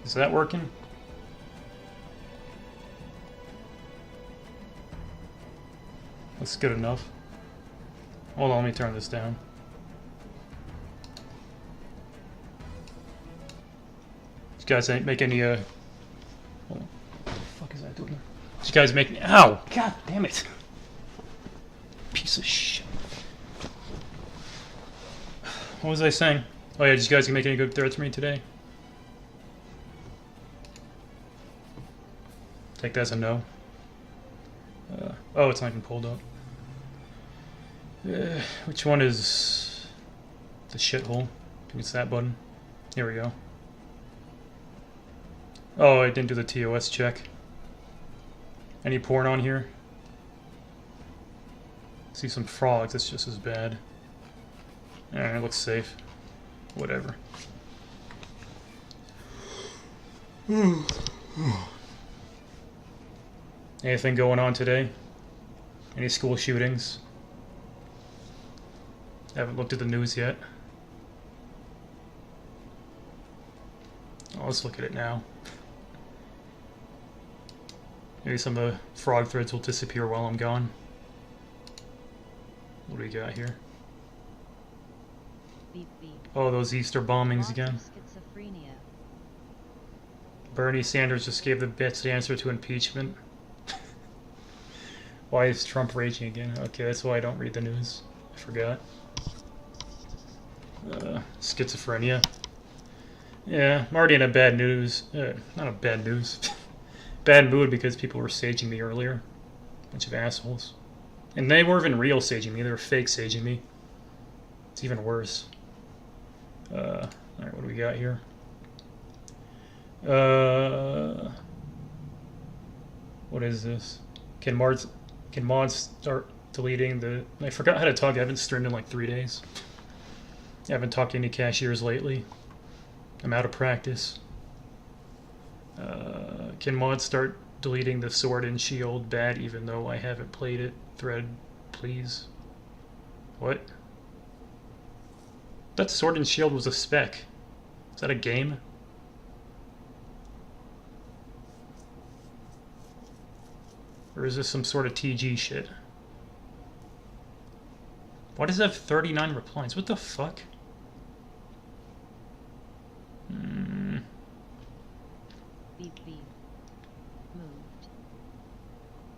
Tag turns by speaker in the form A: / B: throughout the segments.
A: Is that working? That's good enough. Hold on, let me turn this down. You guys ain't make any, hold on. What the fuck is that doing there? Did you guys make any— ow! God damn it! Piece of shit. What was I saying? Oh yeah, did you guys make any good threats for me today? Take that as a no. Oh, it's not even pulled up. Which one is the shithole? I think it's that button. Here we go. Oh, I didn't do the TOS check. Any porn on here? See some frogs, that's just as bad. Alright, looks safe. Whatever. Anything going on today? Any school shootings? Haven't looked at the news yet. Oh, let's look at it now. Maybe some of the fraud threads will disappear while I'm gone. What do we got here? Oh, those Easter bombings again. Bernie Sanders just gave the best answer to impeachment. Why is Trump raging again? Okay, that's why I don't read the news. I forgot. Schizophrenia. Yeah, I'm already in a bad news. Not a bad news. Bad mood because people were saging me earlier. Bunch of assholes. And they weren't even real saging me, they were fake saging me. It's even worse. Alright, what do we got here? What is this? Can mods start deleting the... I forgot how to talk. I haven't streamed in like 3 days. I haven't talked to any cashiers lately. I'm out of practice. Can mods start deleting the Sword and Shield bad even though I haven't played it? Thread, please. What? That Sword and Shield was a spec. Is that a game? Or is this some sort of TG shit? Why does it have 39 replies? What the fuck?
B: Beep beep. Moved.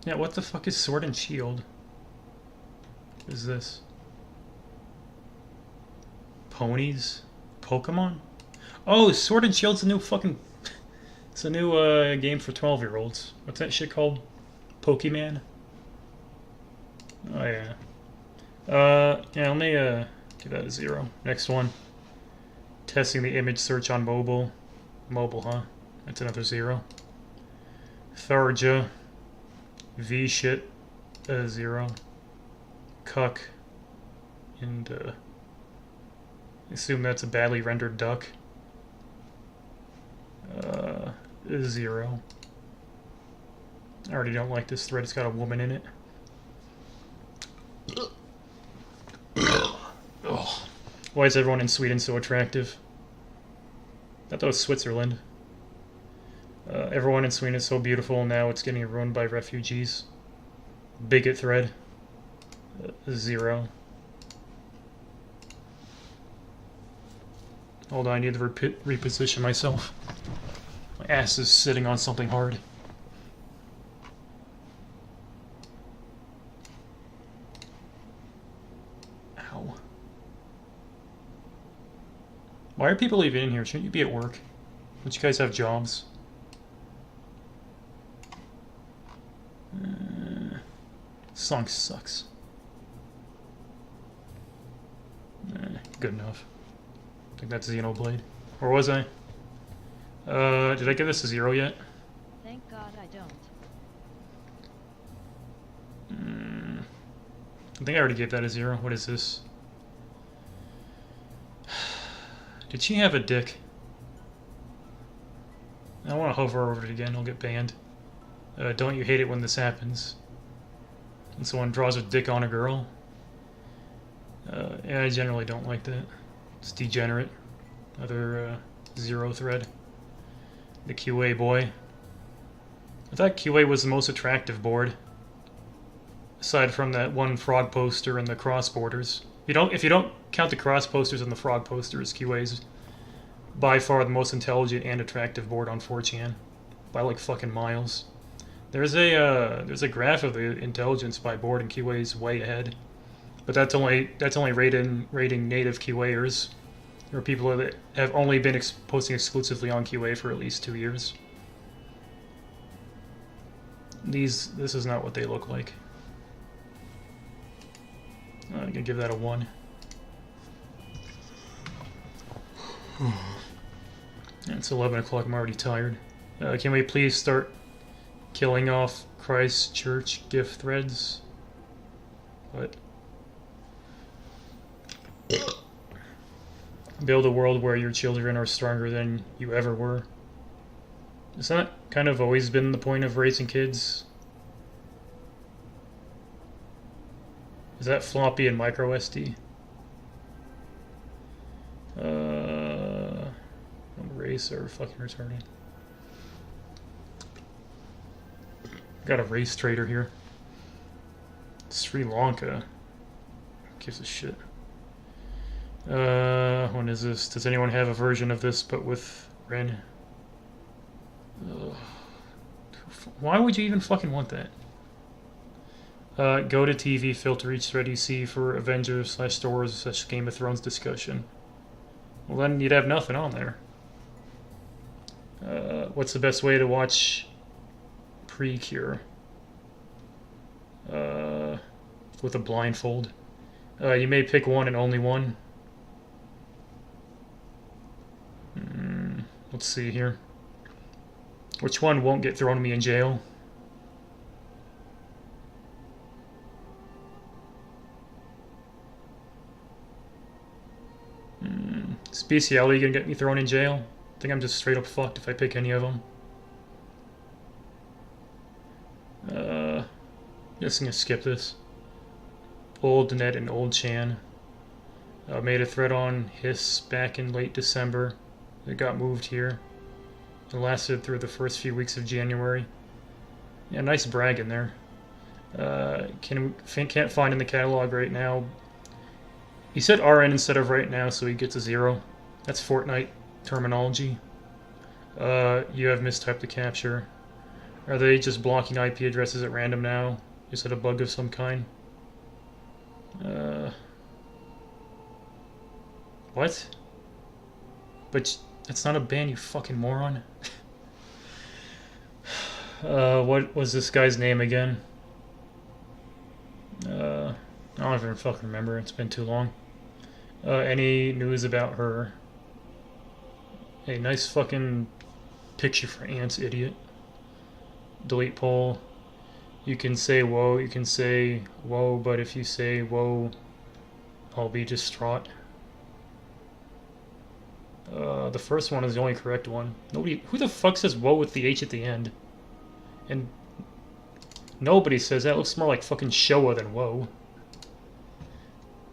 A: Yeah, what the fuck is Sword and Shield? What is this? Ponies? Pokemon? Oh, Sword and Shield's a new fucking... It's a new game for 12-year-olds. What's that shit called? Pokemon? Oh yeah. Yeah, let me give that a 0. Next one. Testing the image search on mobile. Mobile, huh? That's another 0. Tharja. V-shit. 0. Cuck. And, I assume that's a badly rendered duck. 0. I already don't like this thread. It's got a woman in it. Ugh. Why is everyone in Sweden so attractive? I thought that was Switzerland. Everyone in Sweden is so beautiful, now it's getting ruined by refugees. Bigot thread. 0. Hold on, I need to reposition myself. My ass is sitting on something hard. Ow. Why are people even in here? Shouldn't you be at work? Don't you guys have jobs? Song sucks. Good enough. I think that's Xenoblade. Or was I? Did I give this a 0 yet?
B: Thank God I don't.
A: I think I already gave that a 0. What is this? Did she have a dick? I want to hover over it again. I'll get banned. Don't you hate it when this happens? When someone draws a dick on a girl? Yeah, I generally don't like that. It's degenerate. Another 0 thread. The QA boy. I thought QA was the most attractive board. Aside from that one frog poster and the cross borders. If you don't count the cross posters and the frog posters, QA's by far the most intelligent and attractive board on 4chan. By like fucking miles. There's a graph of the intelligence by board, and QA's way ahead. But that's only rating native QAers, or people that have only been posting exclusively on QA for at least 2 years. This is not what they look like. I'm gonna give that a 1. It's 11 o'clock. I'm already tired. Can we please start killing off Christchurch gift threads? What? Build a world where your children are stronger than you ever were. Isn't that kind of always been the point of raising kids? Is that floppy and micro SD? Race or fucking retarded. Got a race trader here. Sri Lanka. Who gives a shit? When is this? Does anyone have a version of this but with Ren? Ugh. Why would you even fucking want that? Go to TV, filter each thread you see for Avengers / Star Wars / Game of Thrones discussion. Well, then you'd have nothing on there. What's the best way to watch Precure? With a blindfold. You may pick one and only one. Let's see here. Which one won't get thrown me in jail? Speciality gonna get me thrown in jail? I think I'm just straight up fucked if I pick any of them. Just gonna skip this. Old Net and Old Chan. Made a thread on Hiss back in late December. It got moved here. It lasted through the first few weeks of January. Yeah, nice brag in there. Can't find in the catalog right now. He said RN instead of right now, so he gets a 0. That's Fortnite terminology. You have mistyped the capture. Are they just blocking IP addresses at random now? Is it a bug of some kind? What? But that's not a ban, you fucking moron. What was this guy's name again? I don't even fucking remember. It's been too long. Any news about her? A nice fucking picture for ants, idiot. Delete poll. You can say whoa, you can say whoa, but if you say whoa, I'll be distraught. The first one is the only correct one. Who the fuck says whoa with the H at the end? And nobody says that. It looks more like fucking Showa than whoa.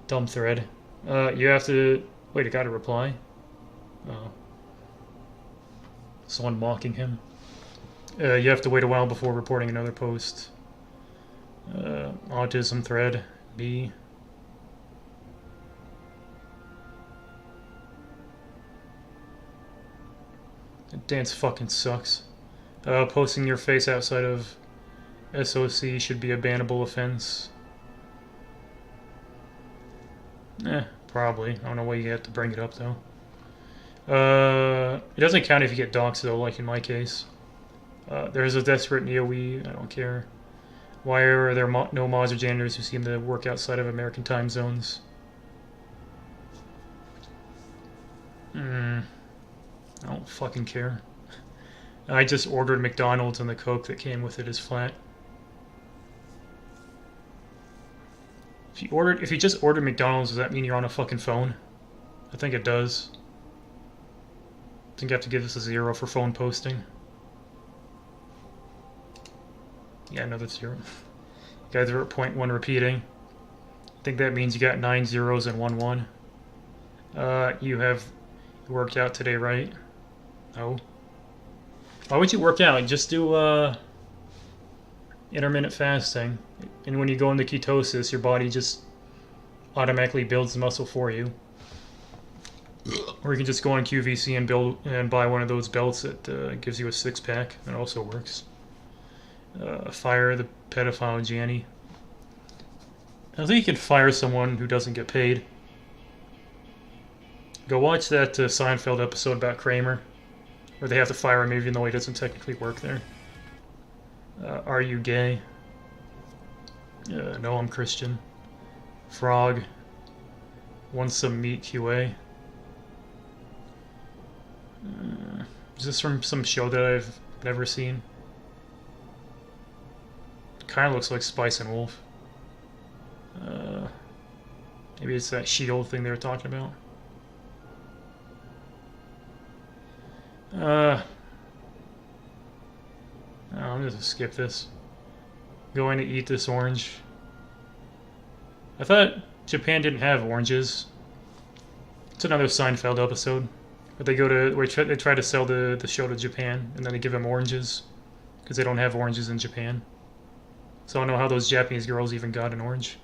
A: Dumb thread. You have to... Wait, I got a reply? Oh. Someone mocking him. You have to wait a while before reporting another post. Autism thread. B. That dance fucking sucks. Posting your face outside of SOC should be a bannable offense. Probably. I don't know why you have to bring it up, though. It doesn't count if you get doxxed, though, like in my case. There's a desperate NeoWee. I don't care. Why are there no mods or janitors who seem to work outside of American time zones? I don't fucking care. I just ordered McDonald's and the Coke that came with it is flat. If you just ordered McDonald's, does that mean you're on a fucking phone? I think it does. I think I have to give this a 0 for phone posting. Yeah, another 0. You guys are at 0.1 repeating. I think that means you got 9 zeros and 1 1. You have worked out today, right? No. Why would you work out? Just do intermittent fasting. And when you go into ketosis, your body just automatically builds the muscle for you. Or you can just go on QVC and build and buy one of those belts that gives you a six-pack. That also works. Fire the pedophile Janny. I think you can fire someone who doesn't get paid. Go watch that Seinfeld episode about Kramer, where they have to fire him even though he doesn't technically work there. Are you gay? No, I'm Christian. Frog. Want some meat, QA? Is this from some show that I've never seen? Kind of looks like Spice and Wolf. Maybe it's that Shield thing they were talking about. I'm gonna skip this. Going to eat this orange. I thought Japan didn't have oranges. It's another Seinfeld episode where they go to where they try to sell the show to Japan, and then they give them oranges because they don't have oranges in Japan. So I don't know how those Japanese girls even got an orange.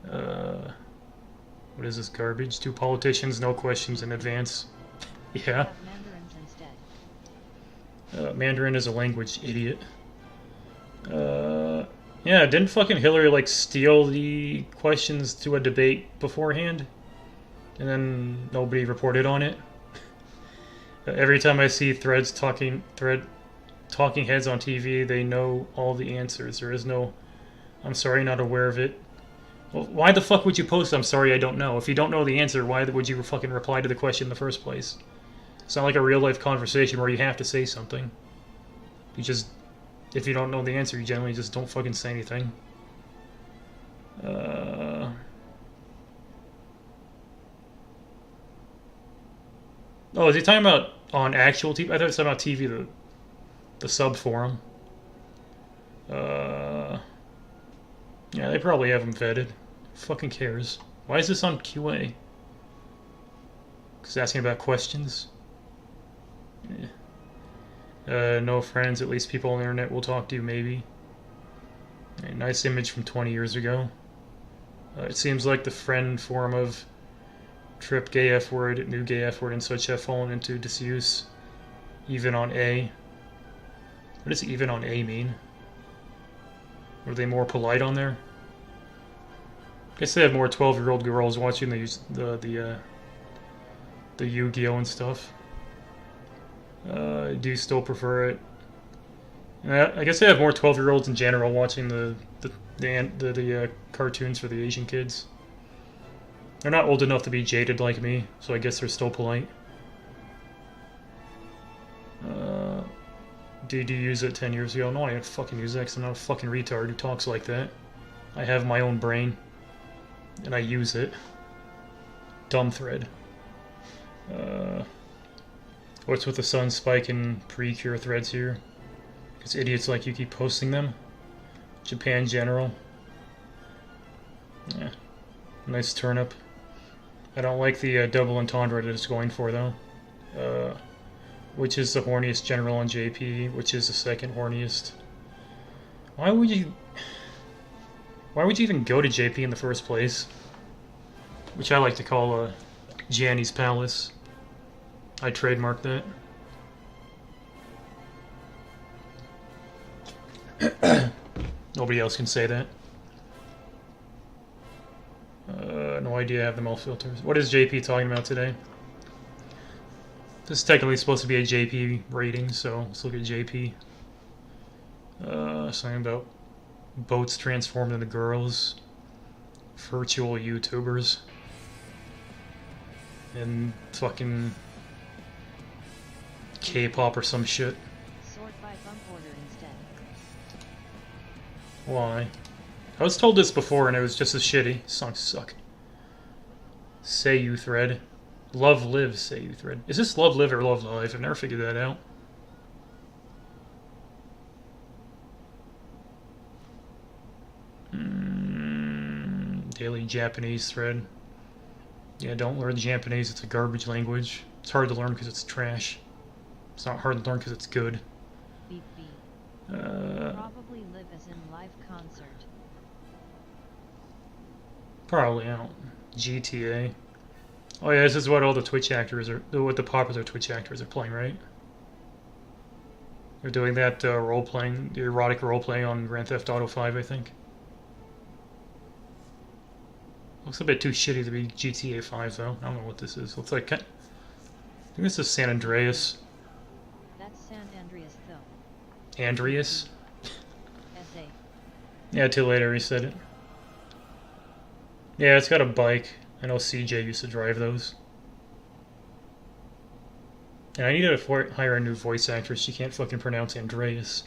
A: What is this garbage? Two politicians, no questions in advance. Yeah.
B: Mandarins instead.
A: Mandarin is a language, idiot. Yeah, didn't fucking Hillary like steal the questions to a debate beforehand? And then nobody reported on it? Every time I see talking heads on TV, they know all the answers. There is no, I'm sorry, not aware of it. Well, why the fuck would you post, I'm sorry, I don't know? If you don't know the answer, why would you fucking reply to the question in the first place? It's not like a real-life conversation where you have to say something. You just, if you don't know the answer, you generally just don't fucking say anything. Oh, is he talking about on actual TV? I thought he was talking about TV, the sub forum. Yeah, they probably have him vetted. Fucking cares. Why is this on QA? Because asking about questions? Yeah. No friends, at least people on the internet will talk to you, maybe. A nice image from 20 years ago. It seems like the friend form of trip gay F word, new gay F word, and such have fallen into disuse. Even on A. What does even on A mean? Were they more polite on there? I guess they have more 12-year-old girls watching the Yu-Gi-Oh and stuff. Do you still prefer it? I guess they have more 12-year-olds in general watching the cartoons for the Asian kids. They're not old enough to be jaded like me, so I guess they're still polite. Did you use it 10 years ago? No, I didn't fucking use it because I'm not a fucking retard who talks like that. I have my own brain, and I use it. Dumb thread. What's with the sun spike and pre-cure threads here? Because idiots like you keep posting them. Japan General. Yeah. Nice turnip. I don't like the double entendre that it's going for, though. Which is the horniest general on JP? Which is the second horniest? Why would you even go to JP in the first place? Which I like to call Gianni's Palace. I trademarked that. Nobody else can say that. No idea I have them all filters. What is JP talking about today? This is technically supposed to be a JP rating, so let's look at JP. Something about boats transformed into girls, virtual YouTubers, and fucking K-pop or some shit.
B: Sort by bump order instead.
A: Why? I was told this before and it was just as shitty. Songs suck. Say you thread. Love lives, say you thread. Is this love live or love live? I've never figured that out. Daily Japanese thread. Yeah, don't learn Japanese. It's a garbage language. It's hard to learn because it's trash. It's not hard to learn because it's good.
B: Beep beep.
A: Uh,
B: Probably live as in live concert.
A: Probably, I don't. GTA. Oh yeah, this is what all the Twitch actors are, what the popular Twitch actors are playing, right? They're doing that role-playing, the erotic role-playing on Grand Theft Auto 5, I think. Looks a bit too shitty to be GTA 5, though. I don't know what this is. Looks like... I think this is San Andreas.
B: That's San Andreas though.
A: Andreas?
B: SA.
A: Yeah, too later he said it. Yeah, it's got a bike. I know CJ used to drive those. And I need to hire a new voice actress. She can't fucking pronounce Andreas.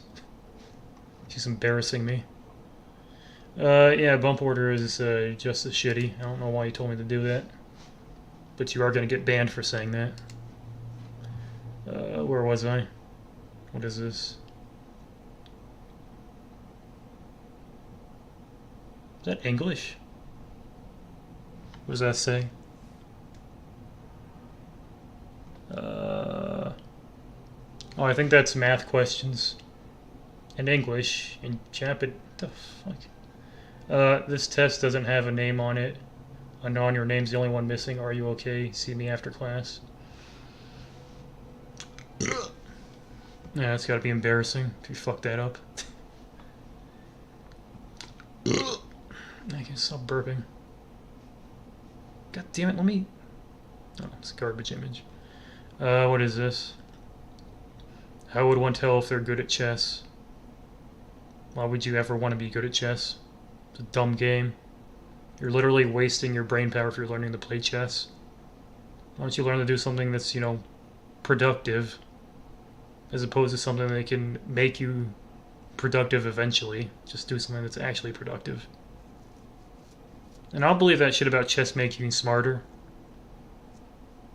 A: She's embarrassing me. Yeah, bump order is just as shitty. I don't know why you told me to do that. But you are going to get banned for saying that. Where was I? What is this? Is that English? What does that say? Oh, I think that's math questions. And English. And Japan. The fuck? This test doesn't have a name on it. Anon, your name's the only one missing. Are you okay? See me after class. Yeah, that's gotta be embarrassing if you fuck that up. I can stop burping. God damn it, let me... Oh, it's a garbage image. What is this? How would one tell if they're good at chess? Why would you ever want to be good at chess? It's a dumb game. You're literally wasting your brain power if you're learning to play chess. Why don't you learn to do something that's, you know, productive, as opposed to something that can make you productive eventually. Just do something that's actually productive. And I'll believe that shit about chess making you smarter.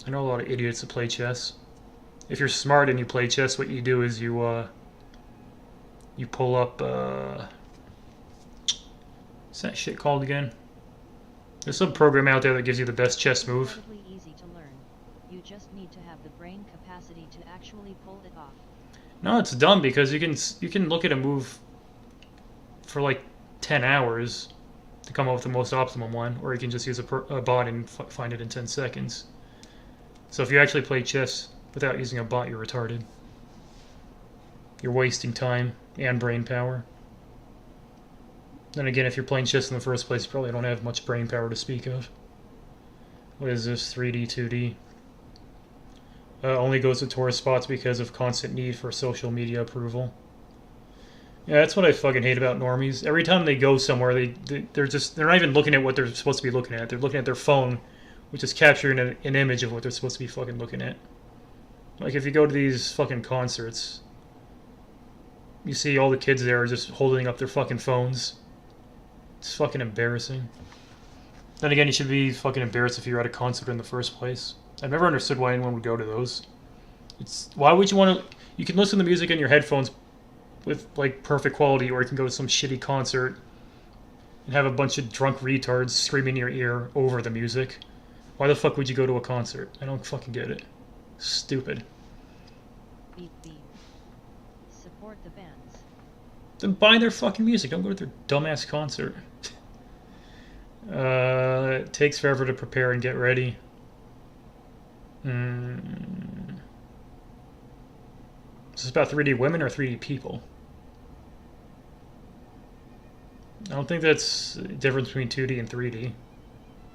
A: I know a lot of idiots that play chess. If you're smart and you play chess, what you do is you pull up, what's that shit called again? There's some program out there that gives you the best chess move.
B: Incredibly easy to learn. You just need to have the brain capacity to actually pull it off.
A: No, it's dumb because you can look at a move for like 10 hours to come up with the most optimum one, or you can just use a bot and find it in 10 seconds. So if you actually play chess without using a bot, you're retarded. You're wasting time and brain power. Then again, if you're playing chess in the first place, you probably don't have much brain power to speak of. What is this? 3D, 2D? Only goes to tourist spots because of constant need for social media approval. Yeah, that's what I fucking hate about normies. Every time they go somewhere, they're not even looking at what they're supposed to be looking at. They're looking at their phone, which is capturing an image of what they're supposed to be fucking looking at. Like if you go to these fucking concerts, you see all the kids there just holding up their fucking phones. It's fucking embarrassing. Then again, you should be fucking embarrassed if you're at a concert in the first place. I've never understood why anyone would go to those. Why would you want to... You can listen to music in your headphones with, like, perfect quality, or you can go to some shitty concert and have a bunch of drunk retards screaming in your ear over the music. Why the fuck would you go to a concert? I don't fucking get it. Stupid.
B: Beep beep. Support the bands.
A: Then buy their fucking music. Don't go to their dumbass concert. It takes forever to prepare and get ready. Is this about 3D women or 3D people? I don't think that's the difference between 2D and 3D.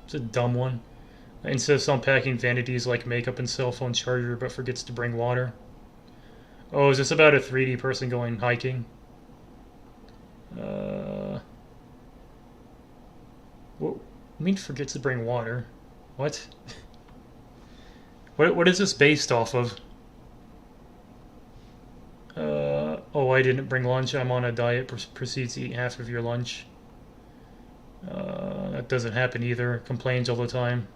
A: It's a dumb one. Insists on packing vanities like makeup and cell phone charger, but forgets to bring water. Oh, is this about a 3D person going hiking? What? I mean, forgets to bring water. What? What is this based off of? Oh, I didn't bring lunch. I'm on a diet. Proceeds to eat half of your lunch. That doesn't happen either. Complains all the time.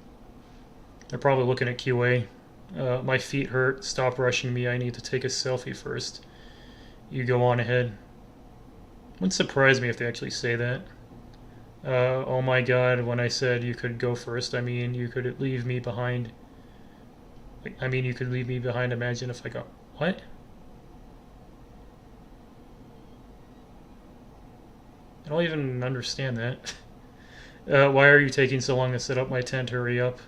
A: They're probably looking at QA. My feet hurt. Stop rushing me. I need to take a selfie first. You go on ahead. Wouldn't surprise me if they actually say that. Oh my god, when I said you could go first, I mean you could leave me behind. Like, I mean, you could leave me behind. Imagine if I got... What? I don't even understand that. Why are you taking so long to set up my tent? Hurry up.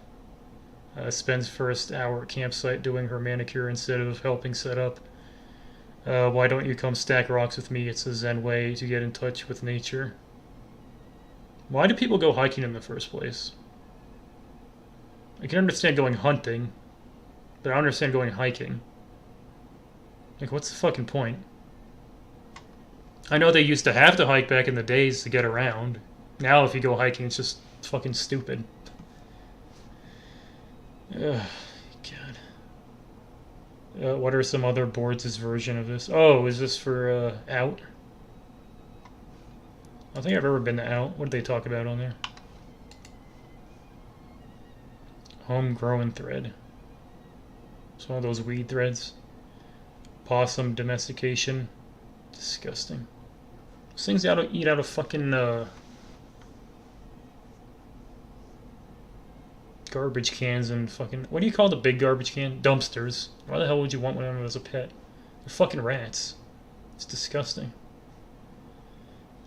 A: Spends first hour at campsite doing her manicure instead of helping set up. Why don't you come stack rocks with me? It's a zen way to get in touch with nature. Why do people go hiking in the first place? I can understand going hunting, but I don't understand going hiking. Like, what's the fucking point? I know they used to have to hike back in the days to get around. Now if you go hiking, it's just fucking stupid. Ugh, God. What are some other boards' version of this? Oh, is this for Out? I don't think I've ever been to Out. What did they talk about on there? Homegrown thread. It's one of those weed threads. Possum domestication. Disgusting. Those things ought to eat out of fucking garbage cans and fucking... What do you call the big garbage can? Dumpsters. Why the hell would you want one of them as a pet? They're fucking rats. It's disgusting.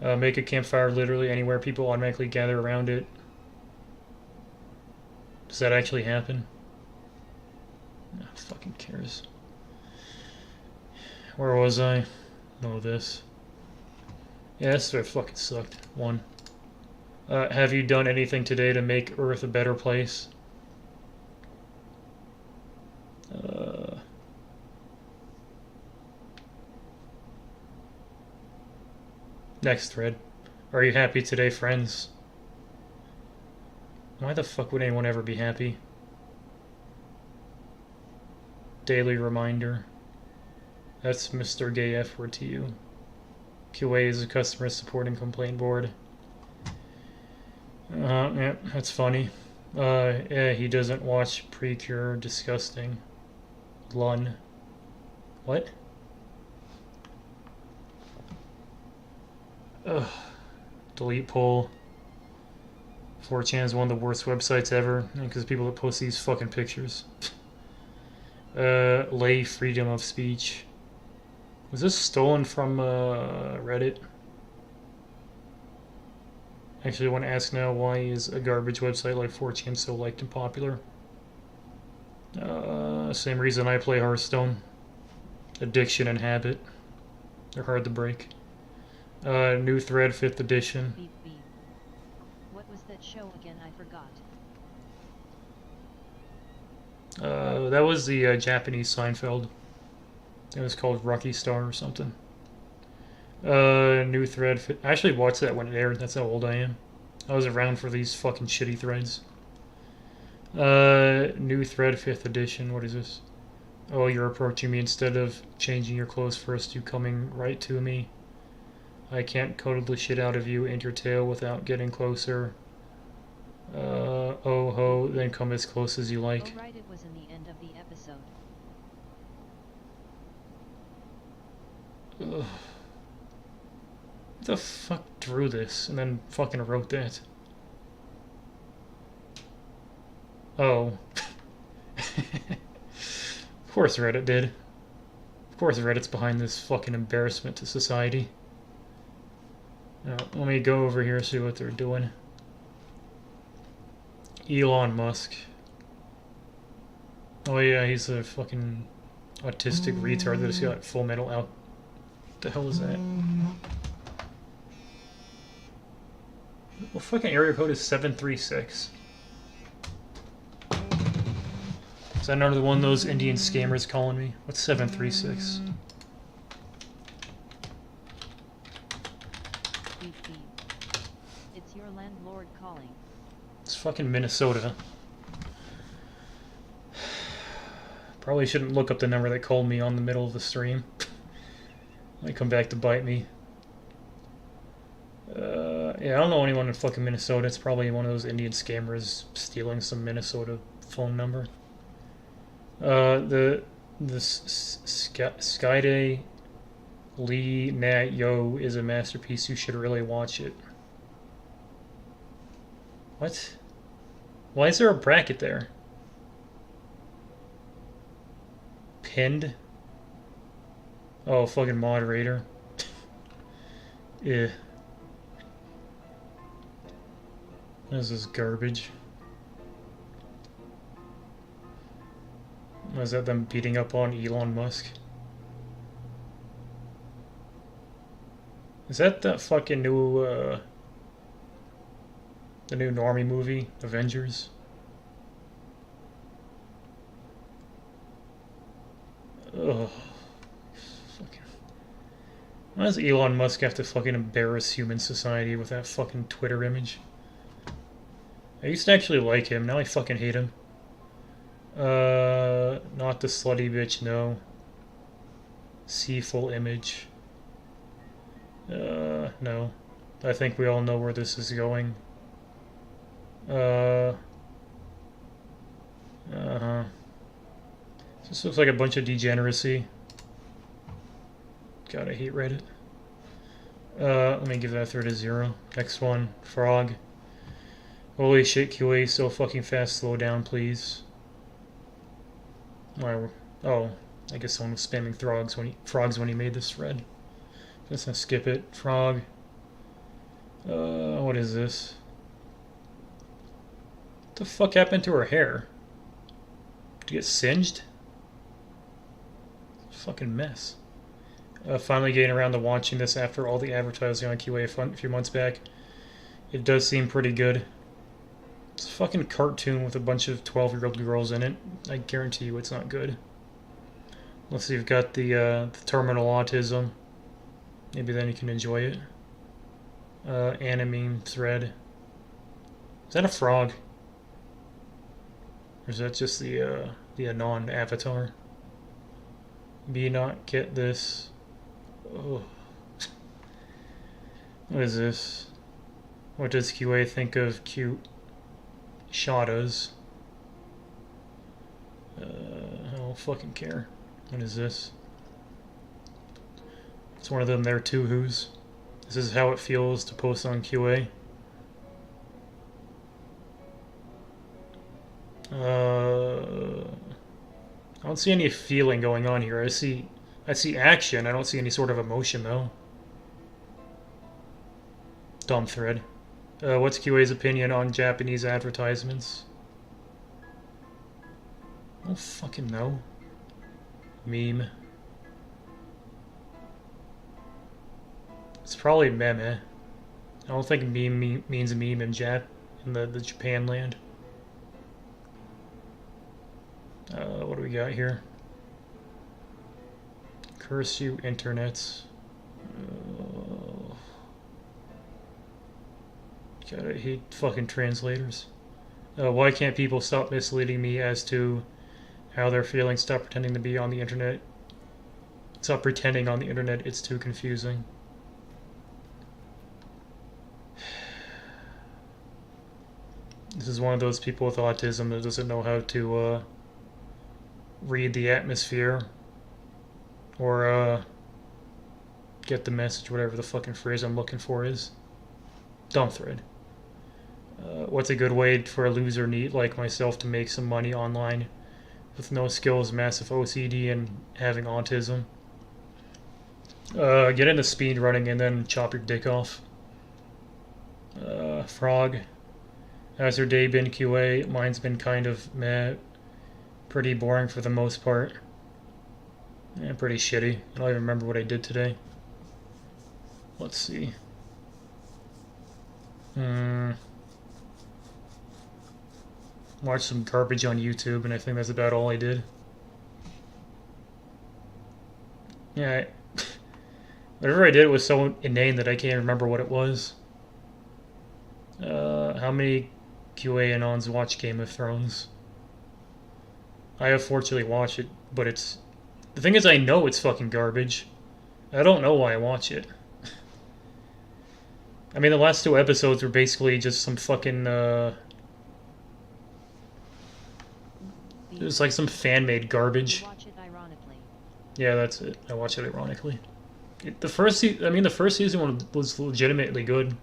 A: Make a campfire literally anywhere. People automatically gather around it. Does that actually happen? No, fucking cares. Where was I? Oh, this. Yeah, this sort of fucking sucked. One. Have you done anything today to make Earth a better place? Next thread. Are you happy today, friends? Why the fuck would anyone ever be happy? Daily reminder. That's Mr. Gay F word to you. QA is a customer support and complaint board. Yeah, that's funny. Yeah, he doesn't watch Precure. Disgusting. Lun. What? Ugh. Delete poll. 4chan is one of the worst websites ever because people that post these fucking pictures. Lay freedom of speech. Was this stolen from Reddit? Actually, I want to ask now, why is a garbage website like 4chan so liked and popular? Same reason I play Hearthstone. Addiction and habit. They're hard to break. New thread, 5th edition.
B: Beep, beep. What was that show again? I forgot.
A: That was the Japanese Seinfeld. It was called Rocky Star or something. New thread. I actually watched that when it aired. That's how old I am. I was around for these fucking shitty threads. New thread, 5th edition. What is this? Oh, you're approaching me instead of changing your clothes first. You coming right to me. I can't cuddle the shit out of you and your tail without getting closer. Oh ho, then come as close as you like.
B: Oh right, it was in the end of the episode.
A: Ugh. Who the fuck drew this and then fucking wrote that? Oh. Of course Reddit did. Of course Reddit's behind this fucking embarrassment to society. Let me go over here and see what they're doing. Elon Musk. Oh yeah, he's a fucking autistic retard that's got Full Metal out. What the hell is that? Well, fucking area code is 736. Is that another one of those Indian scammers calling me? What's 736?
B: Beep, beep. It's your landlord calling.
A: It's fucking Minnesota. Probably shouldn't look up the number that called me on the middle of the stream. Might come back to bite me. Yeah, I don't know anyone in fucking Minnesota. It's probably one of those Indian scammers stealing some Minnesota phone number. The Skyday Lee Nat Yo is a masterpiece. You should really watch it. What? Why is there a bracket there? Pinned? Oh, fucking moderator. Yeah. This is garbage. Was that them beating up on Elon Musk? Is that the fucking new, the new normie movie, Avengers? Ugh. Fucking. Why does Elon Musk have to fucking embarrass human society with that fucking Twitter image? I used to actually like him, now I fucking hate him. Not the slutty bitch, no. See full image. No. I think we all know where this is going. Uh-huh. This looks like a bunch of degeneracy. God, I hate Reddit. Let me give that third a 0. Next one, Frog. Holy shit, QA, so fucking fast, slow down, please. Why? Oh, I guess someone was spamming frogs when he made this thread. Just gonna skip it. Frog. What is this? What the fuck happened to her hair? Did it get singed? Fucking mess. Finally getting around to watching this after all the advertising on QA a few months back. It does seem pretty good. It's a fucking cartoon with a bunch of 12-year-old girls in it. I guarantee you it's not good. Unless you've got the terminal autism. Maybe then you can enjoy it. Anime thread. Is that a frog? Or is that just the Anon avatar? Be not get this. Oh. What is this? What does QA think of cute Shadas? I don't fucking care. What is this? It's one of them there too who's. This is how it feels to post on QA. I don't see any feeling going on here. I see action. I don't see any sort of emotion though. Dumb thread. What's QA's opinion on Japanese advertisements? I don't fucking know. Meme. It's probably meme. I don't think meme means meme in the Japan land. What do we got here? Curse you, internets. God, I hate fucking translators. Why can't people stop misleading me as to how they're feeling? Stop pretending to be on the internet. Stop pretending on the internet. It's too confusing. This is one of those people with autism that doesn't know how to read the atmosphere or get the message, whatever the fucking phrase I'm looking for is. Dumb thread. What's a good way for a loser neat like myself to make some money online with no skills, massive OCD, and having autism? Get into speed running and then chop your dick off. Frog. How's your day been, QA? Mine's been kind of meh. Pretty boring for the most part. Yeah, pretty shitty. I don't even remember what I did today. Let's see. Watched some garbage on YouTube, and I think that's about all I did. Yeah, whatever I did was so inane that I can't remember what it was. How many QAnons watch Game of Thrones? I unfortunately watch it, but it's... The thing is, I know it's fucking garbage. I don't know why I watch it. I mean, the last 2 episodes were basically just some fucking, it was like some fan-made garbage.
B: Watch it ironically.
A: Yeah, that's it. I watch it ironically. The first season was legitimately good.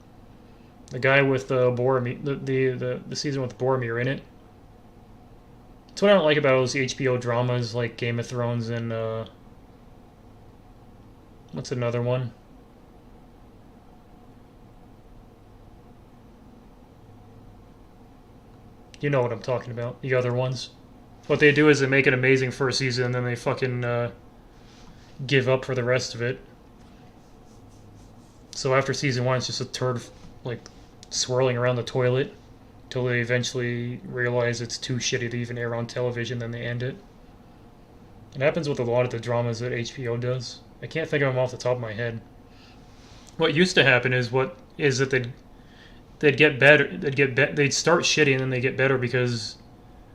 A: The guy with Boromir, the season with Boromir in it. That's what I don't like about those HBO dramas like Game of Thrones and what's another one? You know what I'm talking about. The other ones. What they do is they make an amazing first season and then they fucking give up for the rest of it. So after season 1, it's just a turd like swirling around the toilet until they eventually realize it's too shitty to even air on television, then they end it. It happens with a lot of the dramas that HBO does. I can't think of them off the top of my head. What used to happen is that they'd get better. They'd start shitty and then they get better because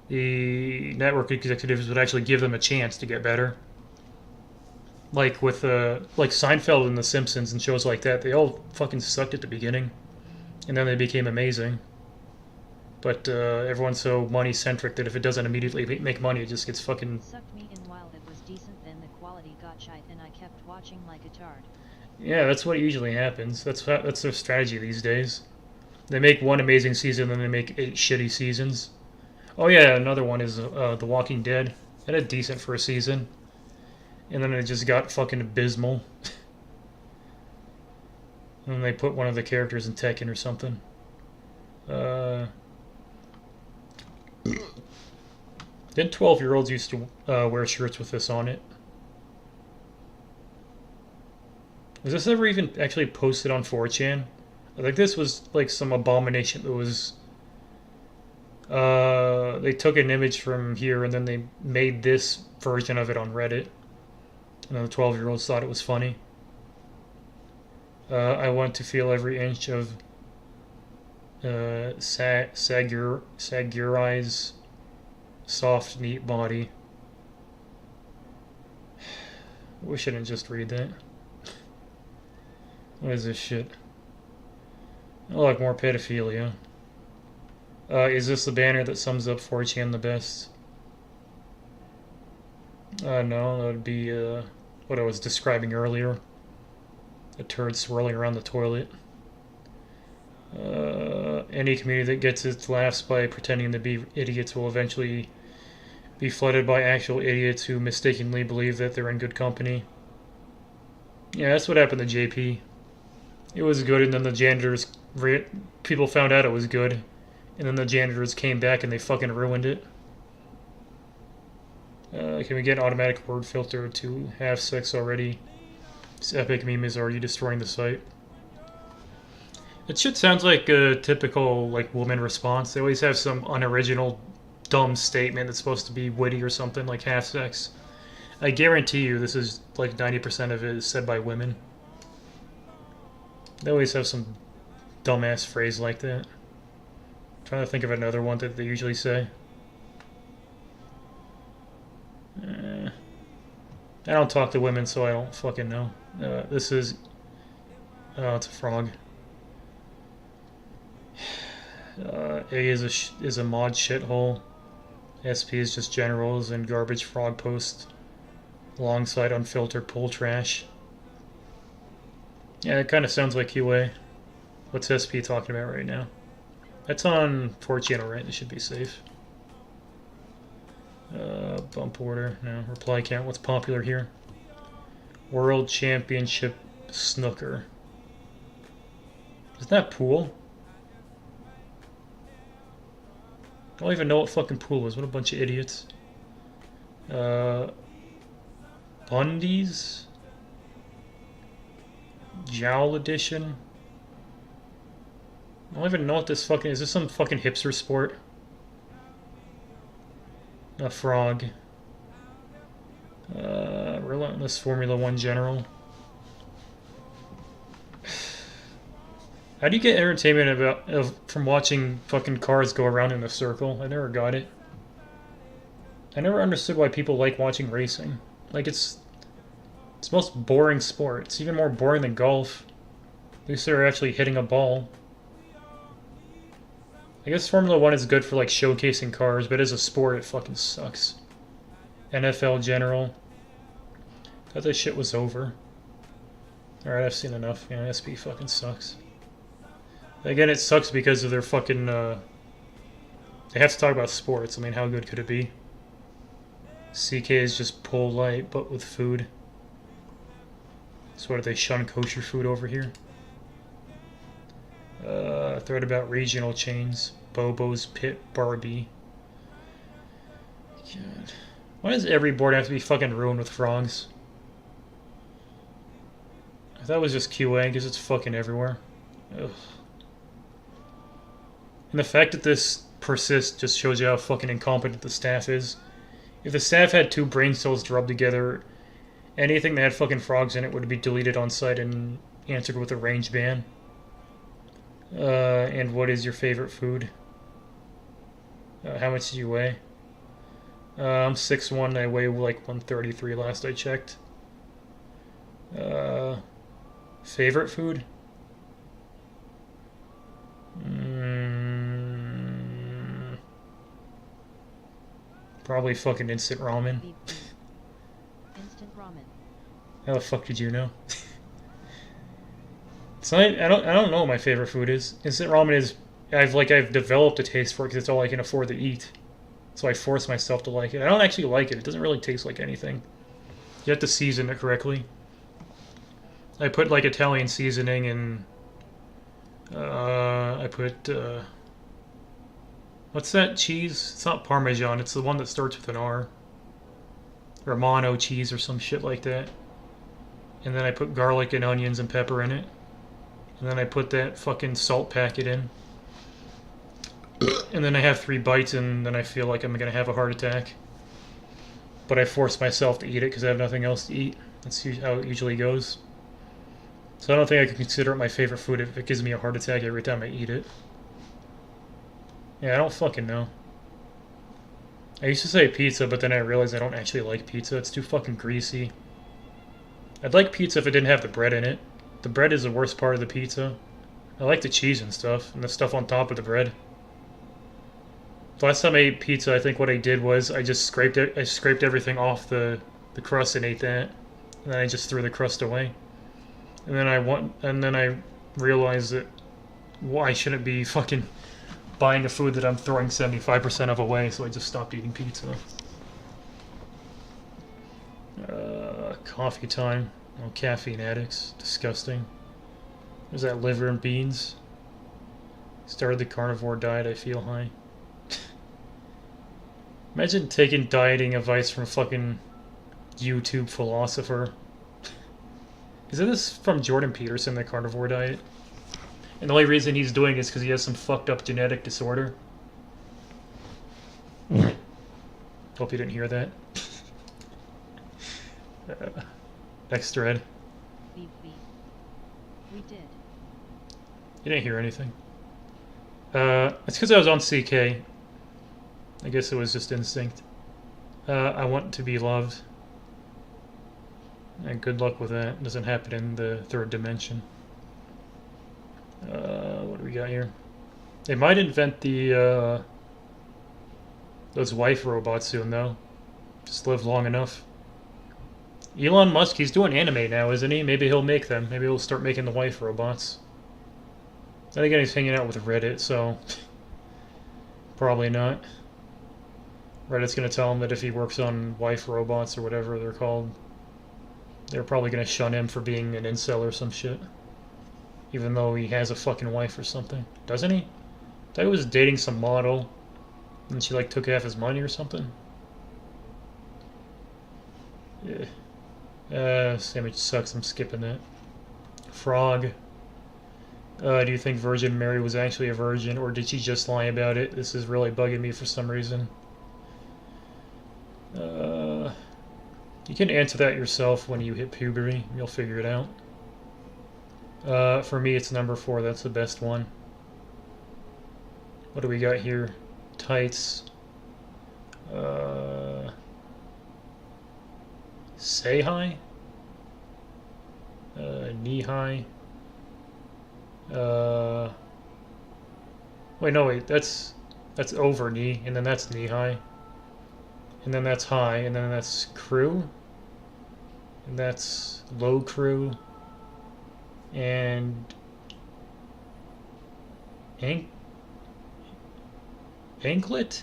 A: the network executives would actually give them a chance to get better. Like with like Seinfeld and The Simpsons and shows like that, they all fucking sucked at the beginning, and then they became amazing. But everyone's so money centric that if it doesn't immediately make money, it just gets fucking.
B: Sucked me in while it was decent, then the quality got shite, and I kept watching like a tard.
A: Yeah, that's what usually happens. That's their strategy these days. They make one amazing season, then they make 8 shitty seasons. Oh yeah, another one is The Walking Dead. It had a decent first season, and then it just got fucking abysmal. And then they put one of the characters in Tekken or something. Then 12-year-olds used to wear shirts with this on it. Was this ever even actually posted on 4chan? Like this was like some abomination that was. They took an image from here and then they made this version of it on Reddit. And then the 12-year-olds thought it was funny. I want to feel every inch of Sagurai's soft, neat body. I wish I didn't just read that. What is this shit? I like more pedophilia. Is this the banner that sums up 4chan the best? No, that would be what I was describing earlier. A turd swirling around the toilet. Any community that gets its laughs by pretending to be idiots will eventually be flooded by actual idiots who mistakenly believe that they're in good company. Yeah, that's what happened to JP. It was good, and then the janitors... people found out it was good, and then the janitors came back and they fucking ruined it. Can we get an automatic word filter to have sex already? This epic meme is already destroying the site. It shit sounds like a typical like woman response. They always have some unoriginal, dumb statement that's supposed to be witty or something, like have sex. I guarantee you this is like 90% of it is said by women. They always have some dumbass phrase like that. I'm trying to think of another one that they usually say. I don't talk to women, so I don't fucking know. This is... Oh, it's a frog. A is a mod shithole. SP is just generals and garbage frog post alongside unfiltered pull trash. Yeah, it kind of sounds like QA. What's SP talking about right now? That's on 4channel, right? It should be safe. Bump order. No. Reply count. What's popular here? World Championship Snooker. Isn't that pool? I don't even know what fucking pool is. What a bunch of idiots. Bundy's? Jowl Edition? I don't even know what this fucking... Is this some fucking hipster sport? A frog. Relentless Formula 1 General. How do you get entertainment from watching fucking cars go around in a circle? I never got it. I never understood why people like watching racing. Like, it's the most boring sport. It's even more boring than golf. At least they're actually hitting a ball. I guess Formula 1 is good for, like, showcasing cars, but as a sport, it fucking sucks. NFL General. Thought this shit was over. Alright, I've seen enough. Yeah, SP fucking sucks. Again, it sucks because of their fucking, they have to talk about sports. I mean, how good could it be? CK is just pull light, but with food. So what do they shun kosher food over here? Thread about regional chains. Bobo's Pit Barbie. God. Why does every board have to be fucking ruined with frogs? I thought it was just QA because it's fucking everywhere. Ugh. And the fact that this persists just shows you how fucking incompetent the staff is. If the staff had 2 brain cells to rub together, anything that had fucking frogs in it would be deleted on site and answered with a range ban. And what is your favorite food? How much do you weigh? I'm 6'1", I weigh like 133 last I checked. Favorite food? Probably fucking instant ramen.
B: Instant ramen.
A: How the fuck did you know? It's not. I don't know what my favorite food is. Instant ramen is. I've developed a taste for it because it's all I can afford to eat. So I force myself to like it. I don't actually like it. It doesn't really taste like anything. You have to season it correctly. I put like Italian seasoning and I put what's that cheese? It's not Parmesan. It's the one that starts with an R. Romano cheese or some shit like that. And then I put garlic and onions and pepper in it. And then I put that fucking salt packet in. And then I have 3 bites and then I feel like I'm gonna have a heart attack. But I force myself to eat it because I have nothing else to eat. That's how it usually goes. So I don't think I can consider it my favorite food if it gives me a heart attack every time I eat it. Yeah, I don't fucking know. I used to say pizza, but then I realized I don't actually like pizza. It's too fucking greasy. I'd like pizza if it didn't have the bread in it. The bread is the worst part of the pizza. I like the cheese and stuff, and the stuff on top of the bread. The last time I ate pizza, I think what I did was I just scraped it. I scraped everything off the crust and ate that, and then I just threw the crust away. And then I realized that I shouldn't be fucking buying a food that I'm throwing 75% of away, so I just stopped eating pizza. Coffee time. Oh, caffeine addicts. Disgusting. There's that liver and beans. Started the carnivore diet, I feel high. Imagine taking dieting advice from a fucking YouTube philosopher. Isn't this from Jordan Peterson, the carnivore diet? And the only reason he's doing it is because he has some fucked up genetic disorder. Hope you didn't hear that. Next thread.
B: We did.
A: You didn't hear anything. It's because I was on CK. I guess it was just instinct. I want to be loved. And good luck with that. It doesn't happen in the 3rd dimension. What do we got here? They might invent the those wife robots soon, though. Just live long enough. Elon Musk, he's doing anime now, isn't he? Maybe he'll make them. Maybe he'll start making the wife robots. Then again, he's hanging out with Reddit, so probably not. Reddit's gonna tell him that if he works on wife robots or whatever they're called, they're probably gonna shun him for being an incel or some shit. Even though he has a fucking wife or something. Doesn't he? I thought he was dating some model, and she like took half his money or something. Yeah. Sandwich sucks, I'm skipping that. Frog. Do you think Virgin Mary was actually a virgin, or did she just lie about it? This is really bugging me for some reason. You can answer that yourself when you hit puberty. You'll figure it out. For me, it's number 4. That's the best one. What do we got here? Tights. Say hi? Knee high. Wait, no, wait. That's over knee, and then that's knee high. And then that's high, and then that's crew. And that's low crew. And anklet?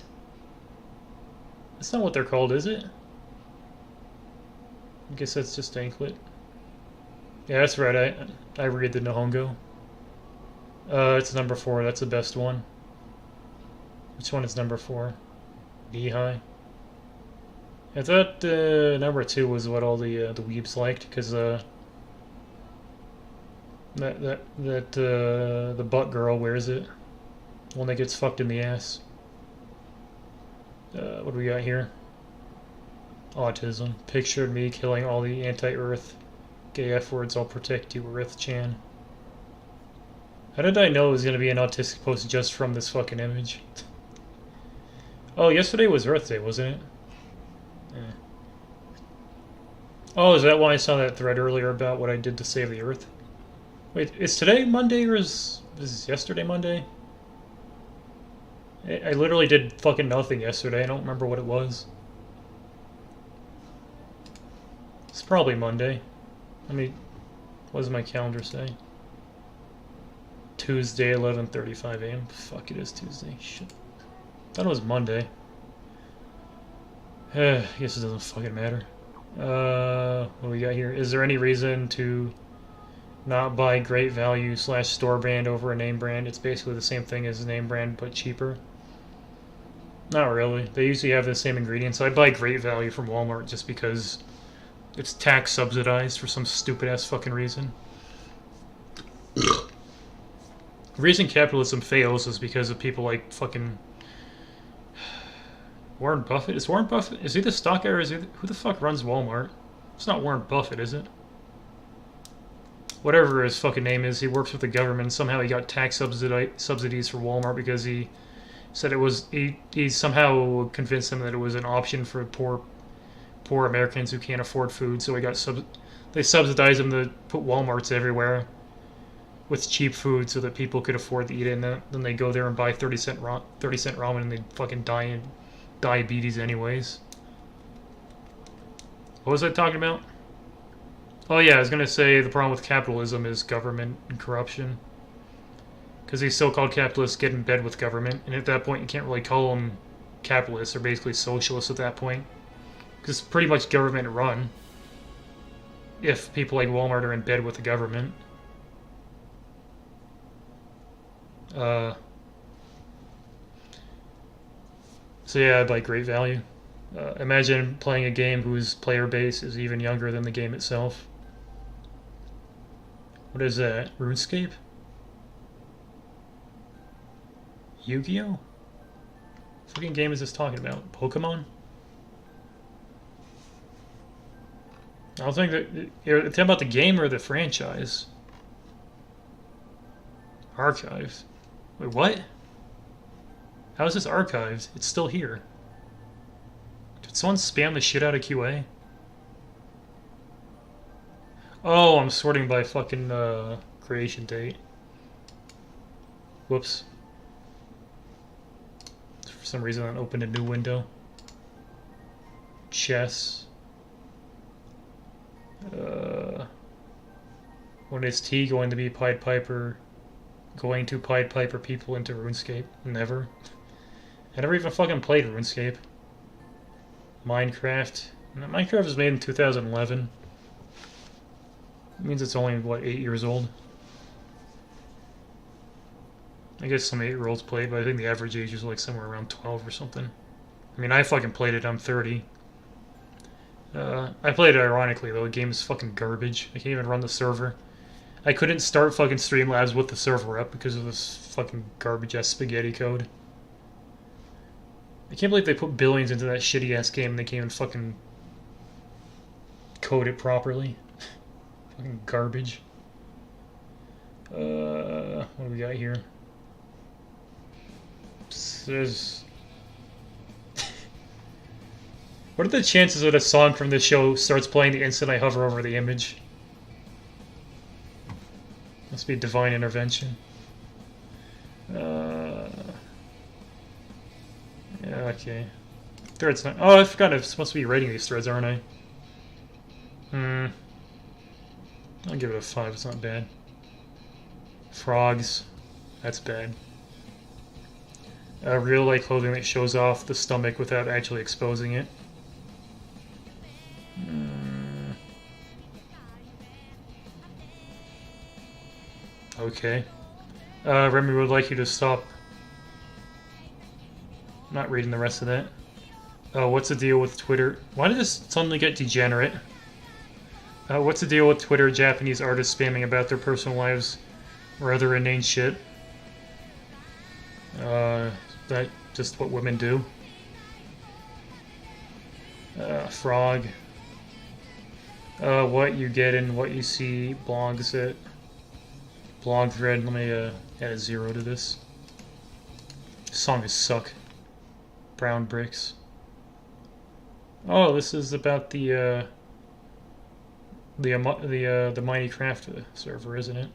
A: That's not what they're called, is it? I guess that's just anklet. Yeah, that's right. I read the Nihongo. It's number 4. That's the best one. Which one is number 4? Beehigh. I thought number 2 was what all the weebs liked, because the butt girl wears it. The one that gets fucked in the ass. What do we got here? Autism. Pictured me killing all the anti-Earth gay F words. I'll protect you, Earth-chan. How did I know it was going to be an autistic post just from this fucking image? Oh, yesterday was Earth Day, wasn't it? Yeah. Oh, is that why I saw that thread earlier about what I did to save the Earth? Wait, is today Monday or is yesterday Monday? I literally did fucking nothing yesterday. I don't remember what it was. It's probably Monday. What does my calendar say? Tuesday, 11:35 a.m. Fuck, it is Tuesday. Shit. Thought it was Monday. I guess it doesn't fucking matter. What do we got here? Is there any reason to not buy great value / store brand over a name brand? It's basically the same thing as a name brand, but cheaper. Not really. They usually have the same ingredients. I buy great value from Walmart just because it's tax subsidized for some stupid ass fucking reason. The reason capitalism fails is because of people like fucking Warren Buffett. Is Warren Buffett? Is he the stock guy or is he? Who the fuck runs Walmart? It's not Warren Buffett, is it? Whatever his fucking name is, he works with the government. Somehow he got tax subsidies for Walmart because he said it was. He somehow convinced them that it was an option for poor Americans who can't afford food. So they subsidized them to put Walmarts everywhere with cheap food so that people could afford to eat it. And then they go there and buy 30-cent ramen and they fucking die in diabetes anyways. What was I talking about? Oh yeah, I was gonna say the problem with capitalism is government and corruption. Because these so-called capitalists get in bed with government, and at that point you can't really call them capitalists. They're basically socialists at that point. Because it's pretty much government run. If people like Walmart are in bed with the government. So yeah, I buy great value. Imagine playing a game whose player base is even younger than the game itself. What is that? RuneScape? Yu-Gi-Oh? What fucking game is this talking about? Pokemon? I don't think that... You're talking about the game or the franchise? Archived. Wait, what? How is this archived? It's still here. Did someone spam the shit out of QA? Oh, I'm sorting by fucking creation date. Whoops. For some reason I opened a new window. Chess. When is T going to be Pied Piper? Going to Pied Piper people into RuneScape? Never. I never even fucking played RuneScape. Minecraft. Minecraft was made in 2011. It means it's only, what, 8 years old? I guess some 8-year-olds played, but I think the average age is like somewhere around 12 or something. I mean, I fucking played it, I'm 30. I played it ironically, though. The game is fucking garbage. I can't even run the server. I couldn't start fucking Streamlabs with the server up because of this fucking garbage-ass spaghetti code. I can't believe they put billions into that shitty-ass game and they can't even fucking code it properly. Fucking garbage. What do we got here? Says... What are the chances that a song from this show starts playing the instant I hover over the image? Must be divine intervention. Yeah, okay. Threads not. Oh, I forgot I'm supposed to be rating these threads, aren't I? I'll give it a 5, it's not bad. Frogs. That's bad. Real light clothing that shows off the stomach without actually exposing it. Okay. Remy would like you to stop. Not reading the rest of that. Oh, what's the deal with Twitter? Why did this suddenly get degenerate? What's the deal with Twitter Japanese artists spamming about their personal lives or other inane shit? That just what women do? Frog. What you get and what you see blogs at blog thread. Let me add a 0 to this. Song is suck. Brown bricks. Oh, this is about the Minecraft server, isn't it?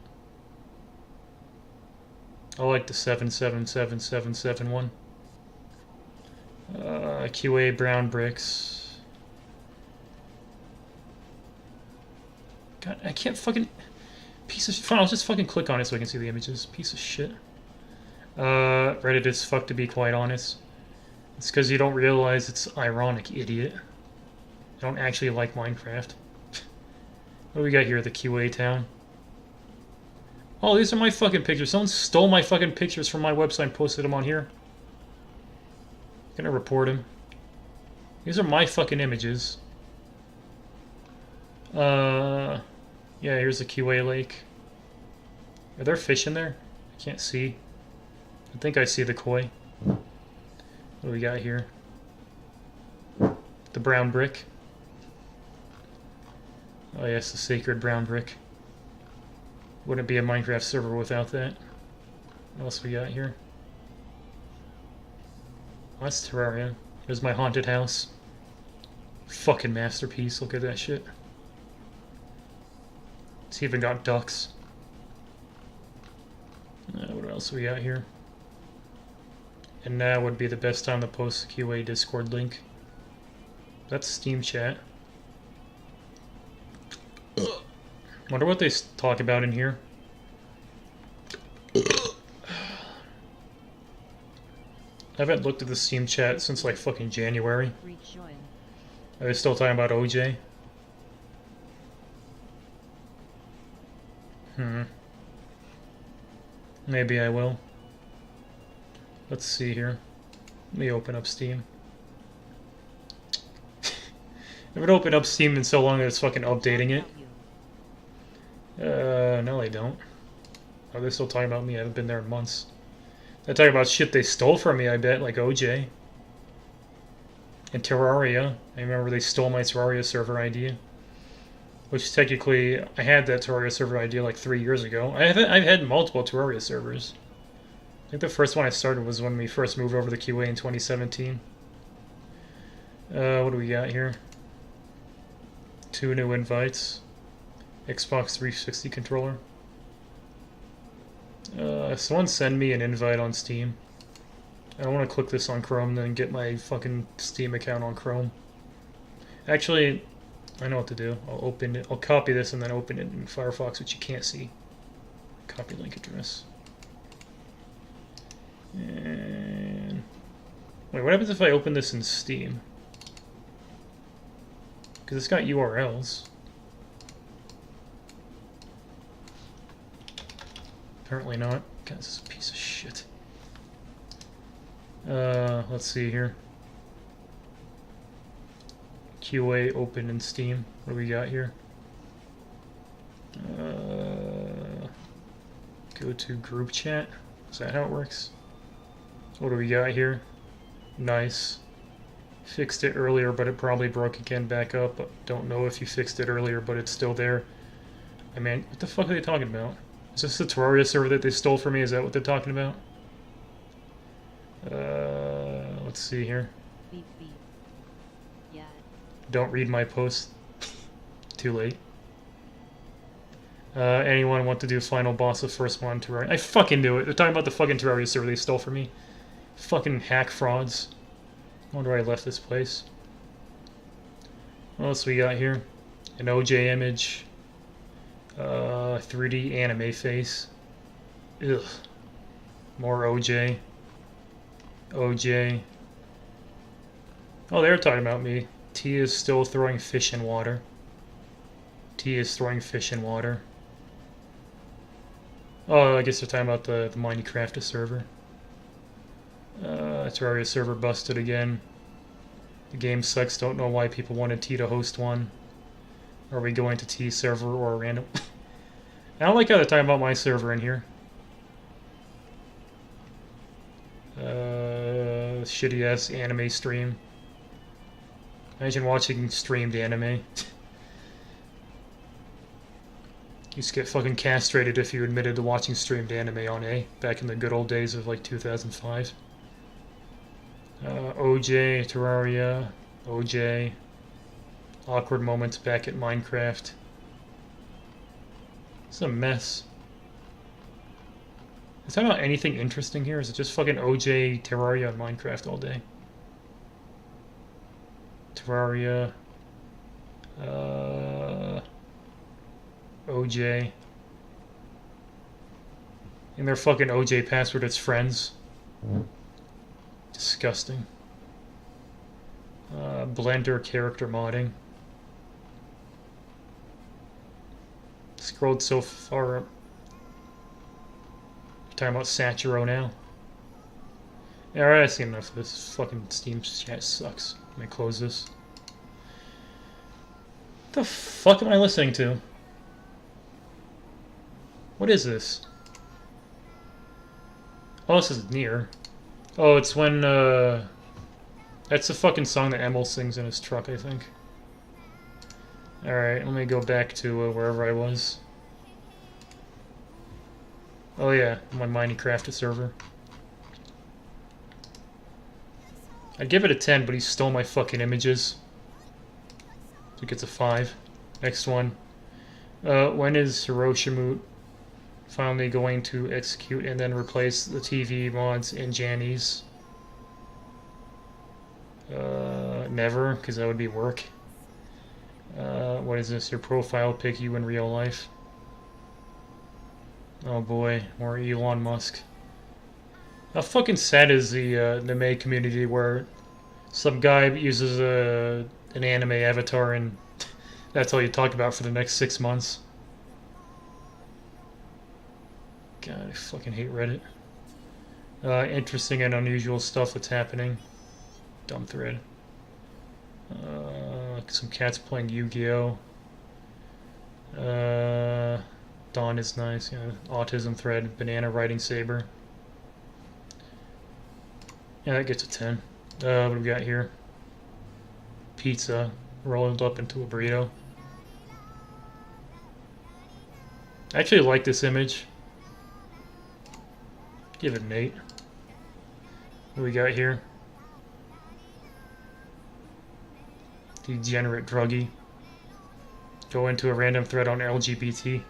A: I like the 777771. QA brown bricks. God, I can't fucking piece of fine. I'll just fucking click on it so I can see the images. Piece of shit. Reddit is fucked, to be quite honest. It's because you don't realize it's ironic, idiot. I don't actually like Minecraft. What do we got here? The QA town. Oh, these are my fucking pictures. Someone stole my fucking pictures from my website and posted them on here. Gonna report him. These are my fucking images. Yeah, here's the QA lake. Are there fish in there? I can't see. I think I see the koi. What do we got here? The brown brick. Oh yes, the sacred brown brick. Wouldn't be a Minecraft server without that. What else we got here? Oh, that's Terraria. There's my haunted house. Fucking masterpiece, look at that shit. It's even got ducks. What else we got here? And now would be the best time to post the QA Discord link. That's Steam chat. Wonder what they talk about in here. I haven't looked at the Steam chat since like fucking January. Are they still talking about OJ? Maybe I will. Let's see here. Let me open up Steam. I haven't opened up Steam in so long that it's fucking updating it. No they don't. Are they still talking about me? I haven't been there in months. They're talking about shit they stole from me, I bet, like OJ. And Terraria. I remember they stole my Terraria server ID. Which technically, I had that Terraria server ID like 3 years ago. I've had multiple Terraria servers. I think the first one I started was when we first moved over to QA in 2017. What do we got here? 2 new invites. Xbox 360 controller. Someone send me an invite on Steam. I don't want to click this on Chrome and then get my fucking Steam account on Chrome. Actually, I know what to do. I'll open it. I'll copy this and then open it in Firefox, which you can't see. Copy link address. And wait, what happens if I open this in Steam? Because it's got URLs. Apparently not. God, this is a piece of shit. Let's see here. QA open in Steam. What do we got here? Go to group chat. Is that how it works? What do we got here? Nice. Fixed it earlier, but it probably broke again back up. Don't know if you fixed it earlier, but it's still there. I mean, what the fuck are they talking about? Is this the Terraria server that they stole from me? Is that what they're talking about? Let's see here.
B: Beep, beep. Yeah.
A: Don't read my post. Too late. Anyone want to do final boss of first one Terraria? I fucking do it. They're talking about the fucking Terraria server they stole from me. Fucking hack frauds. I wonder why I left this place. What else we got here? An OJ image. 3D anime face. Ugh. More OJ. OJ. Oh, they're talking about me. T is still throwing fish in water. T is throwing fish in water. Oh, I guess they're talking about the Minecraft server. Terraria server busted again. The game sucks. Don't know why people wanted T to host one. Are we going to T server or a random? I don't like how they're talking about my server in here. Shitty ass anime stream. Imagine watching streamed anime. You used to get fucking castrated if you admitted to watching streamed anime on A, back in the good old days of like 2005. OJ, Terraria, OJ. Awkward moments back at Minecraft. It's a mess. Is that about anything interesting here? Is it just fucking OJ, Terraria, and Minecraft all day? Terraria. OJ. And their fucking OJ password is friends. Disgusting. Blender character modding. Scrolled so far up. Talking about Satchiro now. Alright, I've seen enough of this. Fucking Steam chat sucks. Let me close this. What the fuck am I listening to? What is this? Oh, this is near. Oh, it's when, that's the fucking song that Emil sings in his truck, I think. Alright, let me go back to wherever I was. Oh yeah, my Minecraft server. I'd give it a 10, but he stole my fucking images. So it gets a 5. Next one. When is Hiroshima finally going to execute and then replace the TV mods in Jannies? Never, because that would be work. What is this? Your profile pic, you in real life? Oh boy, more Elon Musk. How fucking sad is the May community where some guy uses an anime avatar and that's all you talk about for the next 6 months? God, I fucking hate Reddit. Interesting and unusual stuff that's happening. Dumb thread. Some cats playing Yu-Gi-Oh! Dawn is nice, yeah. Autism thread, banana riding saber. Yeah, that gets a 10. What do we got here? Pizza rolled up into a burrito. I actually like this image. Give it an 8. What do we got here? Degenerate druggie. Go into a random thread on LGBT.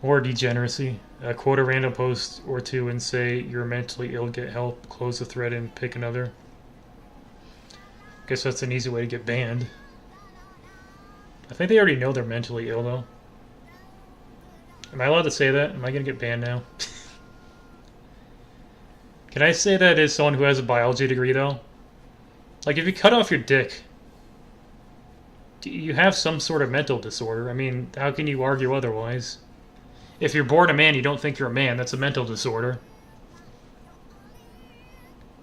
A: Or degeneracy. Quote a random post or two and say you're mentally ill, get help. Close the thread and pick another. Guess that's an easy way to get banned. I think they already know they're mentally ill though. Am I allowed to say that? Am I gonna get banned now? Can I say that as someone who has a biology degree though? Like if you cut off your dick, you have some sort of mental disorder. I mean, how can you argue otherwise? If you're born a man, you don't think you're a man. That's a mental disorder.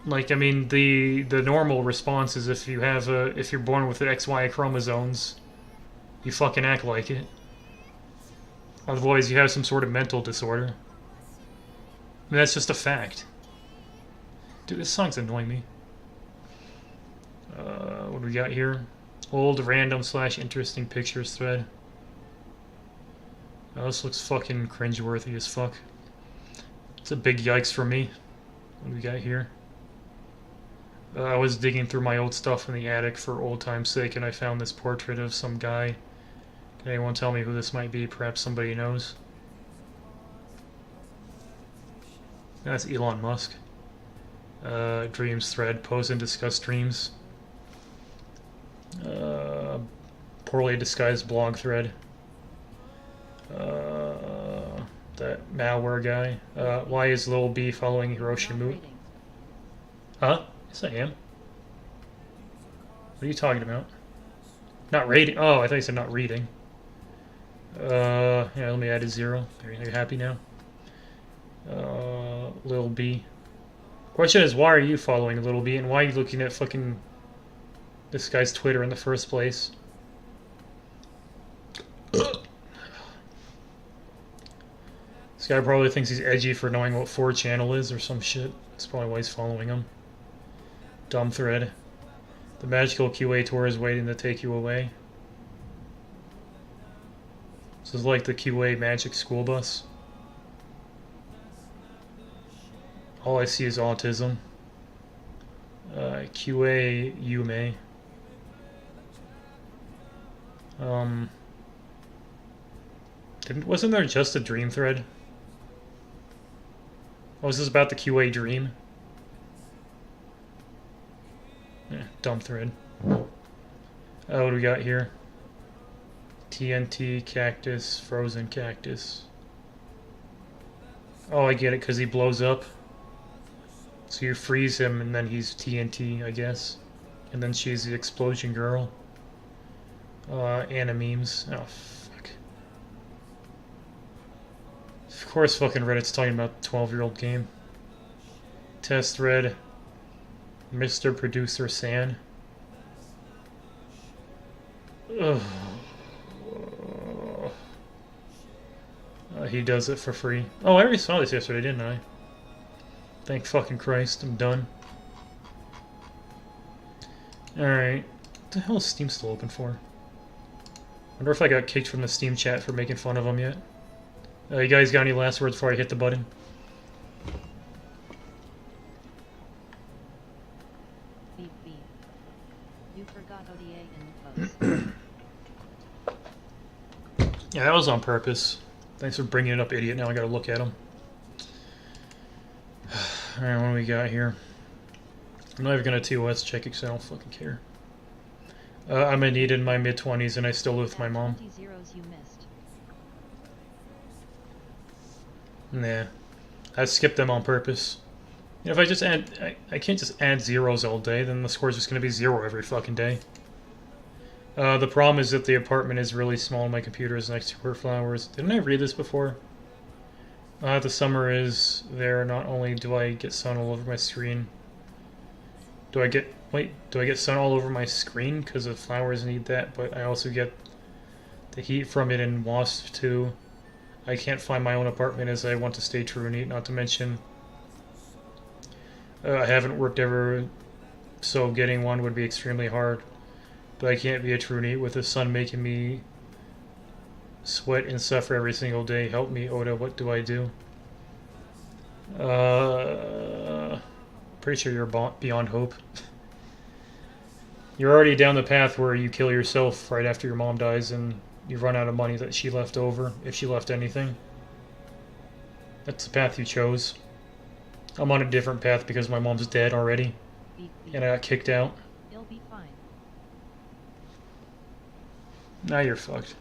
A: Like, I mean, the normal response is if you're born with the XY chromosomes, you fucking act like it. Otherwise, you have some sort of mental disorder. I mean, that's just a fact. Dude, this song's annoying me. What do we got here? Old random / interesting pictures thread. Oh, this looks fucking cringeworthy as fuck. It's a big yikes for me. What do we got here? I was digging through my old stuff in the attic for old time's sake, and I found this portrait of some guy. Can anyone tell me who this might be? Perhaps somebody knows. That's Elon Musk. Dreams thread. Pose and discuss dreams. Poorly disguised blog thread. That malware guy. Why is Lil B following Hiroshima? Huh? Yes, I am. What are you talking about? Not rating. Oh, I thought you said not reading. Yeah, let me add a 0. Are you happy now? Lil B. Question is, why are you following Lil B, and why are you looking at fucking this guy's Twitter in the first place? This guy probably thinks he's edgy for knowing what 4channel is or some shit. That's probably why he's following him. Dumb thread. The magical QA tour is waiting to take you away. This is like the QA magic school bus. All I see is autism. QA Yume. Wasn't there just a dream thread? Oh, is this about the QA dream? Dumb thread. What do we got here? TNT, cactus, frozen cactus. Oh, I get it, because he blows up. So you freeze him, and then he's TNT, I guess. And then she's the explosion girl. Anna memes. Oh, fuck. Of course fucking Reddit's talking about the 12-year-old game. Test thread. Mr. Producer San. Ugh. He does it for free. Oh, I already saw this yesterday, didn't I? Thank fucking Christ, I'm done. Alright. What the hell is Steam still open for? Wonder if I got kicked from the Steam chat for making fun of them yet. You guys got any last words before I hit the button?
B: Beep beep. You forgot ODA in the post.
A: Yeah, that was on purpose. Thanks for bringing it up, idiot. Now I gotta look at them. Alright, what do we got here? I'm not even gonna TOS check it because I don't fucking care. I'm a need in my mid-20s and I still live with my mom.
B: 20 zeros you missed.
A: Nah. I skipped them on purpose. You know, if I just add... I can't just add zeros all day, then the score's just gonna be 0 every fucking day. The problem is that the apartment is really small and my computer is next to her flowers. Didn't I read this before? The summer is there. Not only do I get sun all over my screen. Do I get sun all over my screen? Because the flowers need that, but I also get the heat from it in Wasp too. I can't find my own apartment as I want to stay true and neat, not to mention I haven't worked ever, so getting one would be extremely hard. But I can't be a true neat with the sun making me sweat and suffer every single day. Help me, Oda, what do I do? Pretty sure you're beyond hope. You're already down the path where you kill yourself right after your mom dies and you run out of money that she left over, if she left anything. That's the path you chose. I'm on a different path because my mom's dead already.
B: Beep beep.
A: And I got kicked out.
B: You'll be fine.
A: Now you're fucked.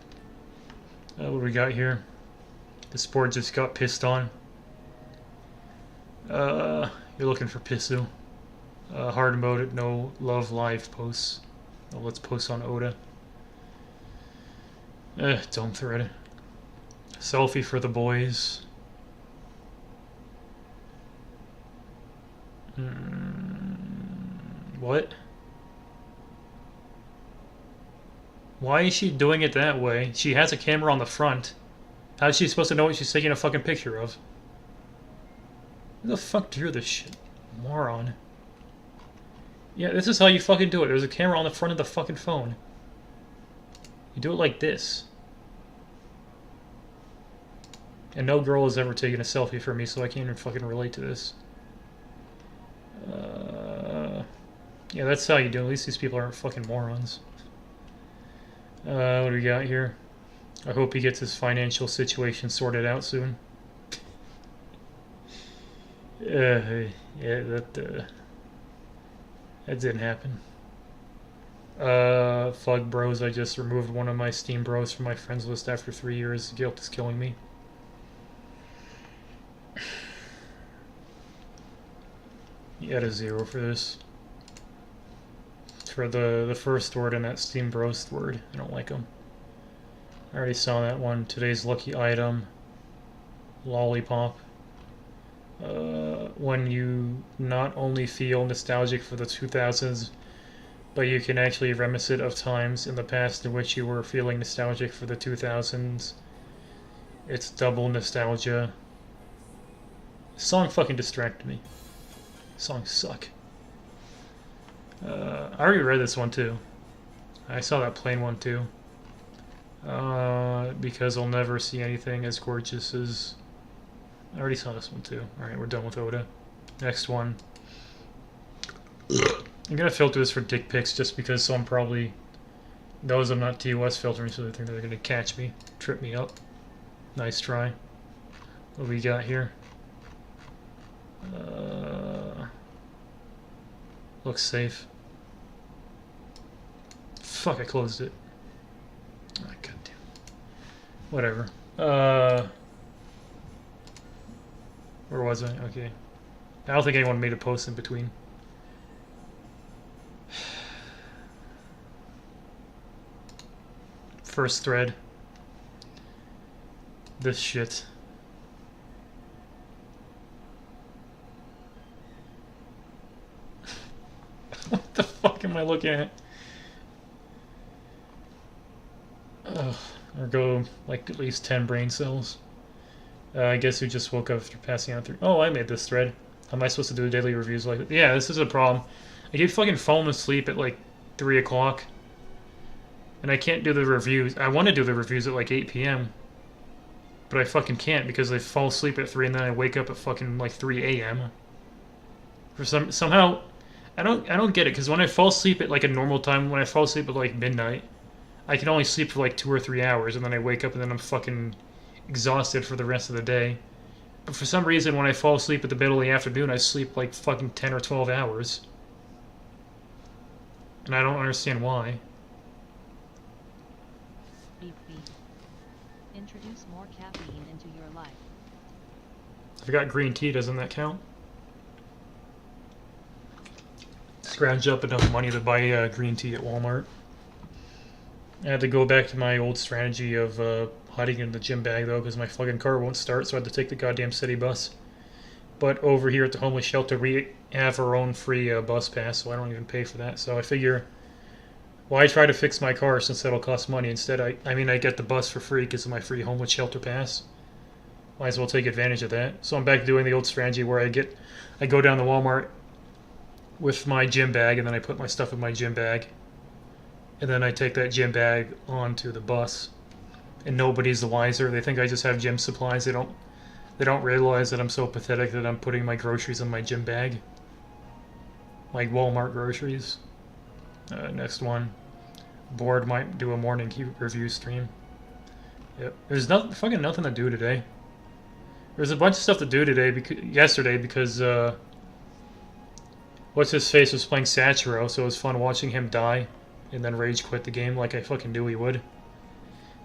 A: What do we got here? The sport just got pissed on. You're looking for Pissu. Hard mode at no love live posts. Oh, let's post on Oda. Dumb thread. Selfie for the boys. What? Why is she doing it that way? She has a camera on the front. How's she supposed to know what she's taking a fucking picture of? Who the fuck drew this shit? Moron. Yeah, this is how you fucking do it. There's a camera on the front of the fucking phone. You do it like this. And no girl has ever taken a selfie for me, so I can't even fucking relate to this. Yeah, that's how you do it. At least these people aren't fucking morons. What do we got here? I hope he gets his financial situation sorted out soon. Yeah, that didn't happen. Fuck bros, I just removed one of my Steam bros from my friends list after 3 years. Guilt is killing me. You add a 0 for this. For the first word in that Steam bros word. I don't like them. I already saw that one. Today's lucky item. Lollipop. When you not only feel nostalgic for the 2000s, but you can actually reminisce of times in the past in which you were feeling nostalgic for the 2000s. It's double nostalgia. This song fucking distracted me. Songs suck. I already read this one too. I saw that plain one too. Because I'll never see anything as gorgeous as... I already saw this one too. Alright, we're done with Oda. Next one. I'm gonna filter this for dick pics just because someone probably knows I'm not TOS filtering, so they think they're gonna catch me, trip me up. Nice try. What do we got here? Looks safe. Fuck, I closed it. Oh, goddamn. Whatever. Where was I? Okay. I don't think anyone made a post in between. First thread. This shit. What the fuck am I looking at? Ugh. Or go like at least 10 brain cells. I guess who just woke up after passing out through. Oh, I made this thread. How am I supposed to do daily reviews like that? Yeah, this is a problem. I keep fucking falling asleep at like 3 o'clock. And I can't do the reviews. I want to do the reviews at like 8 p.m. But I fucking can't because I fall asleep at 3 and then I wake up at fucking like 3 a.m. For somehow I don't get it, because when I fall asleep at like a normal time, when I fall asleep at like midnight, I can only sleep for like 2 or 3 hours and then I wake up and then I'm fucking exhausted for the rest of the day. But for some reason when I fall asleep at the middle of the afternoon, I sleep like fucking 10 or 12 hours. And I don't understand why.
B: Beep beep. Introduce more caffeine into your life.
A: I've got green tea, doesn't that count? Scrounge up enough money to buy green tea at Walmart. I had to go back to my old strategy of hiding in the gym bag though, because my fucking car won't start, so I had to take the goddamn city bus. But over here at the homeless shelter, we have our own free bus pass, so I don't even pay for that. So I figure, why try to fix my car since that'll cost money? Instead, I mean, I get the bus for free because of my free homeless shelter pass. Might as well take advantage of that. So I'm back to doing the old strategy where I go down to Walmart with my gym bag, and then I put my stuff in my gym bag. And then I take that gym bag onto the bus. And nobody's the wiser. They think I just have gym supplies. They don't realize that I'm so pathetic that I'm putting my groceries in my gym bag. Like Walmart groceries. Next one. Bored, might do a morning review stream. Yep. There's fucking nothing to do today. There's a bunch of stuff to do today yesterday because what's his face was playing Sachiro, so it was fun watching him die and then rage quit the game like I fucking knew he would.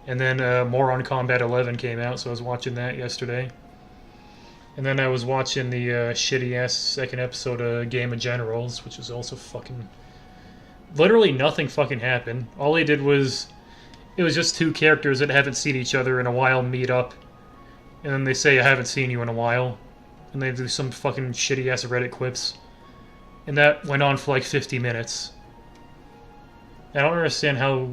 A: And then more on Combat 11 came out, so I was watching that yesterday. And then I was watching the shitty-ass second episode of Game of Generals, which was also fucking... Literally nothing fucking happened. All they did was... It was just two characters that haven't seen each other in a while meet up. And then they say, I haven't seen you in a while. And they do some fucking shitty-ass Reddit quips. And that went on for like 50 minutes. I don't understand how...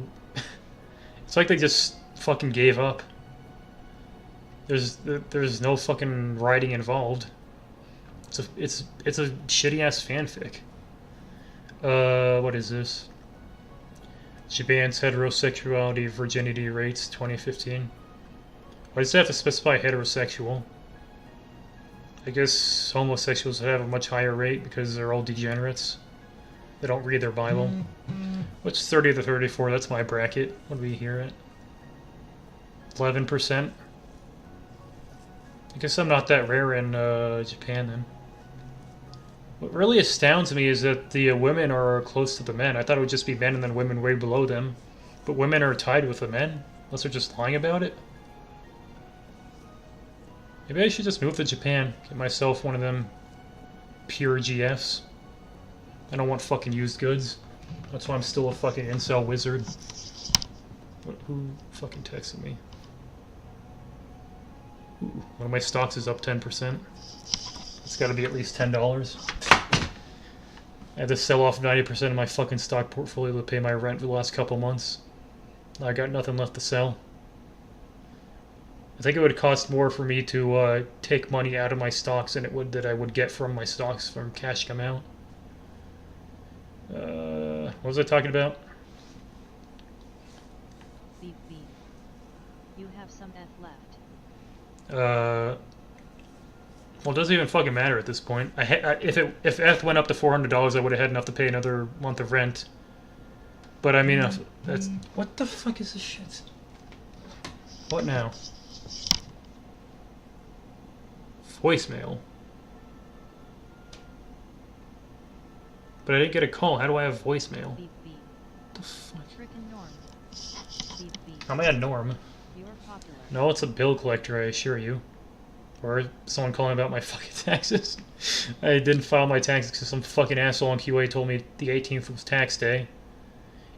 A: It's like they just fucking gave up. There's no fucking writing involved. It's a shitty ass fanfic. What is this? Japan's heterosexuality virginity rates 2015. Why does it have to specify heterosexual? I guess homosexuals have a much higher rate because they're all degenerates. They don't read their Bible. What's 30 to 34? That's my bracket. What do we hear at? 11%. I guess I'm not that rare in Japan then. What really astounds me is that the women are close to the men. I thought it would just be men and then women way below them. But women are tied with the men. Unless they're just lying about it. Maybe I should just move to Japan. Get myself one of them pure GFs. I don't want fucking used goods. That's why I'm still a fucking incel wizard. Who fucking texted me? Ooh, one of my stocks is up 10%. It's got to be at least $10. I had to sell off 90% of my fucking stock portfolio to pay my rent for the last couple months. I got nothing left to sell. I think it would cost more for me to take money out of my stocks than it would that I would get from my stocks from cash come out. What was I talking about?
B: Beep beep. You have some F left.
A: Well, it doesn't even fucking matter at this point. If F went up to $400, I would have had enough to pay another month of rent. But I mean, that's what the fuck is this shit? What now? Voicemail. But I didn't get a call. How do I have voicemail?
B: Beep beep.
A: What the fuck?
B: Frickin' Norm. Beep beep.
A: How am I a norm?
B: You're popular.
A: No, it's a bill collector, I assure you. Or someone calling about my fucking taxes. I didn't file my taxes because some fucking asshole on QA told me the 18th was tax day.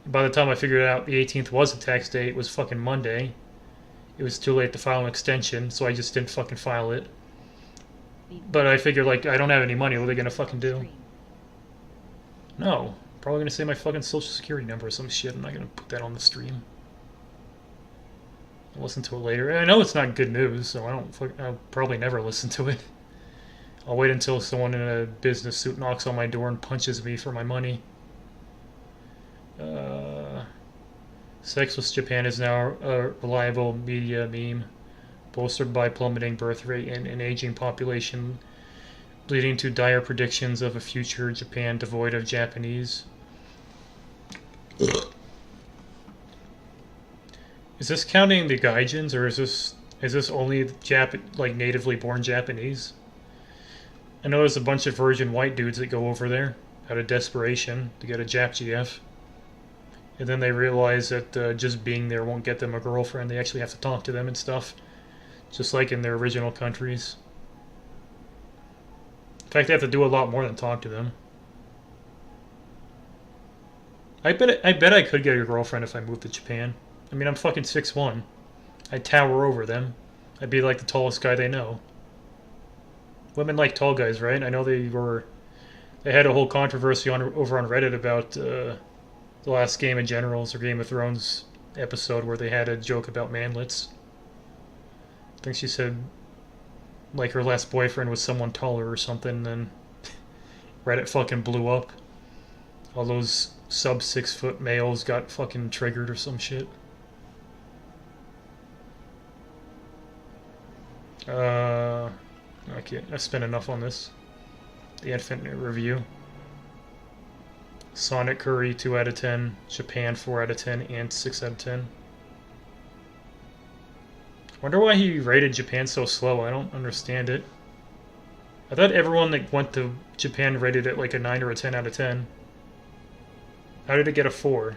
A: And by the time I figured out the 18th was a tax day, it was fucking Monday. It was too late to file an extension, so I just didn't fucking file it. But I figured, like, I don't have any money. What are they gonna fucking do? No. Probably gonna say my fucking social security number or some shit. I'm not gonna put that on the stream. I'll listen to it later. I know it's not good news, so I'll probably never listen to it. I'll wait until someone in a business suit knocks on my door and punches me for my money. Sexless Japan is now a reliable media meme, bolstered by plummeting birth rate and an aging population, leading to dire predictions of a future Japan devoid of Japanese. Is this counting the gaijins, or is this only natively born Japanese? I know there's a bunch of virgin white dudes that go over there out of desperation to get a Jap GF. And then they realize that just being there won't get them a girlfriend. They actually have to talk to them and stuff. Just like in their original countries. In fact, they have to do a lot more than talk to them. I bet I could get a girlfriend if I moved to Japan. I mean, I'm fucking 6'1". I'd tower over them. I'd be like the tallest guy they know. Women like tall guys, right? I know they had a whole controversy over on Reddit about the last Game of Generals or Game of Thrones episode where they had a joke about manlets. I think she said like her last boyfriend was someone taller or something, and then Reddit fucking blew up. All those sub 6 foot males got fucking triggered or some shit. Okay, I spent enough on this. The Infinite Review. Sonic Curry 2 out of 10, Japan 4 out of 10, and 6 out of 10. Wonder why he rated Japan so slow. I don't understand it. I thought everyone that went to Japan rated it like a 9 or a 10 out of 10. How did it get a 4?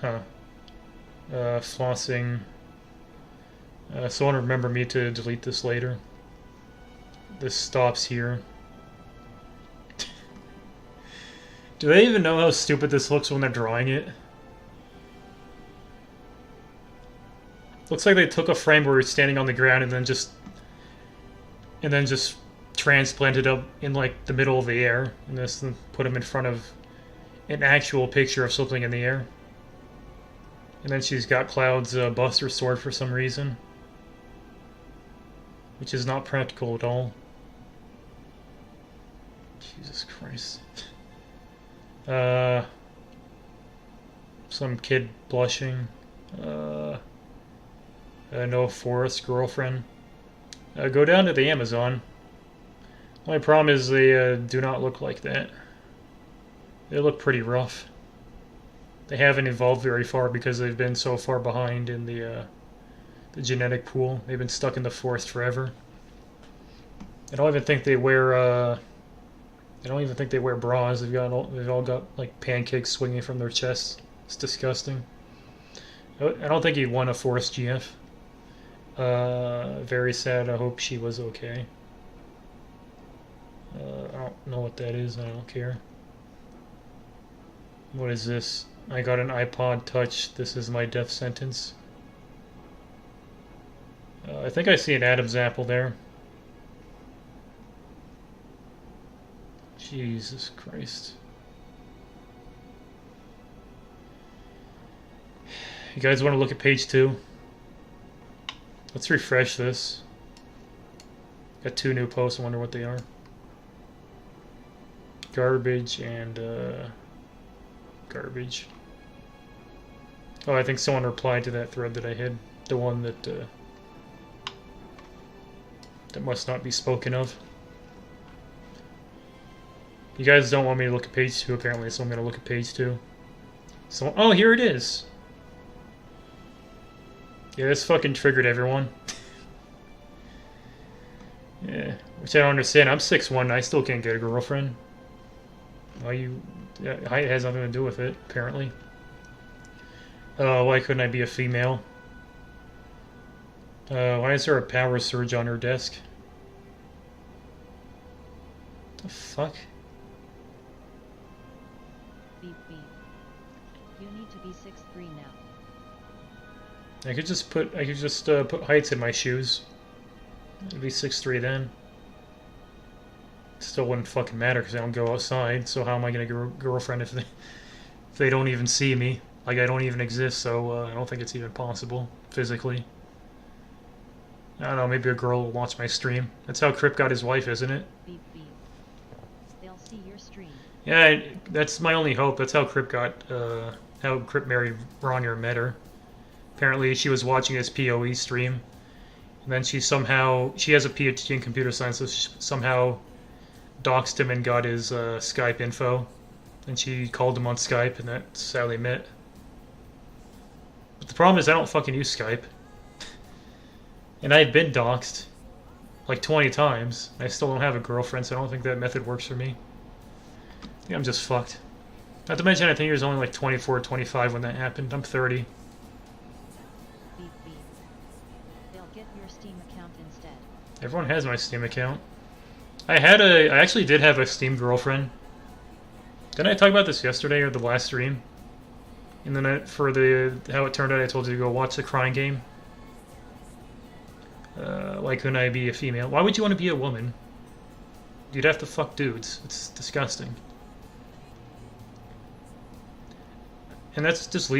A: Huh. Flossing. Someone remember me to delete this later. This stops here. Do they even know how stupid this looks when they're drawing it? Looks like they took a frame where he's standing on the ground and then just transplanted up in like the middle of the air and just put him in front of an actual picture of something in the air. And then she's got Cloud's Buster Sword for some reason, which is not practical at all. Jesus Christ. Some kid blushing. No forest girlfriend. Go down to the Amazon. Only problem is they do not look like that. They look pretty rough. They haven't evolved very far because they've been so far behind in the genetic pool. They've been stuck in the forest forever. I don't even think they wear. I don't even think they wear bras. They've all got like pancakes swinging from their chests. It's disgusting. I don't think he won a forest GF. Very sad. I hope she was okay. I don't know what that is. I don't care. What is this? I got an iPod Touch. This is my death sentence. I think I see an Adam's apple there. Jesus Christ. You guys want to look at page 2? Let's refresh this. Got 2 new posts. I wonder what they are. Garbage and garbage. Oh, I think someone replied to that thread that I hid. The one that that must not be spoken of. You guys don't want me to look at page 2 apparently, so I'm going to look at page 2. So, oh, here it is. Yeah, this fucking triggered everyone. Yeah, which I don't understand. I'm 6'1", and I still can't get a girlfriend. Why you... height has nothing to do with it, apparently. Why couldn't I be a female? Why is there a power surge on her desk? The fuck?
B: Beep beep. You need to be 6'3" now.
A: I could just put put heights in my shoes. It'd be 6'3" then. Still wouldn't fucking matter because I don't go outside. So how am I gonna get a girlfriend if they don't even see me? Like I don't even exist. So I don't think it's even possible physically. I don't know. Maybe a girl will watch my stream. That's how Crip got his wife, isn't it?
B: Beep beep. They'll see your stream.
A: Yeah, that's my only hope. That's how Crip got. How Crip married Ronja or met her. Apparently, she was watching his PoE stream, and then she has a PhD in computer science, so she somehow doxed him and got his Skype info, and she called him on Skype, and that's how they met. But the problem is I don't fucking use Skype, and I had been doxed like 20 times. I still don't have a girlfriend, so I don't think that method works for me. I think I'm just fucked. Not to mention, I think he was only like 24 or 25 when that happened. I'm 30. Everyone has my Steam account. I actually did have a Steam girlfriend. Didn't I talk about this yesterday or the last stream? And then how it turned out, I told you to go watch the crying game. Why couldn't I be a female? Why would you want to be a woman? You'd have to fuck dudes. It's disgusting. And that's just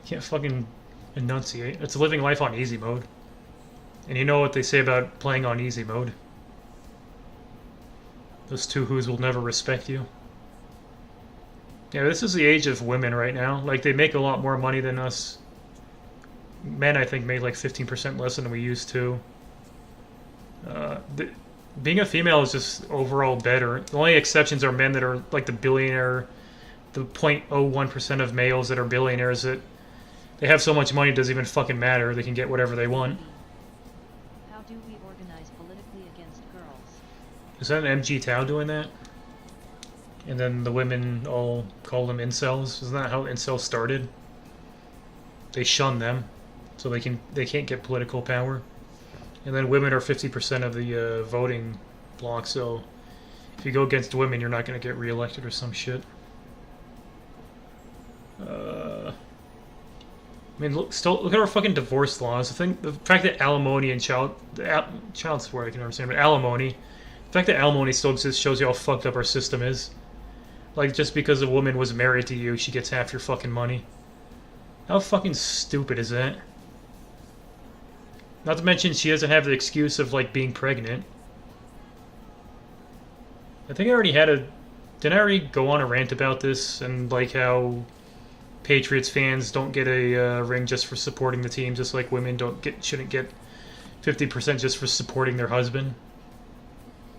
A: can't fucking enunciate. It's living life on easy mode. And you know what they say about playing on easy mode. Those two who's will never respect you. Yeah, this is the age of women right now. Like, they make a lot more money than us. Men, I think, make like 15% less than we used to. Being a female is just overall better. The only exceptions are men that are like the 0.01% of males that are billionaires that they have so much money it doesn't even fucking matter. They can get whatever they want.
B: How do we organize politically against girls?
A: Is that an MG Tao doing that? And then the women all call them incels? Isn't that how incels started? They shun them, so they can't get political power. And then women are 50% of the voting bloc, so if you go against women, you're not going to get reelected or some shit. I mean, look at our fucking divorce laws. The fact that alimony and child support I can understand, but alimony, the fact that alimony still exists shows you how fucked up our system is. Like, just because a woman was married to you, she gets half your fucking money. How fucking stupid is that? Not to mention, she doesn't have the excuse of, like, being pregnant. I think I already didn't I already go on a rant about this, and, like, how Patriots fans don't get a ring just for supporting the team, just like women shouldn't get 50% just for supporting their husband?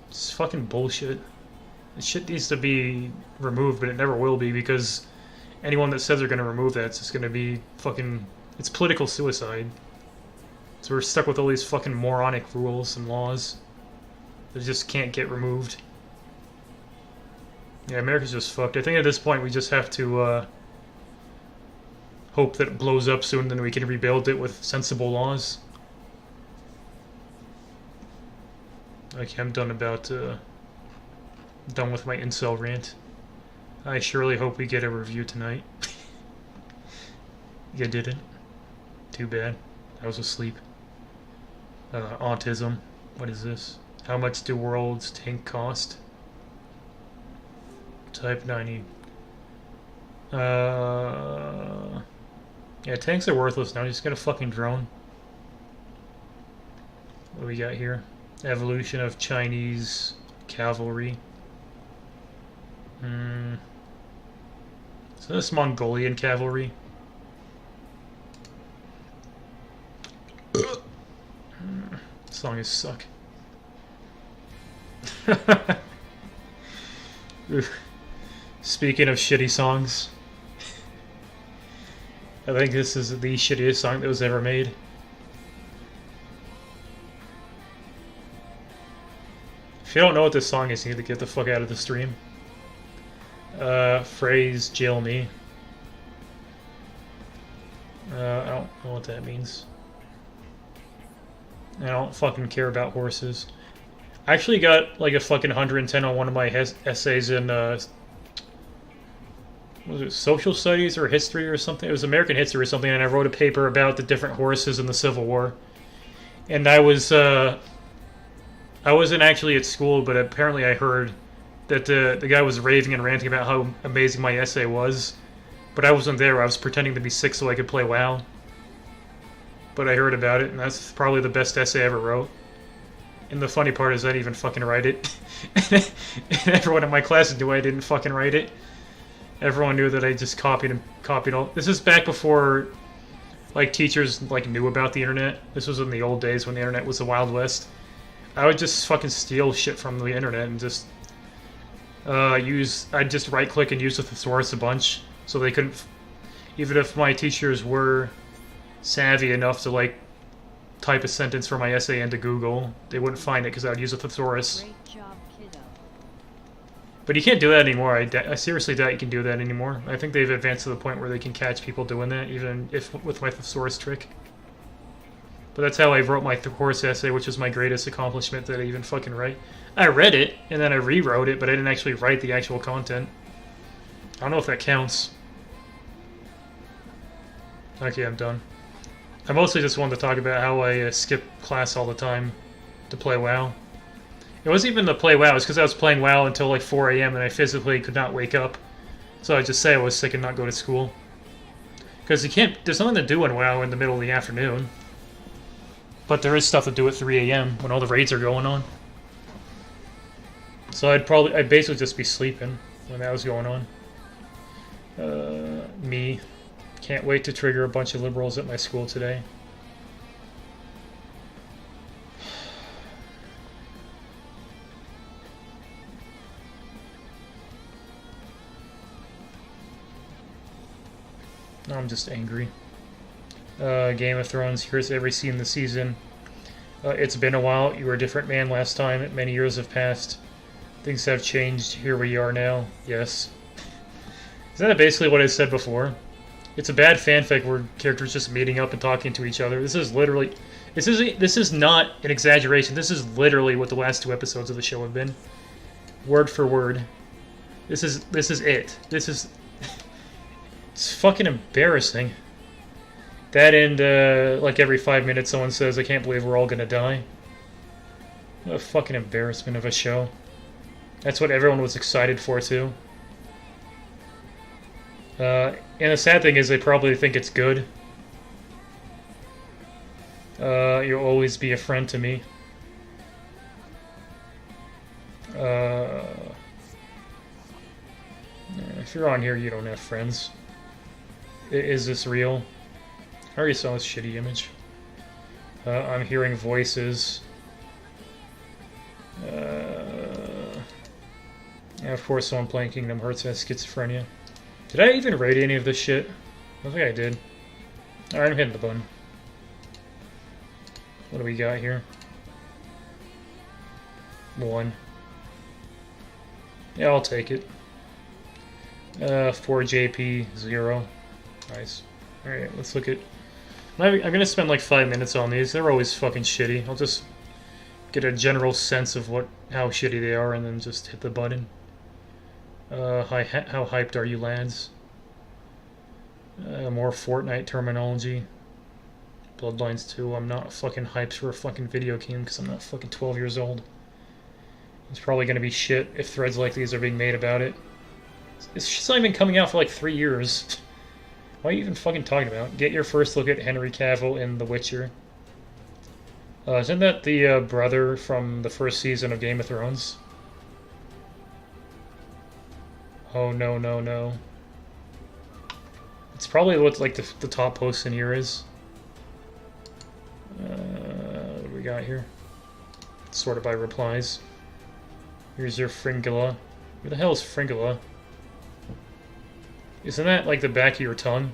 A: It's fucking bullshit. This shit needs to be removed, but it never will be, because anyone that says they're going to remove that, it's just going to be fucking... It's political suicide. So we're stuck with all these fucking moronic rules and laws that just can't get removed. Yeah, America's just fucked. I think at this point we just have to hope that it blows up soon, then we can rebuild it with sensible laws. Okay, I'm done about Done with my incel rant. I surely hope we get a review tonight. You didn't? Too bad. I was asleep. Autism. What is this? How much do World's tank cost? Type 90. Yeah, tanks are worthless now. Just get a fucking drone. What do we got here? Evolution of Chinese cavalry. So this Mongolian cavalry. Song is suck. Speaking of shitty songs, I think this is the shittiest song that was ever made. If you don't know what this song is, you need to get the fuck out of the stream. Phrase jail me. I don't know what that means. I don't fucking care about horses. I actually got like a fucking 110 on one of my essays in was it social studies or history or something? It was American history or something, and I wrote a paper about the different horses in the Civil War. And I wasn't actually at school, but apparently I heard that the guy was raving and ranting about how amazing my essay was. But I wasn't there. I was pretending to be sick so I could play WoW. But I heard about it, and that's probably the best essay I ever wrote. And the funny part is I didn't even fucking write it. And everyone in my class knew I didn't fucking write it. Everyone knew that I just copied all. This is back before, like, teachers like knew about the internet. This was in the old days when the internet was the Wild West. I would just fucking steal shit from the internet and just I'd just right click and use the thesaurus a bunch, so they couldn't. Even if my teachers were savvy enough to like type a sentence for my essay into Google, they wouldn't find it because I would use a thesaurus.
B: Great job, kiddo.
A: But you can't do that anymore. I seriously doubt you can do that anymore. I think they've advanced to the point where they can catch people doing that, even if with my thesaurus trick. But that's how I wrote my course essay, which was my greatest accomplishment that I even fucking write. I read it, and then I rewrote it, but I didn't actually write the actual content. I don't know if that counts. Okay, I'm done. I mostly just wanted to talk about how I skip class all the time to play WoW. It wasn't even to play WoW, it was because I was playing WoW until like 4 a.m. and I physically could not wake up. So I'd just say I was sick and not go to school. Because there's nothing to do in WoW in the middle of the afternoon. But there is stuff to do at 3 a.m. when all the raids are going on. So I'd basically just be sleeping when that was going on. Me. Can't wait to trigger a bunch of liberals at my school today. I'm just angry. Game of Thrones, here's every scene in the season. It's been a while. You were a different man last time. Many years have passed. Things have changed. Here we are now. Yes. Isn't that basically what I said before? It's a bad fanfic where characters just meeting up and talking to each other. This is literally... This is not an exaggeration. This is literally what the last 2 episodes of the show have been. Word for word. This is it. This is... It's fucking embarrassing. That and, like, every 5 minutes someone says, I can't believe we're all gonna die. What a fucking embarrassment of a show. That's what everyone was excited for, too. And the sad thing is they probably think it's good. You'll always be a friend to me. If you're on here, you don't have friends. Is this real? I already saw this shitty image. I'm hearing voices. Yeah, of course someone playing Kingdom Hearts has schizophrenia. Did I even rate any of this shit? I don't think I did. Alright, I'm hitting the button. What do we got here? 1. Yeah, I'll take it. 4JP, 0. Nice. Alright, let's look at... I'm gonna spend like 5 minutes on these. They're always fucking shitty. get a general sense of how shitty they are, and then just hit the button. How hyped are you, lads? More Fortnite terminology. Bloodlines 2. I'm not fucking hyped for a fucking video game because I'm not fucking 12 years old. It's probably gonna be shit if threads like these are being made about it. It's just not even coming out for like 3 years. What are you even fucking talking about? Get your first look at Henry Cavill in The Witcher. Isn't that the brother from the first season of Game of Thrones? Oh, no, no, no. It's probably what like the top post in here is. What do we got here? Sorted by replies. Here's your Fringilla. Where the hell is Fringilla? Isn't that like the back of your tongue?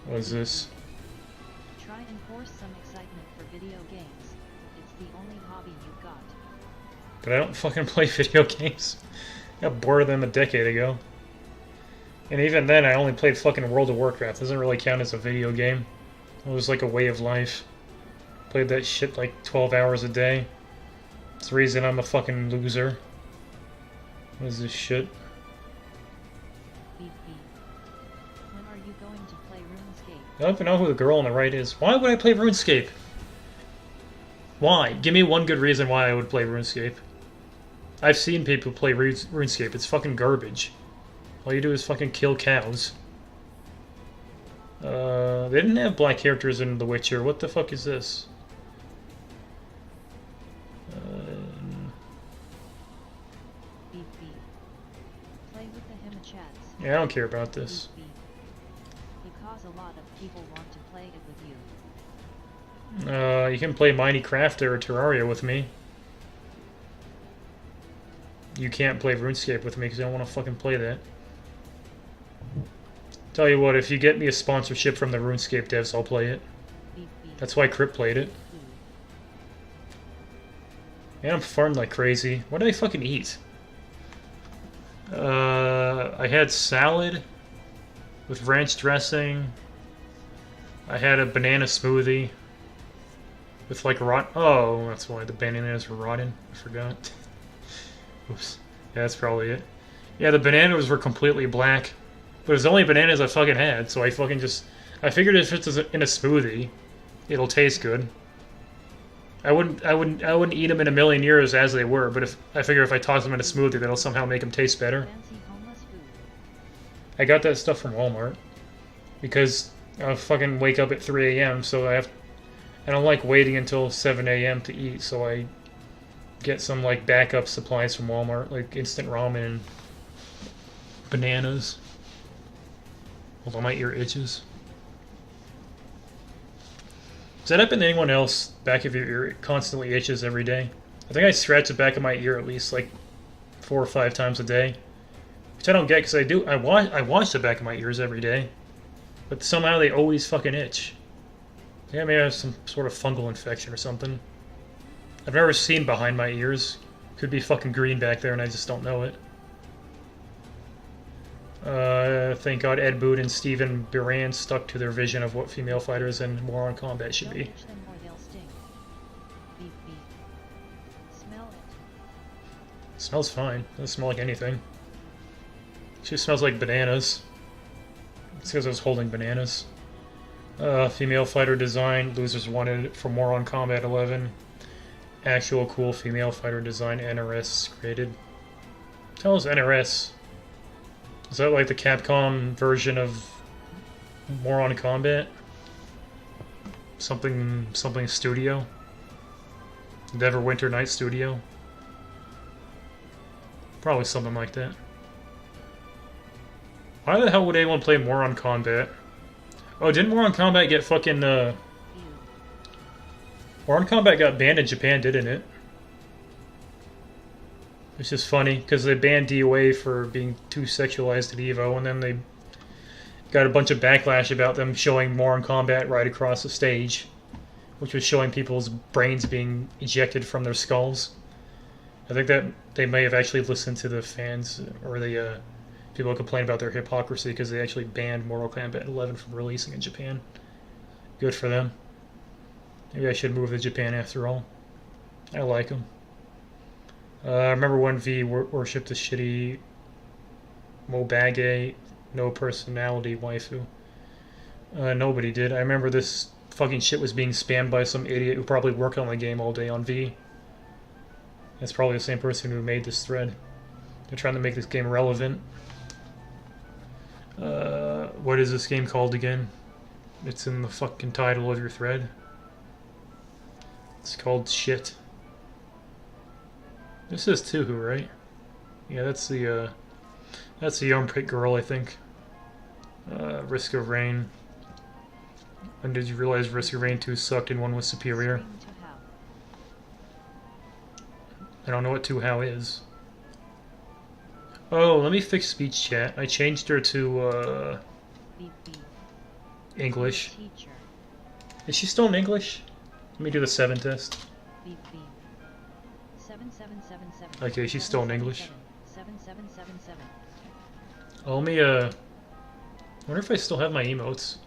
A: What is this?
B: Try and force some excitement for video games. It's the only hobby you've got.
A: But I don't fucking play video games. I got bored of them a decade ago. And even then, I only played fucking World of Warcraft. It doesn't really count as a video game. It was like a way of life. Played that shit like 12 hours a day. It's the reason I'm a fucking loser. What is this shit?
B: Beep beep. When are you going to play RuneScape?
A: I don't even know who the girl on the right is. Why would I play RuneScape? Why? Give me one good reason why I would play RuneScape. I've seen people play RuneScape. It's fucking garbage. All you do is fucking kill cows. They didn't have black characters in The Witcher. What the fuck is this?
B: Beep beep. Play with the Himachats.
A: Yeah, I don't care about this.
B: Beep beep. Because a lot of people want to play it with you.
A: You can play Minecraft or Terraria with me. You can't play RuneScape with me because I don't want to fucking play that. Tell you what, if you get me a sponsorship from the RuneScape devs, I'll play it.
B: Beep beep.
A: That's why Crypt played it. And I'm farting like crazy. What did I fucking eat? I had salad with ranch dressing. I had a banana smoothie with like oh, that's why the bananas were rotten. I forgot. Oops. Yeah, that's probably it. Yeah, the bananas were completely black. But it was the only bananas I fucking had, so I figured if it's in a smoothie, it'll taste good. I wouldn't eat them in a million years as they were, but I figure if I toss them in a smoothie, that'll somehow make them taste better.
B: Fancy homeless food.
A: I got that stuff from Walmart because I fucking wake up at 3 a.m. so I don't like waiting until 7 a.m. to eat, so I get some like backup supplies from Walmart, like instant ramen and bananas. Hold on, my ear itches. Does that happen to anyone else? Back of your ear constantly itches every day? I think I scratch the back of my ear at least like 4 or 5 times a day, which I don't get because I wash the back of my ears every day, but somehow they always fucking itch. I think I may have some sort of fungal infection or something. I've never seen behind my ears. Could be fucking green back there and I just don't know it. Thank God Ed Boon and Stephen Biran stuck to their vision of what female fighters in Moron Combat should be.
B: Don't touch them or they'll sting. Beep beep. Smell it.
A: Smells fine. Doesn't smell like anything. It just smells like bananas. It's because I was holding bananas. Female fighter design. Losers wanted for Moron Combat 11. Actual cool female fighter design. NRS created. Tell us NRS. Is that like the Capcom version of Moron Combat? Something Studio? Neverwinter Night Studio? Probably something like that. Why the hell would anyone play Moron Combat? Oh, didn't Moron Combat get fucking Moron Combat got banned in Japan, didn't it? It's just funny, because they banned DOA for being too sexualized at EVO, and then they got a bunch of backlash about them showing Moron Combat right across the stage, which was showing people's brains being ejected from their skulls. I think that they may have actually listened to the fans, or the people who complain about their hypocrisy, because they actually banned Mortal Kombat 11 from releasing in Japan. Good for them. Maybe I should move to Japan after all. I like them. I remember when V worshipped the shitty Mobage, no personality waifu. Nobody did. I remember this fucking shit was being spammed by some idiot who probably worked on the game all day on V. That's probably the same person who made this thread. They're trying to make this game relevant. What is this game called again? It's in the fucking title of your thread. It's called shit. This is Tuhu, right? Yeah, that's the armpit girl, I think. Risk of Rain. When did you realize Risk of Rain 2 sucked and 1 was superior? I don't know what 2 how is. Oh, let me fix speech chat. I changed her to English. Is she still in English? Let me do the 7 test. Okay, she's still in English. Oh, let me I wonder if I still have my emotes.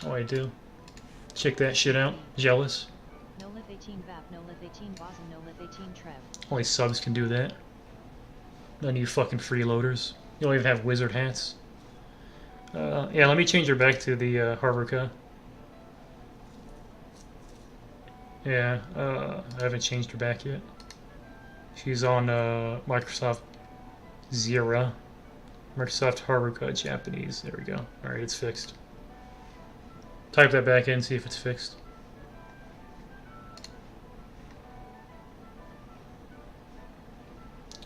A: Oh, I do. Check that shit out. Jealous. Only subs can do that. None of you fucking freeloaders. You don't even have wizard hats. Yeah, let me change her back to the Haruka. Yeah, I haven't changed her back yet. She's on Microsoft Zira. Microsoft Haruka Japanese. There we go. Alright, it's fixed. Type that back in, see if it's fixed.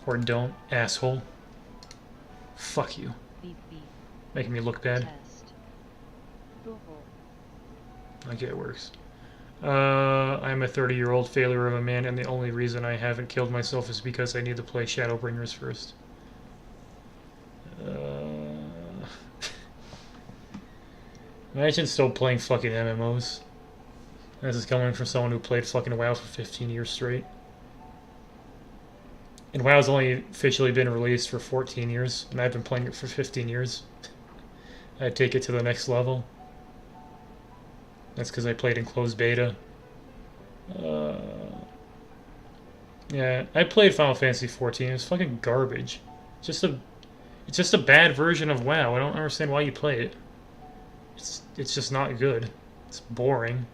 A: Or don't, asshole. Fuck you. Making me look bad. Okay, it works. I'm a 30-year-old failure of a man, and the only reason I haven't killed myself is because I need to play Shadowbringers first. Imagine still playing fucking MMOs. This is coming from someone who played fucking WoW for 15 years straight. And WoW's only officially been released for 14 years, and I've been playing it for 15 years. I'd take it to the next level. That's because I played in closed beta. Yeah, I played Final Fantasy XIV. It was fucking garbage. It's just a bad version of WoW. I don't understand why you play it. It's just not good. It's boring.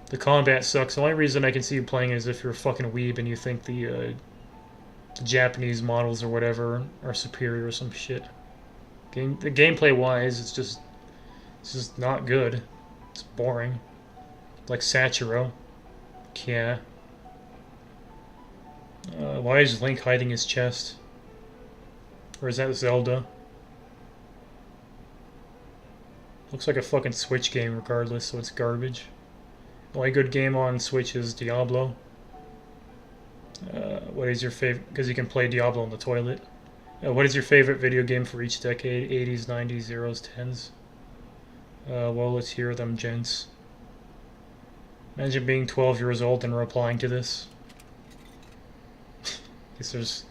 A: The combat sucks. The only reason I can see you playing is if you're a fucking weeb and you think the Japanese models or whatever are superior or some shit. The gameplay wise, it's just not good. It's boring. Like Sachiro. Yeah. Why is Link hiding his chest? Or is that Zelda? Looks like a fucking Switch game regardless, so it's garbage. The only good game on Switch is Diablo. What is your favorite? Because you can play Diablo on the toilet. What is your favorite video game for each decade? 80s, 90s, 0s, 10s? Well, let's hear them, gents. Imagine being 12 years old and replying to this. Guess there's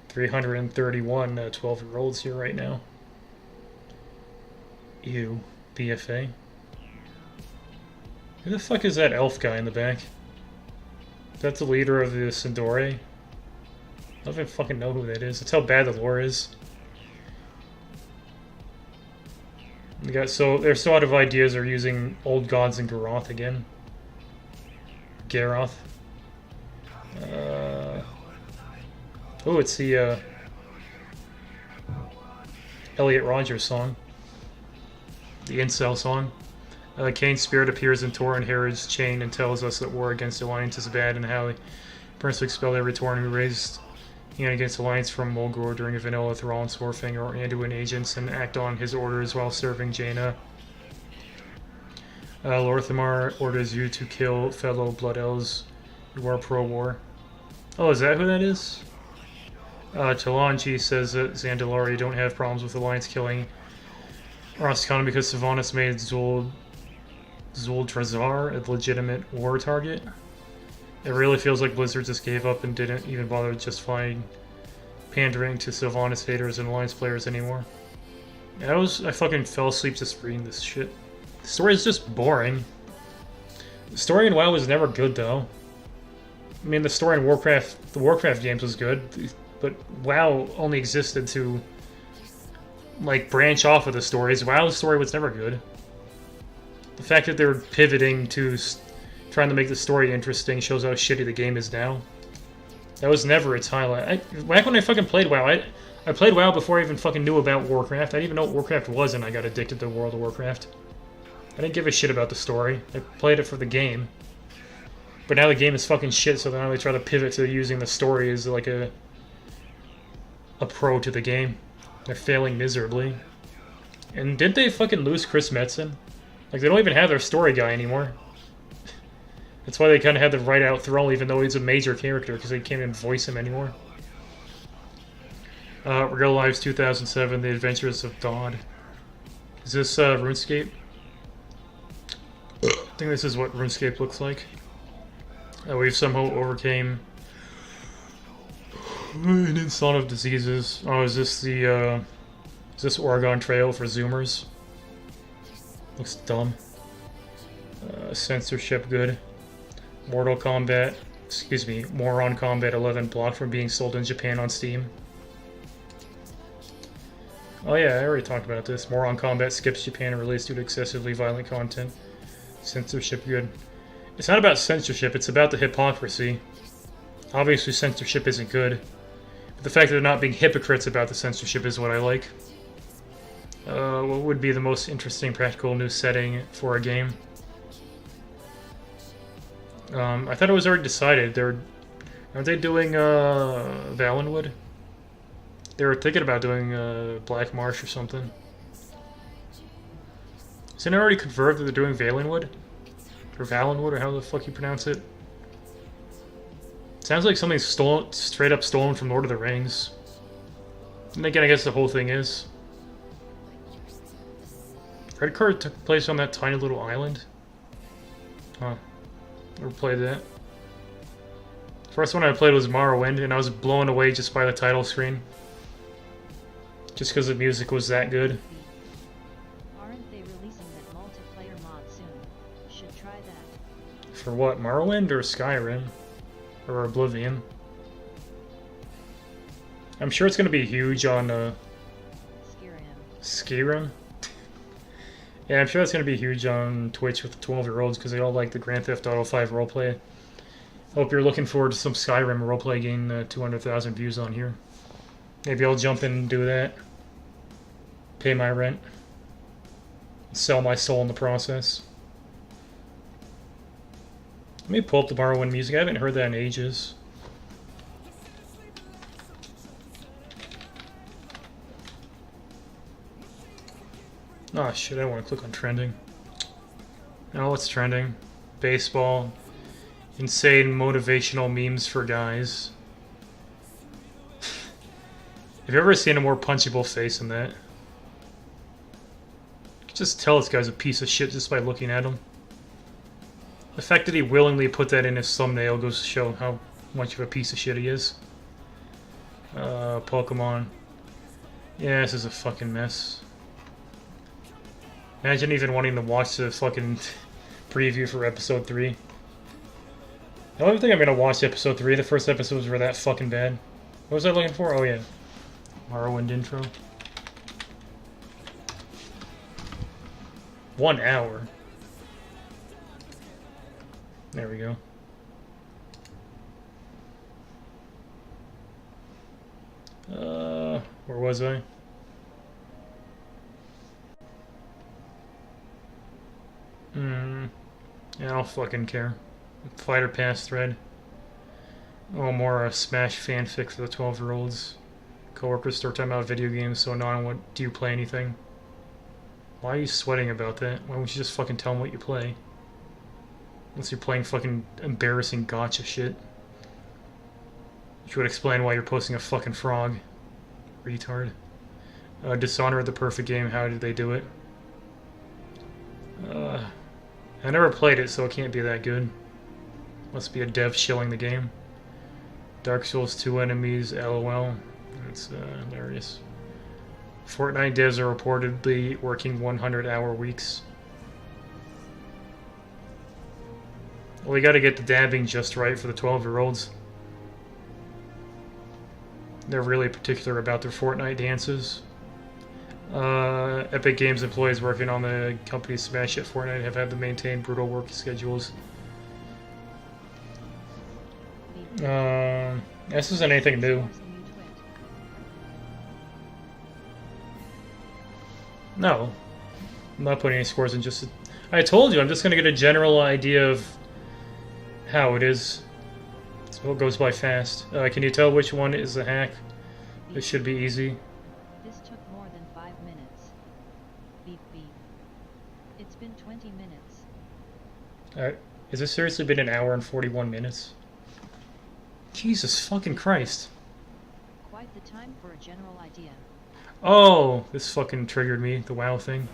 A: 331 12-year-olds here right now. Ew. BFA. Who the fuck is that elf guy in the back? Is that the leader of the Sindore? I don't even fucking know who that is. That's how bad the lore is. They're so out of ideas are using old gods in Garoth again. Garoth. Oh, it's the Elliot Rogers song. The incel song. Kane's spirit appears in Tor and Herod's chain and tells us that war against Alliance is bad and how he perhaps expelled every Tauren who raised hand against Alliance from Mulgore during a vanilla Thrall and Swarfinger or Anduin agents and act on his orders while serving Jaina. Lorthamar orders you to kill fellow Blood Elves who are pro-war. Oh, is that who that is? Talanji says that Zandalari don't have problems with Alliance killing Roscana because Sylvanas made Zuldrazar a legitimate war target. It really feels like Blizzard just gave up and didn't even bother justifying pandering to Sylvanas haters and Alliance players anymore. I fucking fell asleep just reading this shit. The story is just boring. The story in WoW was never good, though. I mean, the story in Warcraft, the Warcraft games was good, but WoW only existed to, like, branch off of the stories. WoW's story was never good. The fact that they're pivoting to trying to make the story interesting shows how shitty the game is now. That was never its highlight. Back when I fucking played WoW, I played WoW before I even fucking knew about Warcraft. I didn't even know what Warcraft was, and I got addicted to World of Warcraft. I didn't give a shit about the story. I played it for the game. But now the game is fucking shit, so now they try to pivot to using the story as like a pro to the game. They're failing miserably. And didn't they fucking lose Chris Metzen? Like, they don't even have their story guy anymore. That's why they kind of had to write out Thrall, even though he's a major character, because they can't even voice him anymore. Real Lives 2007, The Adventures of Dodd. Is this RuneScape? I think this is what RuneScape looks like. We've somehow overcame an onslaught of diseases. Oh, is this the, is this Oregon Trail for Zoomers? Looks dumb. Censorship good. Mortal Kombat, excuse me, Moron Combat 11 blocked from being sold in Japan on Steam. Oh yeah, I already talked about this. Moron Combat skips Japan and released due to excessively violent content. Censorship good. It's not about censorship, it's about the hypocrisy. Obviously censorship isn't good. But the fact that they're not being hypocrites about the censorship is what I like. What would be the most interesting practical new setting for a game? I thought it was already decided. Aren't they doing Valenwood? They were thinking about doing Black Marsh or something. Isn't it already confirmed that they're doing Valenwood? Or Valenwood, or how the fuck you pronounce it? Sounds like something stolen, straight up stolen from Lord of the Rings. And again, I guess the whole thing is. Red Card took place on that tiny little island? Huh. Never played that. First one I played was Morrowind, and I was blown away just by the title screen. Just because the music was that good.
B: Aren't they releasing that multiplayer mod soon? Should try that.
A: For what, Morrowind or Skyrim? Or Oblivion? I'm sure it's going to be huge on Skyrim? Yeah, I'm sure that's going to be huge on Twitch with the 12-year-olds because they all like the Grand Theft Auto 5 roleplay. Hope you're looking forward to some Skyrim roleplay getting 200,000 views on here. Maybe I'll jump in and do that. Pay my rent. Sell my soul in the process. Let me pull up the Morrowind music. I haven't heard that in ages. Oh shit, I don't want to click on trending. Oh, what's trending? Baseball. Insane motivational memes for guys. Have you ever seen a more punchable face than that? You can just tell this guy's a piece of shit just by looking at him. The fact that he willingly put that in his thumbnail goes to show how much of a piece of shit he is. Pokemon. Yeah, this is a fucking mess. Imagine even wanting to watch the fucking preview for episode 3. I don't think I'm gonna watch episode 3. The first episodes were that fucking bad. What was I looking for? Oh yeah. Morrowind intro. 1 hour. There we go. Where was I? Yeah, I don't fucking care. Fighter Pass thread. Oh, more Smash fanfic for the 12-year-olds. Coworkers start talking about video games, so now what? Do you play anything? Why are you sweating about that? Why don't you just fucking tell them what you play? Unless you're playing fucking embarrassing gotcha shit. Which would explain why you're posting a fucking frog. Retard. Dishonored the perfect game, how did they do it? I never played it, so it can't be that good. Must be a dev shilling the game. Dark Souls 2 enemies, LOL. That's hilarious. Fortnite devs are reportedly working 100-hour weeks. Well, we gotta get the dabbing just right for the 12-year-olds. They're really particular about their Fortnite dances. Epic Games employees working on the company's smash hit Fortnite have had to maintain brutal work schedules. This isn't anything new. No. I'm not putting any scores in, just... I told you, I'm just gonna get a general idea of how it is. So it goes by fast. Can you tell which one is a hack? This should be easy.
B: This took more than 5 minutes. Beep beep. It's been 20 minutes.
A: Alright. Has this seriously been an hour and 41 minutes? Jesus fucking Christ.
B: Quite the time for a general idea.
A: Oh, this fucking triggered me, the WoW thing.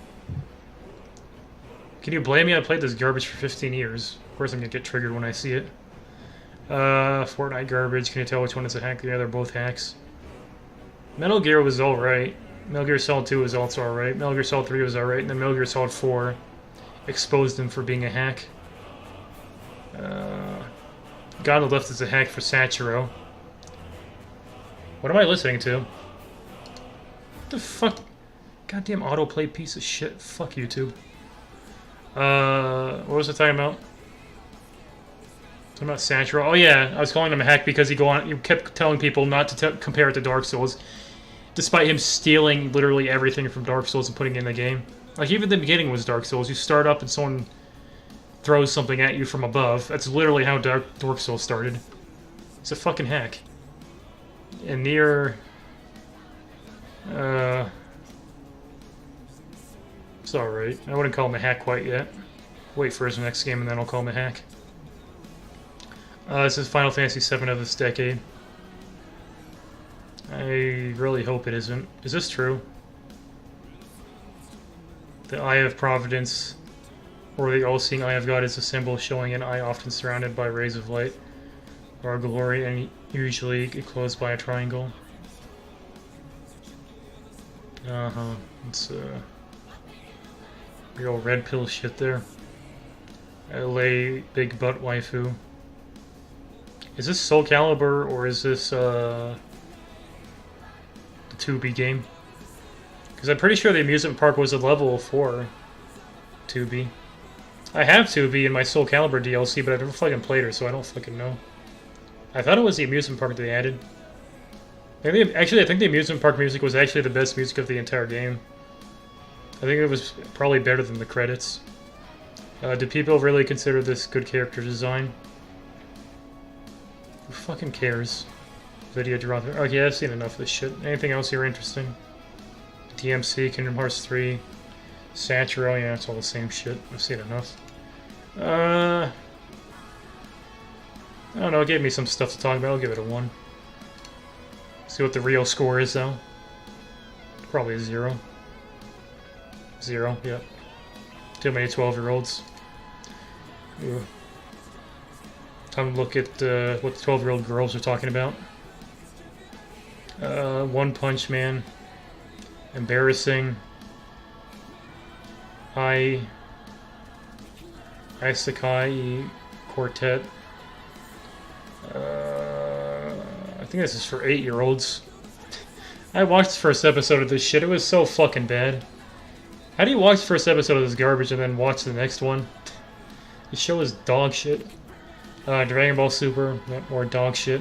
A: Can you blame me? I played this garbage for 15 years. Of course I'm gonna get triggered when I see it. Fortnite garbage. Can you tell which one is a hack? Yeah, they're both hacks. Metal Gear was alright. Metal Gear Solid 2 was also alright. Metal Gear Solid 3 was alright. And then Metal Gear Solid 4 exposed him for being a hack. God on the Left is a hack for Sachiro. What am I listening to? What the fuck? Goddamn autoplay piece of shit. Fuck YouTube. What was I talking about? Talking about Sachiro. Oh yeah, I was calling him a hack because you kept telling people not to compare it to Dark Souls, despite him stealing literally everything from Dark Souls and putting it in the game. Like, even the beginning was Dark Souls. You start up and someone throws something at you from above. That's literally how Dark Souls started. It's a fucking hack. And Nier... it's alright. I wouldn't call him a hack quite yet. Wait for his next game and then I'll call him a hack. This is Final Fantasy VII of this decade. I really hope it isn't. Is this true? The Eye of Providence, or the all-seeing Eye of God, is a symbol showing an eye often surrounded by rays of light or glory, and usually enclosed by a triangle. Uh-huh. It's real red pill shit there. LA big butt waifu. Is this Soul Calibur or is this the 2B game? Because I'm pretty sure the amusement park was a level 4 2B. I have 2B in my Soul Calibur DLC, but I've never fucking played her, so I don't fucking know. I thought it was the amusement park they added. I think the amusement park music was actually the best music of the entire game. I think it was probably better than the credits. Do people really consider this good character design? Who fucking cares? Video drop. Okay, I've seen enough of this shit. Anything else here interesting? DMC, Kingdom Hearts 3, Sachiro, yeah, it's all the same shit. I've seen enough. I don't know, it gave me some stuff to talk about. I'll give it a 1. See what the real score is, though. Probably a 0. 0, yep. Too many 12-year-olds. Time to look at what the 12-year-old girls are talking about. One Punch Man. Embarrassing. Isekai Quartet. I think this is for 8-year-olds. I watched the first episode of this shit. It was so fucking bad. How do you watch the first episode of this garbage and then watch the next one? The show is dog shit. Dragon Ball Super, more dog shit.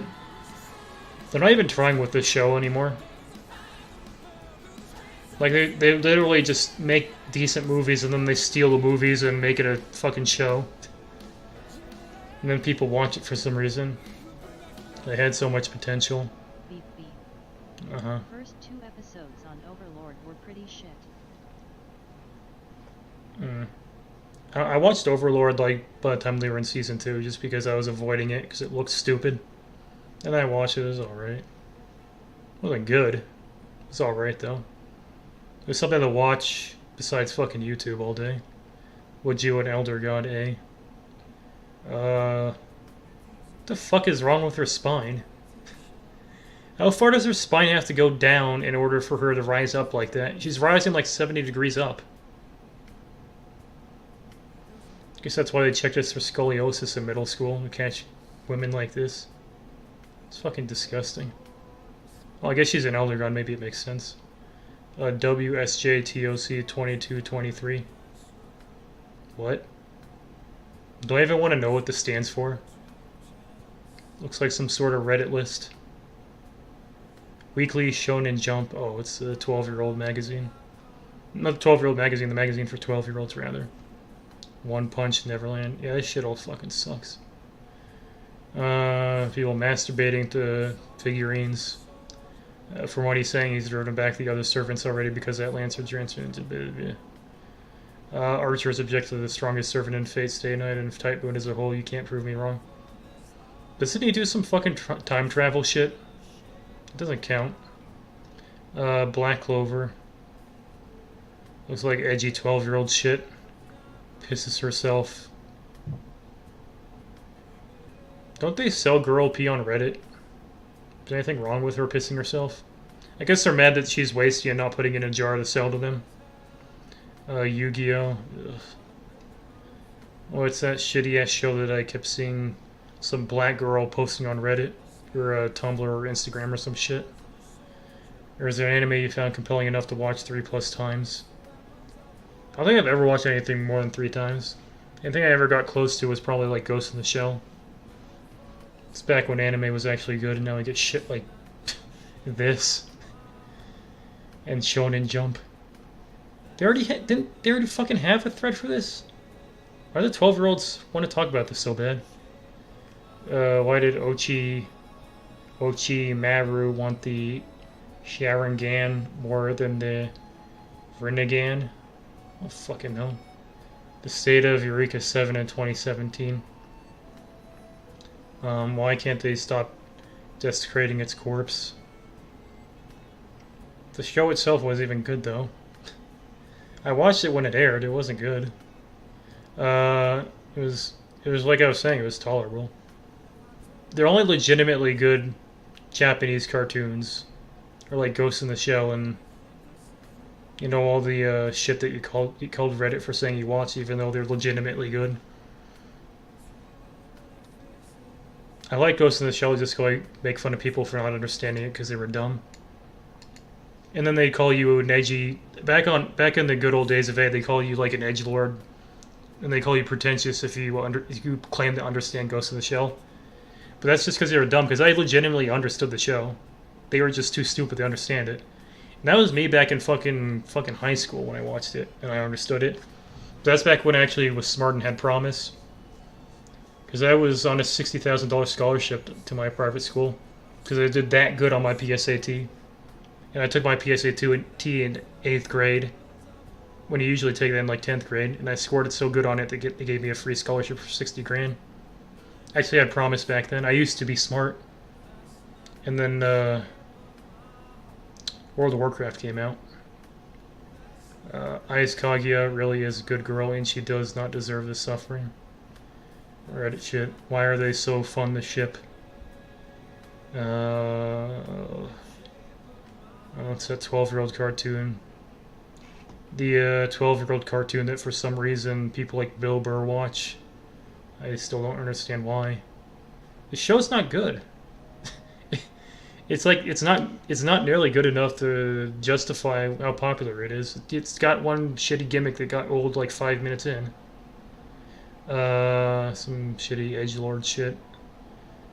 A: They're not even trying with this show anymore. Like, they literally just make decent movies and then they steal the movies and make it a fucking show. And then people watch it for some reason. They had so much potential.
B: Beep beep.
A: Uh-huh.
B: The first 2 episodes on Overlord were pretty shit.
A: I watched Overlord, like, by the time they were in Season 2, just because I was avoiding it, because it looked stupid. And I watched it, it was alright. It wasn't good. It was alright, though. It was something to watch besides fucking YouTube all day. Would you an Elder God A? What the fuck is wrong with her spine? How far does her spine have to go down in order for her to rise up like that? She's rising like 70 degrees up. Guess that's why they checked us for scoliosis in middle school to catch women like this. It's fucking disgusting. Well, I guess she's an elder gun. Maybe it makes sense. WSJTOC 2223. What? Do I even want to know what this stands for? Looks like some sort of Reddit list. Weekly Shonen Jump. Oh, it's the 12-year-old magazine. Not the 12-year-old magazine, the magazine for 12-year-olds, rather. One Punch Neverland. Yeah, this shit all fucking sucks. People masturbating to figurines. From what he's saying, he's driven back the other servants already because that Lancer transferred into Archer is objectively the strongest servant in Fate Stay Night, and if Type-Moon as a whole, you can't prove me wrong. Doesn't he do some fucking time travel shit? It doesn't count. Black Clover. Looks like edgy 12-year-old shit. Pisses herself. Don't they sell girl pee on Reddit? Is there anything wrong with her pissing herself? I guess they're mad that she's wasty and not putting it in a jar to sell to them. Yu-Gi-Oh! Ugh. Oh, it's that shitty-ass show that I kept seeing some black girl posting on Reddit, or Tumblr, or Instagram, or some shit. Or is there an anime you found compelling enough to watch 3+ times? I don't think I've ever watched anything more than 3 times. Anything I ever got close to was probably like Ghost in the Shell. It's back when anime was actually good, and now we get shit like this. And Shonen Jump. They already didn't they already fucking have a thread for this? Why do the 12-year-olds want to talk about this so bad? Why did Maru want the Sharingan more than the Rinnegan? I don't fucking know. The state of Eureka 7 in 2017. Why can't they stop desecrating its corpse? The show itself wasn't even good, though. I watched it when it aired. It wasn't good. It was like I was saying. It was tolerable. They're only legitimately good Japanese cartoons, or like Ghost in the Shell, and you know all the shit that you called Reddit for saying you watch, even though they're legitimately good. I like Ghost in the Shell just to like make fun of people for not understanding it because they were dumb. And then they call you an edgy. Back in the good old days of A, they call you like an edgelord, and they call you pretentious if you claim to understand Ghost in the Shell. But that's just because they were dumb. Because I legitimately understood the show, they were just too stupid to understand it. And that was me back in fucking high school when I watched it and I understood it. But that's back when I actually was smart and had promise. Because I was on a $60,000 scholarship to my private school because I did that good on my PSAT. And I took my PSAT in 8th grade, when you usually take that in like 10th grade, and I scored it so good on it that they gave me a free scholarship for 60 grand. I actually had promise back then. I used to be smart. And then World of Warcraft came out. Ais Kaguya really is a good girl, and she does not deserve the suffering. Reddit shit. Why are they so fun to ship? Oh, it's that 12-year-old cartoon. The 12-year-old cartoon that for some reason people like Bill Burr watch. I still don't understand why. The show's not good. It's like it's not nearly good enough to justify how popular it is. It's got one shitty gimmick that got old like 5 minutes in. Some shitty edgelord shit.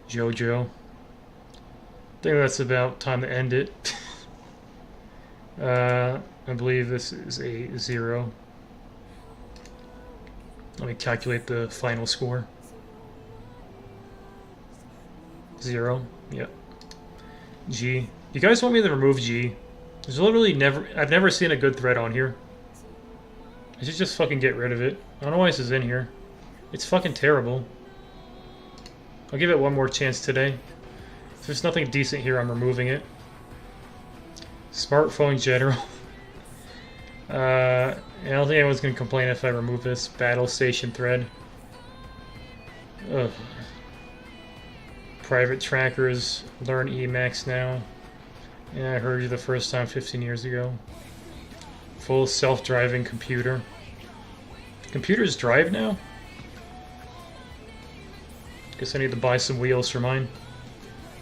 A: JoJo. I think that's about time to end it. I believe this is a 0. Let me calculate the final score. 0. Yep. G. You guys want me to remove G? There's literally I've never seen a good thread on here. I should just fucking get rid of it. I don't know why this is in here. It's fucking terrible. I'll give it one more chance today. If there's nothing decent here, I'm removing it. Smartphone general. I don't think anyone's going to complain if I remove this. Battle station thread. Ugh. Private trackers. Learn Emacs now. Yeah, I heard you the first time 15 years ago. Full self-driving computer. Computers drive now? Guess I need to buy some wheels for mine.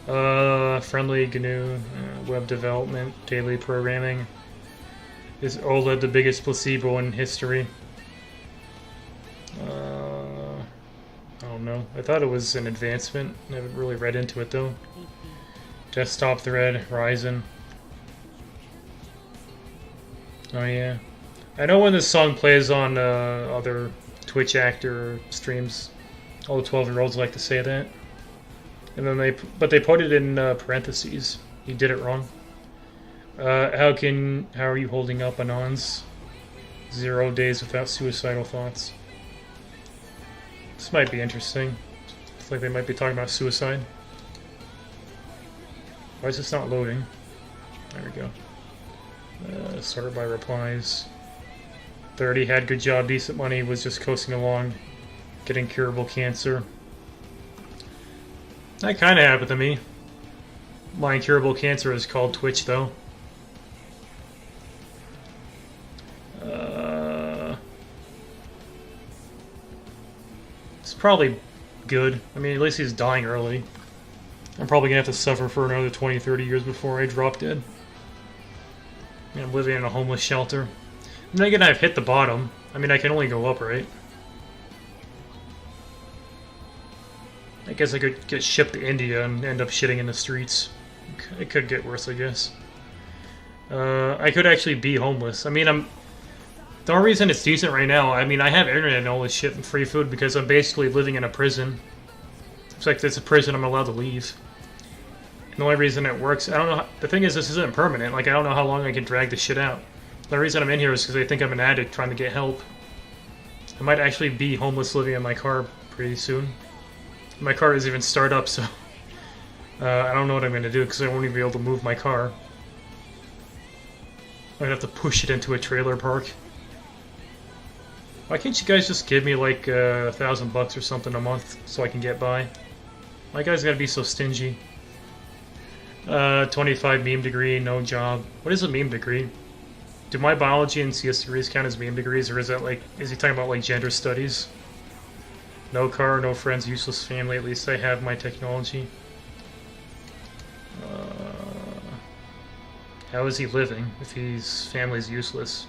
A: Friendly GNU, web development, daily programming. Is OLED the biggest placebo in history? I don't know. I thought it was an advancement. I haven't really read into it though. Desktop thread, Ryzen. Oh yeah. I know when this song plays on other Twitch actor streams, all the 12-year-olds like to say that. And then they put it in parentheses. You did it wrong. How are you holding up, Anons? 0 days without suicidal thoughts. This might be interesting. Looks like they might be talking about suicide. Why is this not loading? There we go. Sorted by replies. 30, had good job, decent money, was just coasting along, getting curable cancer. That kind of happened to me. My incurable cancer is called Twitch, though. It's probably good. I mean, at least he's dying early. I'm probably gonna have to suffer for another 20, 30 years before I drop dead. I'm living in a homeless shelter. And then again, I've hit the bottom. I mean, I can only go up, right? I guess I could get shipped to India and end up shitting in the streets. It could get worse, I guess. I could actually be homeless. I mean, the only reason it's decent right now, I mean, I have internet and all this shit and free food because I'm basically living in a prison. It's like it's a prison I'm allowed to leave. And the only reason it works, I don't know, the thing is this isn't permanent. Like, I don't know how long I can drag this shit out. The reason I'm in here is because I think I'm an addict trying to get help. I might actually be homeless living in my car pretty soon. My car doesn't even start up, so I don't know what I'm going to do because I won't even be able to move my car. I'd have to push it into a trailer park. Why can't you guys just give me like $1,000 or something a month so I can get by? My guys gotta be so stingy. 25 meme degree, no job. What is a meme degree? Do my biology and CS degrees count as meme degrees, or is that like, is he talking about like gender studies? No car, no friends, useless family, at least I have my technology. How is he living if his family's useless?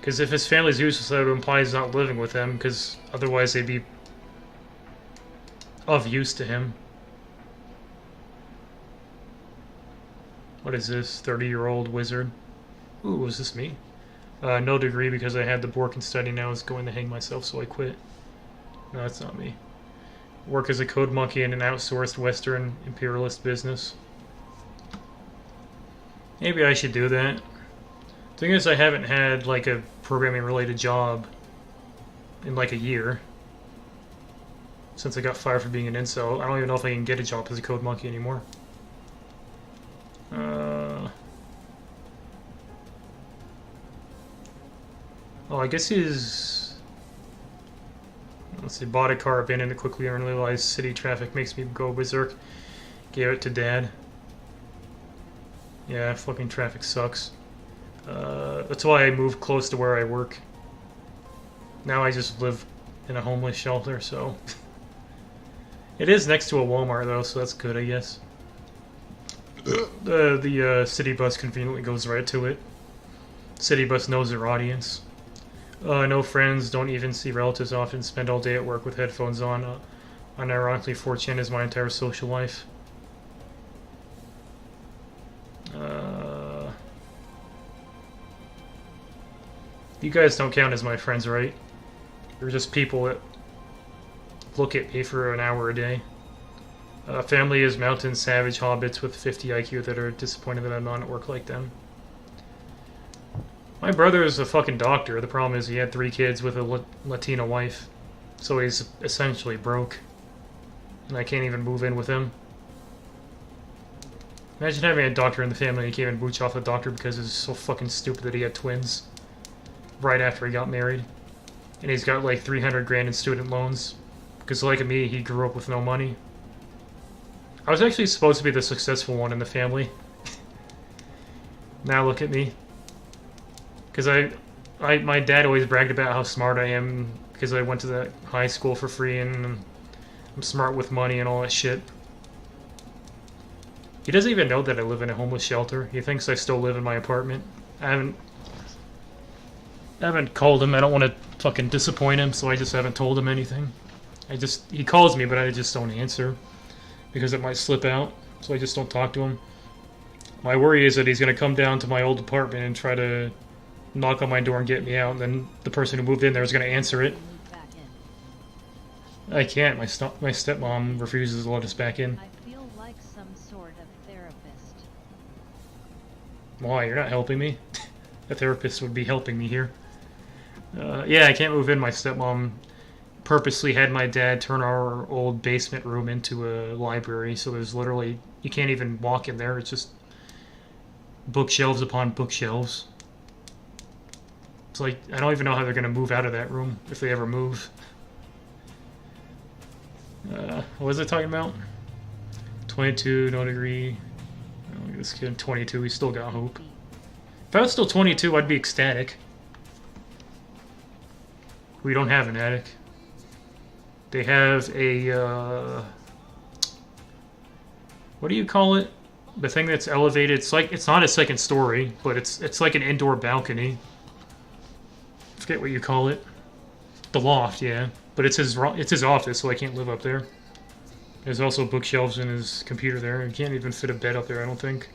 A: Because if his family's useless, that would imply he's not living with them, because otherwise they'd be of use to him. What is this? 30-year-old wizard? Ooh, was this me? No degree because I had the Bork and study now is going to hang myself, so I quit. No, that's not me. Work as a code monkey in an outsourced Western imperialist business. Maybe I should do that. Thing is, I haven't had like a programming related job in like a year since I got fired for being an incel. I don't even know if I can get a job as a code monkey anymore. Oh, I guess he's... Let's see, bought a car, abandoned it quickly, and realized city traffic makes me go berserk. Gave it to Dad. Yeah, fucking traffic sucks. That's why I moved close to where I work. Now I just live in a homeless shelter, so... It is next to a Walmart, though, so that's good, I guess. The city bus conveniently goes right to it. City bus knows their audience. No friends, don't even see relatives often, spend all day at work with headphones on. Unironically, 4chan is my entire social life. You guys don't count as my friends, right? You're just people that look at me for an hour a day. Family is mountain savage hobbits with 50 IQ that are disappointed that I'm not at work like them. My brother is a fucking doctor. The problem is he had 3 kids with a Latina wife. So he's essentially broke. And I can't even move in with him. Imagine having a doctor in the family and you can't even mooch off the doctor because it's so fucking stupid that he had twins. Right after he got married. And he's got like 300 grand in student loans. Because like me, he grew up with no money. I was actually supposed to be the successful one in the family. Now look at me. Because my dad always bragged about how smart I am because I went to that high school for free and I'm smart with money and all that shit. He doesn't even know that I live in a homeless shelter. He thinks I still live in my apartment. I haven't called him. I don't want to fucking disappoint him, so I just haven't told him anything. He calls me, but I just don't answer because it might slip out, so I just don't talk to him. My worry is that he's going to come down to my old apartment and try to knock on my door and get me out, and then the person who moved in there is going to answer it. I can't. My stepmom refuses to let us back in.
B: I feel like some sort of therapist.
A: Why? You're not helping me? A therapist would be helping me here. Yeah, I can't move in. My stepmom purposely had my dad turn our old basement room into a library, so there's literally... You can't even walk in there. It's just bookshelves upon bookshelves. It's like, I don't even know how they're going to move out of that room, if they ever move. What was I talking about? 22, no degree. Oh, look at this kid, 22, he still got hope. If I was still 22, I'd be ecstatic. We don't have an attic. They have a, what do you call it? The thing that's elevated. It's not a second story, but it's like an indoor balcony. I forget what you call it. The loft, yeah. But it's his office, so I can't live up there. There's also bookshelves in his computer there. You can't even fit a bed up there, I don't think.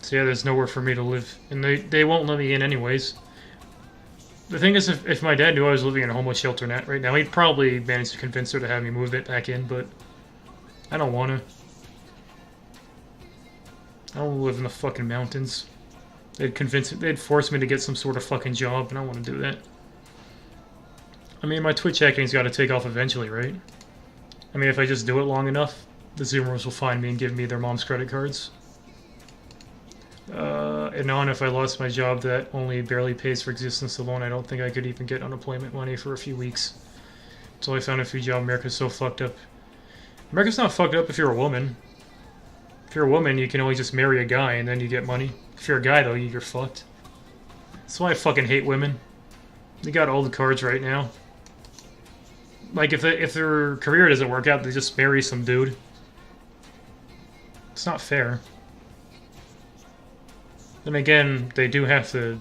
A: So yeah, there's nowhere for me to live. And they won't let me in anyways. The thing is, if my dad knew I was living in a homeless shelter right now, he'd probably manage to convince her to have me move it back in, but I don't want to. I don't live in the fucking mountains. They'd force me to get some sort of fucking job, and I don't want to do that. I mean, my Twitch hacking's got to take off eventually, right? I mean, if I just do it long enough, the Zoomers will find me and give me their mom's credit cards. And on, if I lost my job that only barely pays for existence alone, I don't think I could even get unemployment money for a few weeks. Until I found a few jobs. America's so fucked up. America's not fucked up if you're a woman. If you're a woman, you can only just marry a guy and then you get money. If you're a guy, though, you're fucked. That's why I fucking hate women. They got all the cards right now. Like, if their career doesn't work out, they just marry some dude. It's not fair. Then again, they do have to,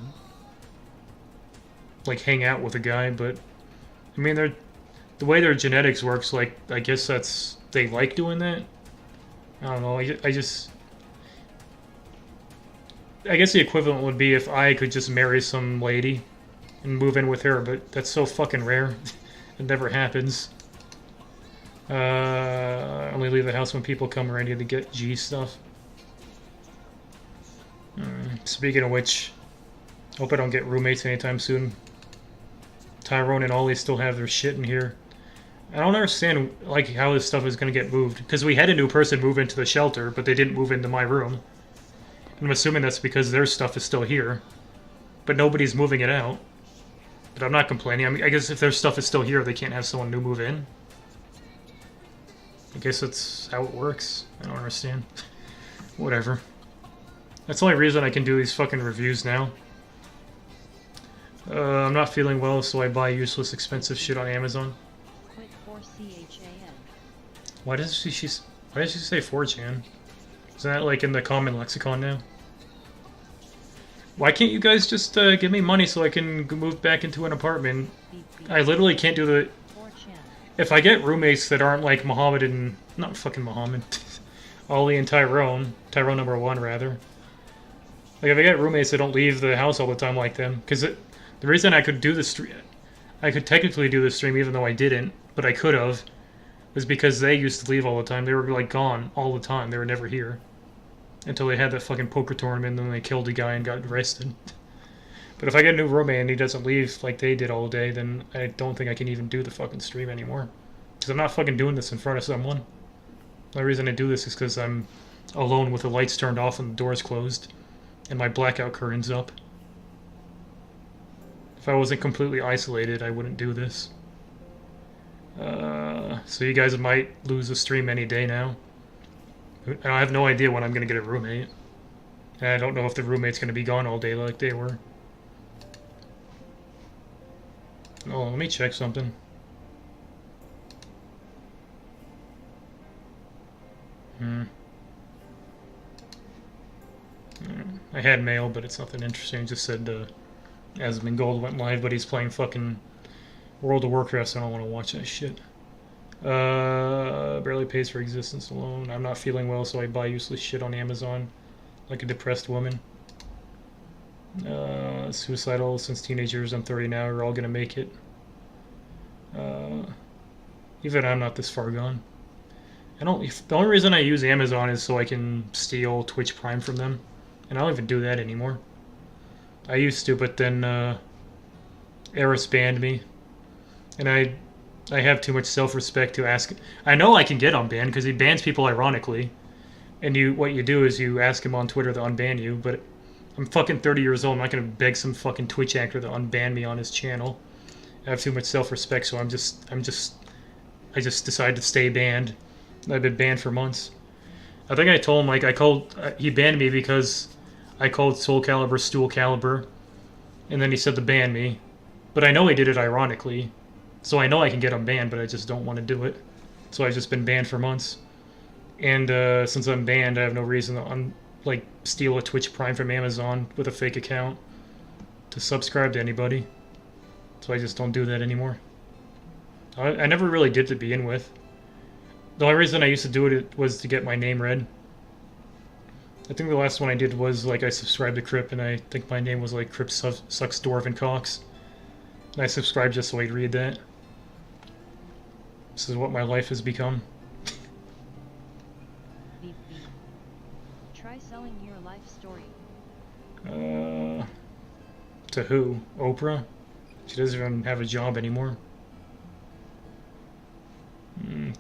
A: like, hang out with a guy, but... I mean, the way their genetics works, like, I guess they like doing that? I don't know, I guess the equivalent would be if I could just marry some lady and move in with her, but that's so fucking rare. It never happens. Only leave the house when people come or I need to get G stuff. Speaking of which, hope I don't get roommates anytime soon. Tyrone and Ollie still have their shit in here. I don't understand, like, how this stuff is going to get moved. Because we had a new person move into the shelter, but they didn't move into my room. I'm assuming that's because their stuff is still here. But nobody's moving it out. But I'm not complaining. I mean, I guess if their stuff is still here, they can't have someone new move in. I guess that's how it works. I don't understand. Whatever. That's the only reason I can do these fucking reviews now. I'm not feeling well, so I buy useless, expensive shit on Amazon.
B: Quit 4CHAN.
A: Why does she say 4chan? Is that like in the common lexicon now? Why can't you guys just give me money so I can move back into an apartment? I literally can't do the...
B: 4chan.
A: If I get roommates that aren't like Muhammad and... Not fucking Muhammad. Ollie and Tyrone. Tyrone number 1, rather. Like, if I get roommates that don't leave the house all the time like them... Because the reason I could do the stream... I could technically do the stream even though I didn't, but I could have, was because they used to leave all the time. They were, like, gone all the time. They were never here. Until they had that fucking poker tournament, and then they killed a guy and got arrested. But if I get a new roommate and he doesn't leave like they did all day, then I don't think I can even do the fucking stream anymore. Because I'm not fucking doing this in front of someone. The only reason I do this is because I'm alone with the lights turned off and the doors closed. And my blackout curtains up. If I wasn't completely isolated, I wouldn't do this. So you guys might lose a stream any day now. I have no idea when I'm going to get a roommate. And I don't know if the roommate's going to be gone all day like they were. Oh, let me check something. Hmm. I had mail, but it's nothing interesting. It just said Asmund Gold went live, but he's playing fucking World of Warcraft, so I don't want to watch that shit. Barely pays for existence alone. I'm not feeling well, so I buy useless shit on Amazon, like a depressed woman. Suicidal since teenage years. I'm 30 now. We're all gonna make it. Even I'm not this far gone. I don't. The only reason I use Amazon is so I can steal Twitch Prime from them, and I don't even do that anymore. I used to, but then Eris banned me, and I have too much self-respect to ask. I know I can get unbanned because he bans people ironically, and what you do is you ask him on Twitter to unban you. But I'm fucking 30 years old. I'm not gonna beg some fucking Twitch actor to unban me on his channel. I have too much self-respect, so I just decided to stay banned. I've been banned for months. I think I told him he banned me because I called Soul Calibur Stool Calibur, and then he said to ban me. But I know he did it ironically, so I know I can get him banned, but I just don't want to do it. So I've just been banned for months. And since I'm banned, I have no reason to steal a Twitch Prime from Amazon with a fake account to subscribe to anybody. So I just don't do that anymore. I never really did to begin with. The only reason I used to do it was to get my name read. I think the last one I did was I subscribed to Crip, and I think my name was Crip Sucks Dwarven Cox. And I subscribed just so I'd read that. This is what my life has become.
B: Beep, beep. Try selling your life story.
A: To who? Oprah? She doesn't even have a job anymore.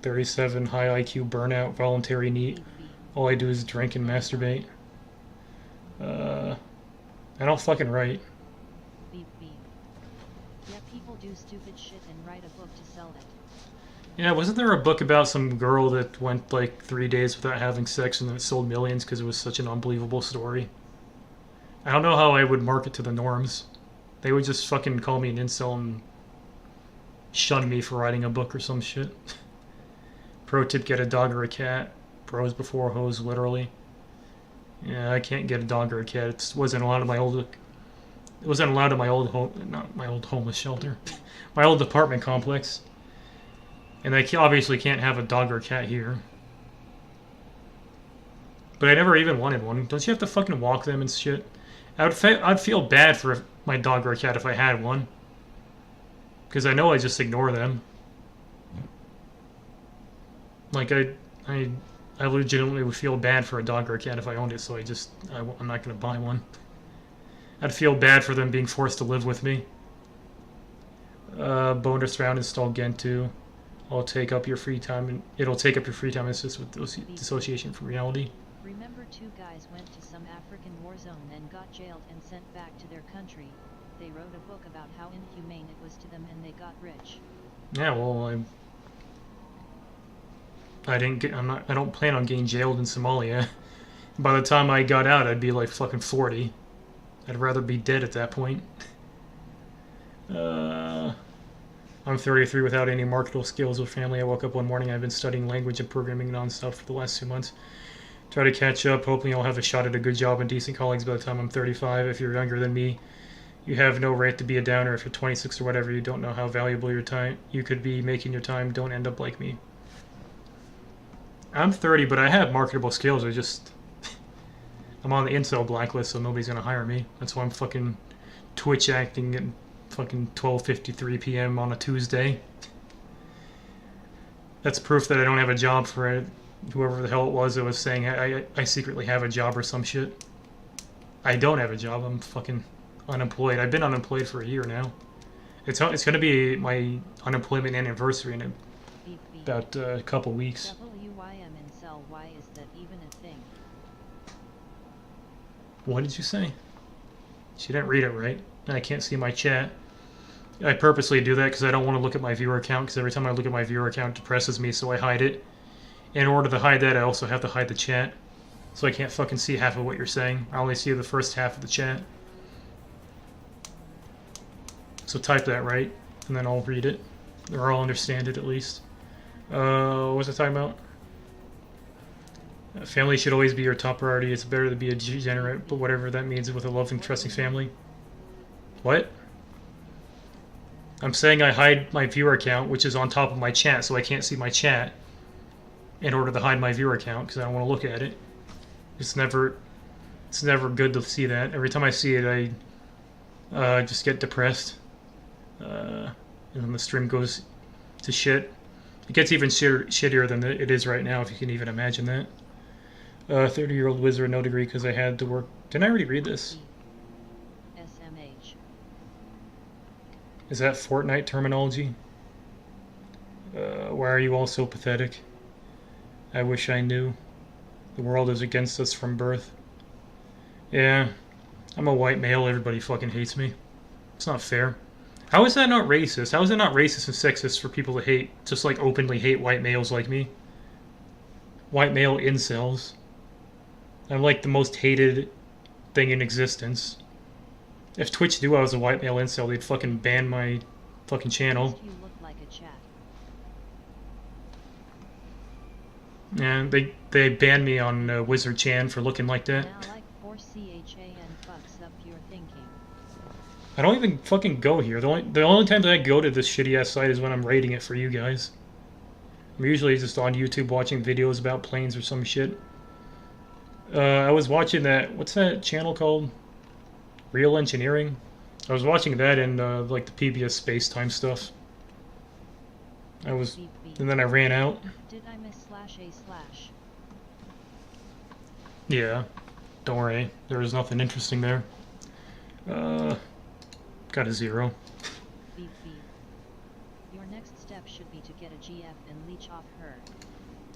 A: 37, high IQ, burnout, voluntary NEAT. All I do is drink and masturbate. I don't fucking write.
B: Beep, beep. Yeah, people do stupid shit and write a book to sell it.
A: Yeah, wasn't there a book about some girl that went 3 days without having sex and then it sold millions because it was such an unbelievable story? I don't know how I would market to the norms. They would just fucking call me an incel and shun me for writing a book or some shit. Pro tip: get a dog or a cat. Bros before hoes, literally. Yeah, I can't get a dog or a cat. It wasn't allowed in my old. It wasn't allowed in my old not my old homeless shelter, my old apartment complex. And I obviously can't have a dog or a cat here. But I never even wanted one. Don't you have to fucking walk them and shit? I'd feel bad for my dog or a cat if I had one. Because I know I just ignore them. I legitimately would feel bad for a dog or a cat if I owned it, so I'm not going to buy one. I'd feel bad for them being forced to live with me. Bonus round, install Gentoo. It'll take up your free time and assist with dissociation from reality.
B: Remember, 2 guys went to some African war zone and got jailed and sent back to their country. They wrote a book about how inhumane it was to them, and they got rich.
A: Yeah, well, I don't plan on getting jailed in Somalia. By the time I got out, I'd be fucking 40. I'd rather be dead at that point. I'm 33 without any marketable skills with family. I woke up one morning. I've been studying language and programming nonstop for the last 2 months. Try to catch up. Hopefully I'll have a shot at a good job and decent colleagues by the time I'm 35. If you're younger than me, you have no right to be a downer. If you're 26 or whatever, you don't know how valuable your time you could be making your time. Don't end up like me. I'm 30, but I have marketable skills. I'm on the incel blacklist, so nobody's gonna hire me. That's why I'm fucking Twitch acting at fucking 12:53 p.m. on a Tuesday. That's proof that I don't have a job for it. Whoever the hell it was that was saying I secretly have a job or some shit. I don't have a job. I'm fucking unemployed. I've been unemployed for a year now. It's gonna be my unemployment anniversary in about a couple weeks.
B: WYM incel, why is that even a thing?
A: What did you say? She didn't read it right. And I can't see my chat. I purposely do that because I don't want to look at my viewer account, because every time I look at my viewer account it depresses me, so I hide it. In order to hide that, I also have to hide the chat. So I can't fucking see half of what you're saying. I only see the first half of the chat. So type that right, and then I'll read it. Or I'll understand it at least. What was I talking about? Family should always be your top priority. It's better to be a degenerate, but whatever that means with a loving, trusting family. What? I'm saying I hide my viewer account, which is on top of my chat, so I can't see my chat, in order to hide my viewer account because I don't want to look at it. It's never good to see that. Every time I see it, I just get depressed, and then the stream goes to shit. It gets even shittier than it is right now, if you can even imagine that. 30-year-old wizard, no degree because I had to work. Didn't I already read this?
B: SMH.
A: Is that Fortnite terminology? Why are you all so pathetic? I wish I knew. The world is against us from birth. Yeah, I'm a white male, everybody fucking hates me. It's not fair. How is that not racist? How is it not racist and sexist for people to hate, just like openly hate white males like me? White male incels. I'm like the most hated thing in existence. If Twitch knew I was a white male incel, they'd fucking ban my fucking channel.
B: You look like a chat.
A: And they banned me on Wizard Chan for looking like that.
B: Now like 4channel fucks up your thinking.
A: I don't even fucking go here. The only time that I go to this shitty ass site is when I'm rating it for you guys. I'm usually just on YouTube watching videos about planes or some shit. I was watching that. What's that channel called? Real Engineering. I was watching that and like the PBS space time stuff. And then I ran out.
B: Did I miss /a/?
A: Yeah, don't worry. There was nothing interesting there. Got a 0.
B: BP. Your next step should be to get a GF and leech off her.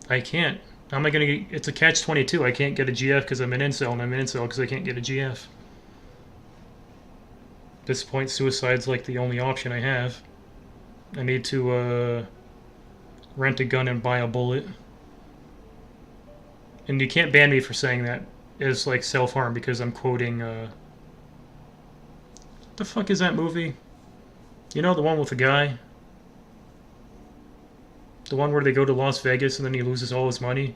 A: I can't. How am I gonna get... It's a catch-22. I can't get a GF because I'm an incel, and I'm an incel because I can't get a GF. At this point, suicide's like the only option I have. I need to, rent a gun and buy a bullet. And you can't ban me for saying that as, like, self-harm because I'm quoting, What the fuck is that movie? You know, the one with the guy? The one where they go to Las Vegas and then he loses all his money?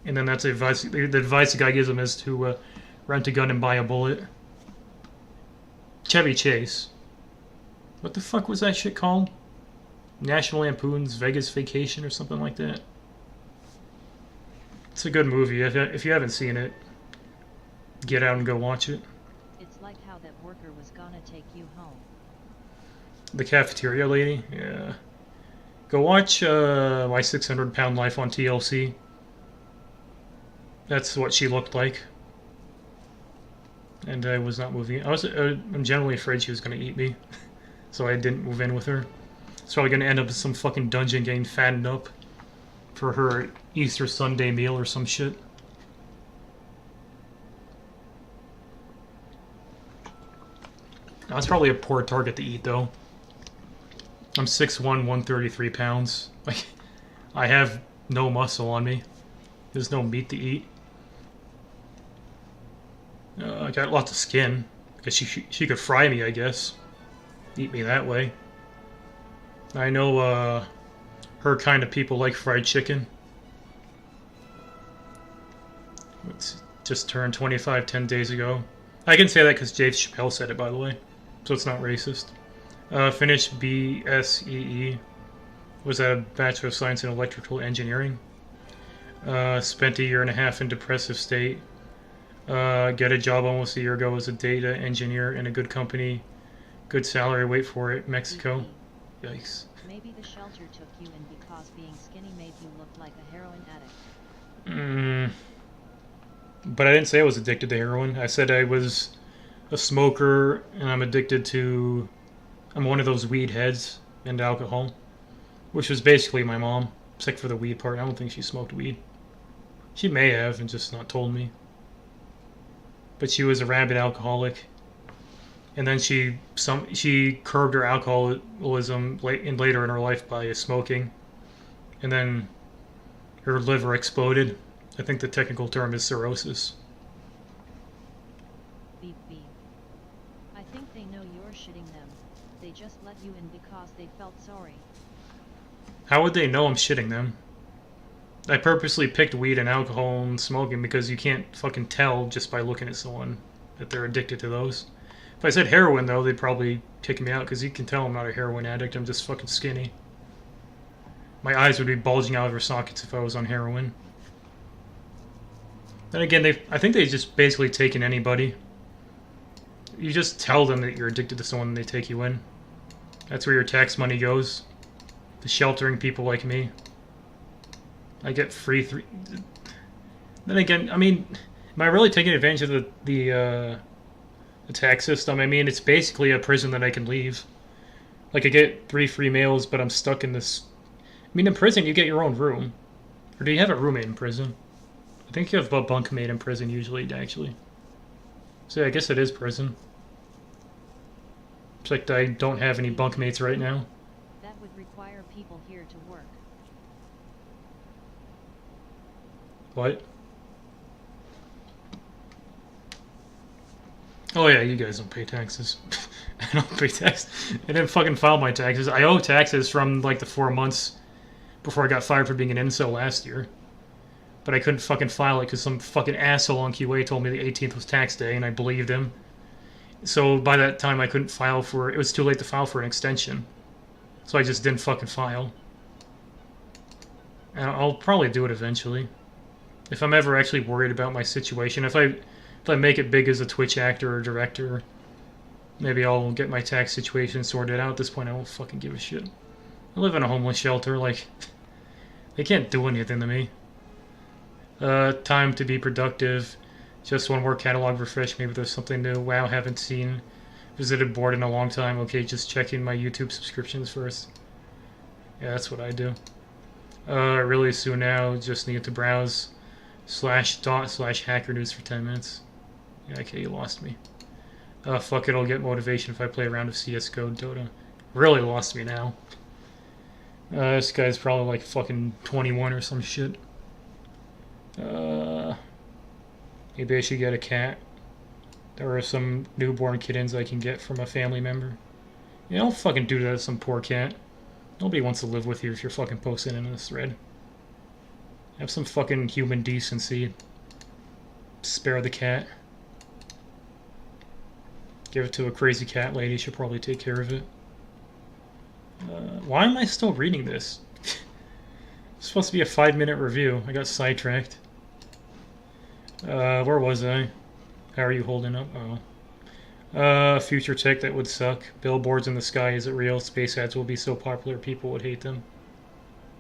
A: And then that's the advice the guy gives him is to, rent a gun and buy a bullet. Chevy Chase. What the fuck was that shit called? National Lampoon's Vegas Vacation or something like that. It's a good movie. If you haven't seen it, get out and go watch it.
B: It's like how that worker was gonna take you home.
A: The cafeteria lady? Yeah. Go watch My 600 Pound Life on TLC. That's what she looked like. And I was not moving. I'm generally afraid she was going to eat me. So I didn't move in with her. It's probably going to end up in some fucking dungeon getting fattened up for her Easter Sunday meal or some shit. That's probably a poor target to eat, though. I'm 6'1", 133 pounds. I have no muscle on me. There's no meat to eat. I got lots of skin. I guess she could fry me, I guess. Eat me that way. I know her kind of people like fried chicken. It's just turned 25 10 days ago. I can say that because Dave Chappelle said it, by the way. So it's not racist. Finished BSEE. Was a Bachelor of Science in Electrical Engineering. Spent a year and a half in depressive state. Get a job almost a year ago as a data engineer in a good company. Good salary, wait for it, Mexico. Yikes.
B: Maybe the shelter took you in because being skinny made you look like a heroin addict.
A: But I didn't say I was addicted to heroin. I said I was a smoker and I'm addicted to... I'm one of those weed heads and alcohol. Which was basically my mom. Except for the weed part. I don't think she smoked weed. She may have and just not told me. But she was a rabid alcoholic. And then she curbed her alcoholism later in her life by smoking. And then her liver exploded. I think the technical term is cirrhosis.
B: BP. I think they know you're shitting them. They just let you in because they felt sorry.
A: How would they know I'm shitting them? I purposely picked weed and alcohol and smoking because you can't fucking tell just by looking at someone that they're addicted to those. If I said heroin, though, they'd probably kick me out because you can tell I'm not a heroin addict. I'm just fucking skinny. My eyes would be bulging out of their sockets if I was on heroin. Then again, I think they just basically taken anybody. You just tell them that you're addicted to someone and they take you in. That's where your tax money goes. To sheltering people like me. I get free three. Then again, I mean, am I really taking advantage of the tax system? I mean, it's basically a prison that I can leave. Like, I get 3 free meals, but I'm stuck in this. I mean, in prison, you get your own room. Or do you have a roommate in prison? I think you have a bunkmate in prison usually, actually. So yeah, I guess it is prison. Except I don't have any bunkmates right now.
B: That would require people here to work.
A: What? Oh yeah, you guys don't pay taxes. I don't pay taxes. I didn't fucking file my taxes. I owe taxes from like the 4 months before I got fired for being an incel last year. But I couldn't fucking file it because some fucking asshole on QA told me the 18th was tax day, and I believed him. So by that time I couldn't file for... It was too late to file for an extension. So I just didn't fucking file. And I'll probably do it eventually. If I'm ever actually worried about my situation. If I make it big as a Twitch actor or director, maybe I'll get my tax situation sorted out. At this point I won't fucking give a shit. I live in a homeless shelter, like... They can't do anything to me. Time to be productive. Just one more catalog refresh. Maybe there's something new. Wow, haven't seen. Visited board in a long time. Okay, just checking my YouTube subscriptions first. Yeah, that's what I do. Really soon now. Just need to browse /dot/hacker news for 10 minutes. Yeah, okay, you lost me. Fuck it, I'll get motivation if I play a round of CSGO Dota. Really lost me now. This guy's probably like fucking 21 or some shit. Maybe I should get a cat. There are some newborn kittens I can get from a family member. Yeah, don't fucking do that to some poor cat. Nobody wants to live with you if you're fucking posting in this thread. Have some fucking human decency. Spare the cat. Give it to a crazy cat lady. She'll probably take care of it. Why am I still reading this? It's supposed to be a 5-minute review. I got sidetracked. Where was I? How are you holding up? Oh. Future tech that would suck. Billboards in the sky, is it real? Space ads will be so popular people would hate them.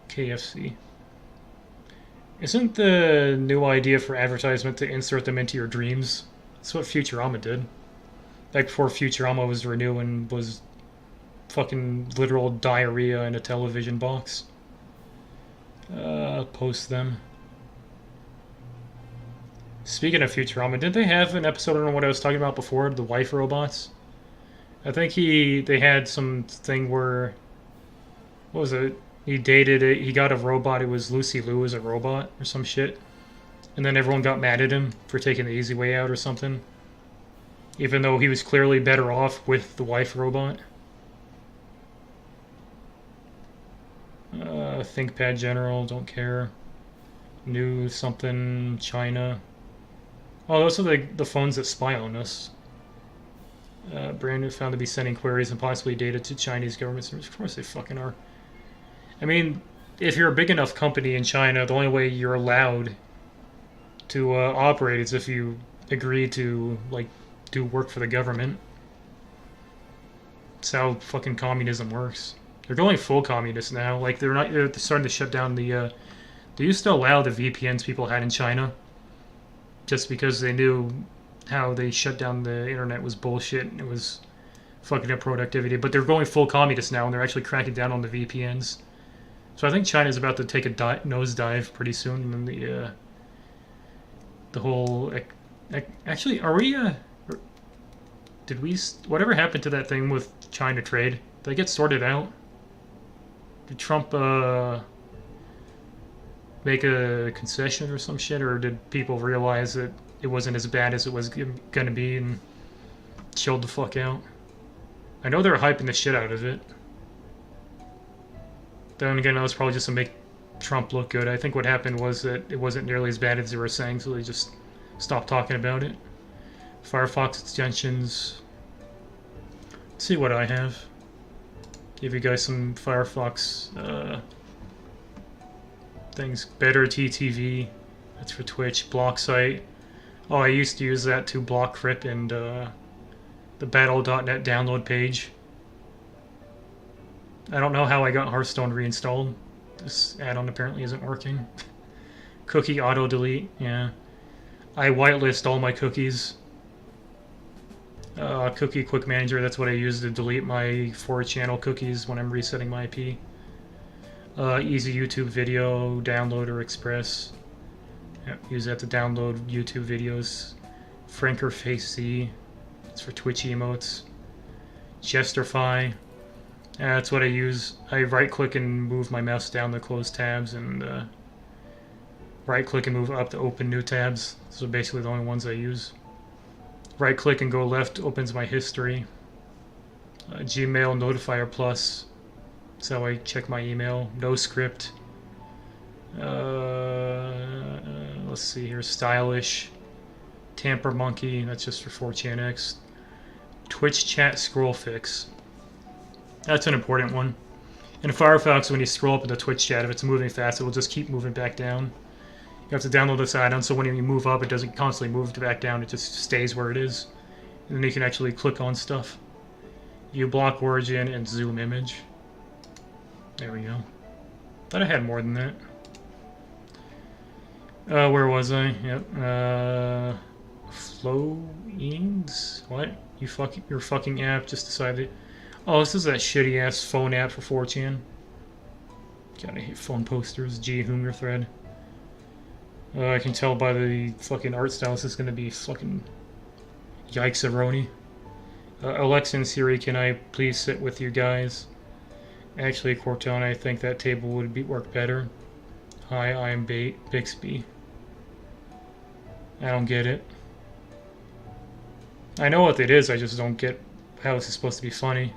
A: KFC. Isn't the new idea for advertisement to insert them into your dreams? That's what Futurama did. Back before Futurama was renewed and was fucking literal diarrhea in a television box. Post them. Speaking of Futurama, did they have an episode on what I was talking about before, the wife robots? I think they had some thing where, what was it? He dated it. He got a robot. It was Lucy Liu as a robot or some shit, and then everyone got mad at him for taking the easy way out or something, even though he was clearly better off with the wife robot. ThinkPad General, don't care. New something, China. Oh, those are the phones that spy on us. Brand new found to be sending queries and possibly data to Chinese government servers. Of course they fucking are. I mean, if you're a big enough company in China, the only way you're allowed to operate is if you agree to, like, do work for the government. That's how fucking communism works. They're going full communist now. Like, they're starting to shut down the, they used to allow the VPNs people had in China just because they knew how they shut down the internet was bullshit and it was fucking up productivity. But they're going full communist now and they're actually cracking down on the VPNs. So I think China's about to take a nosedive pretty soon. And then the whole... Actually, are we... did we... Whatever happened to that thing with China trade? Did it get sorted out? Did Trump make a concession or some shit? Or did people realize that it wasn't as bad as it was going to be and chilled the fuck out? I know they're hyping the shit out of it. Then again, that was probably just to make Trump look good. I think what happened was that it wasn't nearly as bad as they were saying, so they just stopped talking about it. Firefox extensions. Let's see what I have. Give you guys some Firefox things. Better TTV. That's for Twitch. Block site. Oh, I used to use that to block Crip and the battle.net download page. I don't know how I got Hearthstone reinstalled. This add-on apparently isn't working. Cookie auto delete, yeah. I whitelist all my cookies. Cookie quick manager, that's what I use to delete my 4channel cookies when I'm resetting my IP. Easy YouTube video, downloader express. Yep, use that to download YouTube videos. Franker Face Z, it's for Twitch emotes. Jesterfy. That's what I use. I right-click and move my mouse down to close tabs, and right-click and move up to open new tabs. So basically the only ones I use. Right-click and go left opens my history. Gmail Notifier Plus. That's how I check my email. No script. Let's see here. Stylish. Tamper Monkey. That's just for 4chanX. Twitch chat scroll fix. That's an important one. In Firefox, when you scroll up in the Twitch chat, if it's moving fast, it will just keep moving back down. You have to download this add-on, so when you move up, it doesn't constantly move back down. It just stays where it is. And then you can actually click on stuff. You block origin and zoom image. There we go. Thought I had more than that. Where was I? Yep. Flowings? What? Your fucking app just decided... Oh, this is that shitty ass phone app for 4chan. God, I hate phone posters. G Humor thread. I can tell by the fucking art style this is gonna be fucking yikes-a-roni. Alexa and Siri, can I please sit with you guys? Actually, Cortana, I think that table would work better. Hi, I'm Bixby. I don't get it. I know what it is, I just don't get how this is supposed to be funny.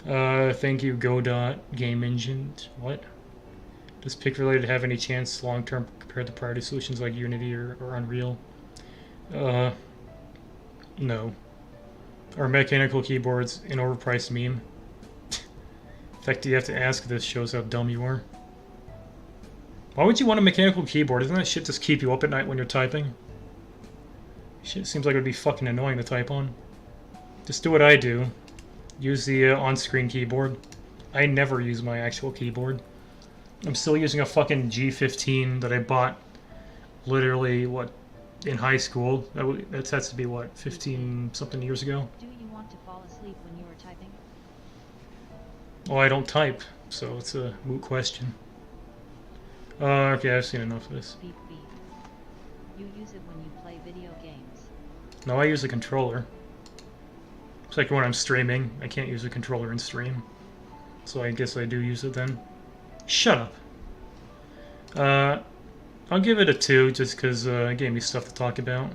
A: Thank you, Game Engine. What? Does pick related have any chance long term compared to priority solutions like Unity or Unreal? No. Are mechanical keyboards an overpriced meme? In fact, you have to ask, this shows how dumb you are. Why would you want a mechanical keyboard? Doesn't that shit just keep you up at night when you're typing? Shit seems like it would be fucking annoying to type on. Just do what I do. Use the on-screen keyboard. I never use my actual keyboard. I'm still using a fucking G15 that I bought literally, what, in high school. That has to be, what, 15-something years ago?
B: Do you want to fall asleep when you are typing?
A: Well, I don't type, so it's a moot question. Okay, I've seen enough of this.
B: Beep beep. You use it when you play video games.
A: No, I use a controller. It's like when I'm streaming, I can't use a controller in stream. So I guess I do use it then. Shut up. I'll give it a 2 just because it gave me stuff to talk about.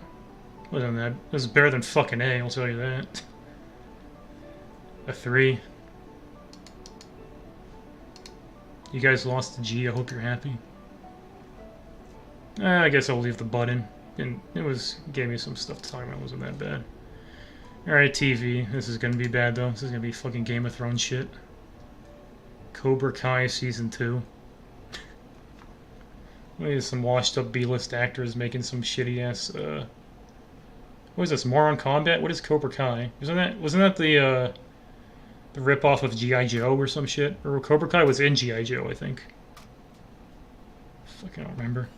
A: Wasn't that? It was better than fucking A, I'll tell you that. A 3. You guys lost the G, I hope you're happy. I guess I'll leave the button. And it gave me some stuff to talk about, it wasn't that bad. Alright, TV. This is gonna be bad though. This is gonna be fucking Game of Thrones shit. Cobra Kai Season 2. Maybe some washed up B-list actors making some shitty ass, what is this, Moron Combat? What is Cobra Kai? Wasn't that the rip-off of G.I. Joe or some shit? Or Cobra Kai was in G.I. Joe, I think. Fucking don't remember.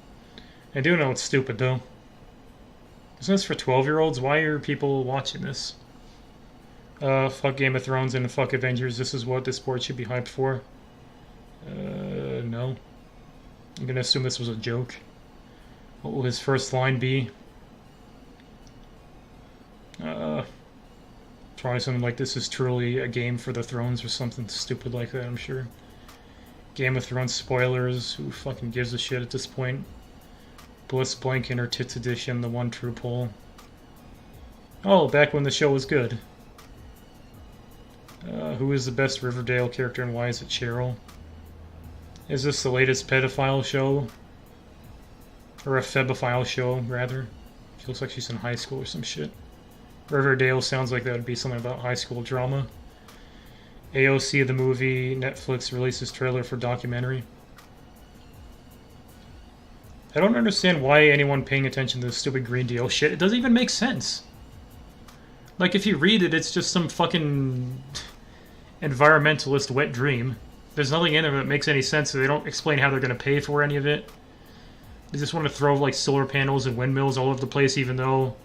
A: I do know it's stupid though. Isn't this for 12-year-olds? Why are people watching this? Fuck Game of Thrones and fuck Avengers. This is what this sport should be hyped for. No. I'm gonna assume this was a joke. What will his first line be? Probably something like, this is truly a game for the thrones or something stupid like that, I'm sure. Game of Thrones spoilers. Who fucking gives a shit at this point? Bliss Blank Inner Tits Edition, the one true poll. Oh, back when the show was good. Who is the best Riverdale character and why is it Cheryl? Is this the latest pedophile show? Or a febophile show, rather? She looks like she's in high school or some shit. Riverdale sounds like that would be something about high school drama. AOC the movie, Netflix releases trailer for documentary. I don't understand why anyone paying attention to this stupid Green Deal shit. It doesn't even make sense. Like, if you read it, it's just some fucking environmentalist wet dream. There's nothing in there that makes any sense, so they don't explain how they're going to pay for any of it. They just want to throw, like, solar panels and windmills all over the place, even though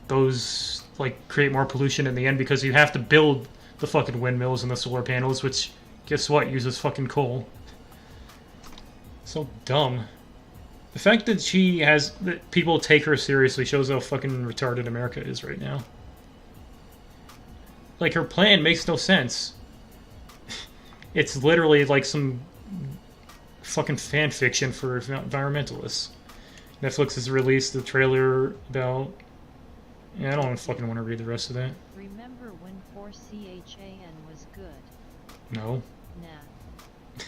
A: those, like, create more pollution in the end, because you have to build the fucking windmills and the solar panels, which, guess what, uses fucking coal. So dumb. The fact that that people take her seriously shows how fucking retarded America is right now. Like, her plan makes no sense. It's literally like some fucking fan fiction for environmentalists. Netflix has released the trailer about... Yeah, I don't fucking want to read the rest of that.
B: Remember when 4CHAN was good?
A: No.
B: Nah.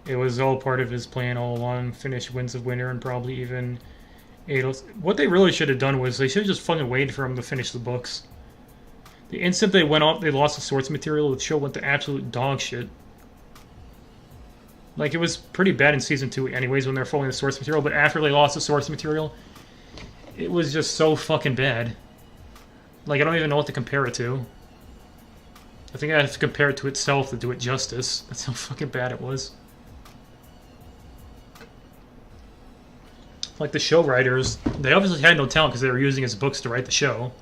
A: It was all part of his plan all along. Finish Winds of Winter and probably even... What they really should have done was they should have just fucking waited for him to finish the books. The instant they went off, they lost the source material, the show went to absolute dog shit. Like, it was pretty bad in Season 2 anyways when they were following the source material, but after they lost the source material, it was just so fucking bad. Like, I don't even know what to compare it to. I think I have to compare it to itself to do it justice. That's how fucking bad it was. Like, the show writers, they obviously had no talent because they were using his books to write the show.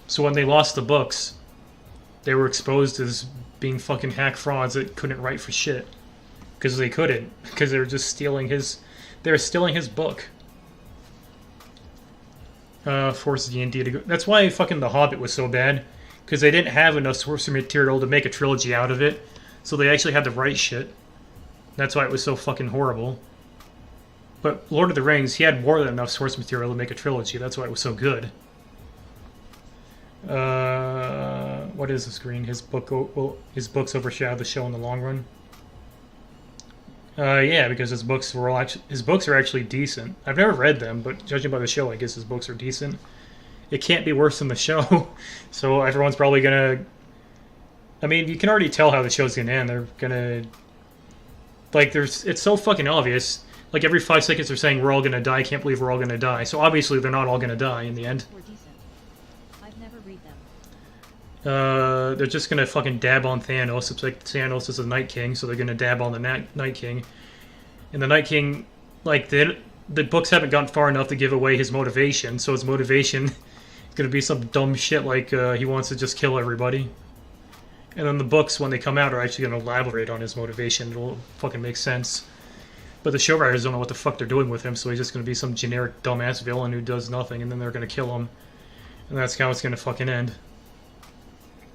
A: So when they lost the books, they were exposed as being fucking hack frauds that couldn't write for shit. Because they couldn't. Because they were just stealing his... They were stealing his book. Forces D&D to go... That's why fucking The Hobbit was so bad. Because they didn't have enough source material to make a trilogy out of it. So they actually had to write shit. That's why it was so fucking horrible. But Lord of the Rings, he had more than enough source material to make a trilogy. That's why it was so good. What is this, Green? His books overshadow the show in the long run. Yeah, because his books are actually decent. I've never read them, but judging by the show, I guess his books are decent. It can't be worse than the show, so everyone's probably gonna... I mean, you can already tell how the show's gonna end. They're gonna... Like, it's so fucking obvious. Like, every 5 seconds they're saying, we're all gonna die, I can't believe we're all gonna die. So obviously they're not all gonna die in the end. They're just gonna fucking dab on Thanos. It's like Thanos is the Night King, so they're gonna dab on the Night King. And the Night King, like, the books haven't gotten far enough to give away his motivation, so his motivation is gonna be some dumb shit like he wants to just kill everybody. And then the books, when they come out, are actually gonna elaborate on his motivation. It'll fucking make sense. But the show writers don't know what the fuck they're doing with him, so he's just gonna be some generic dumbass villain who does nothing, and then they're gonna kill him. And that's how it's gonna fucking end.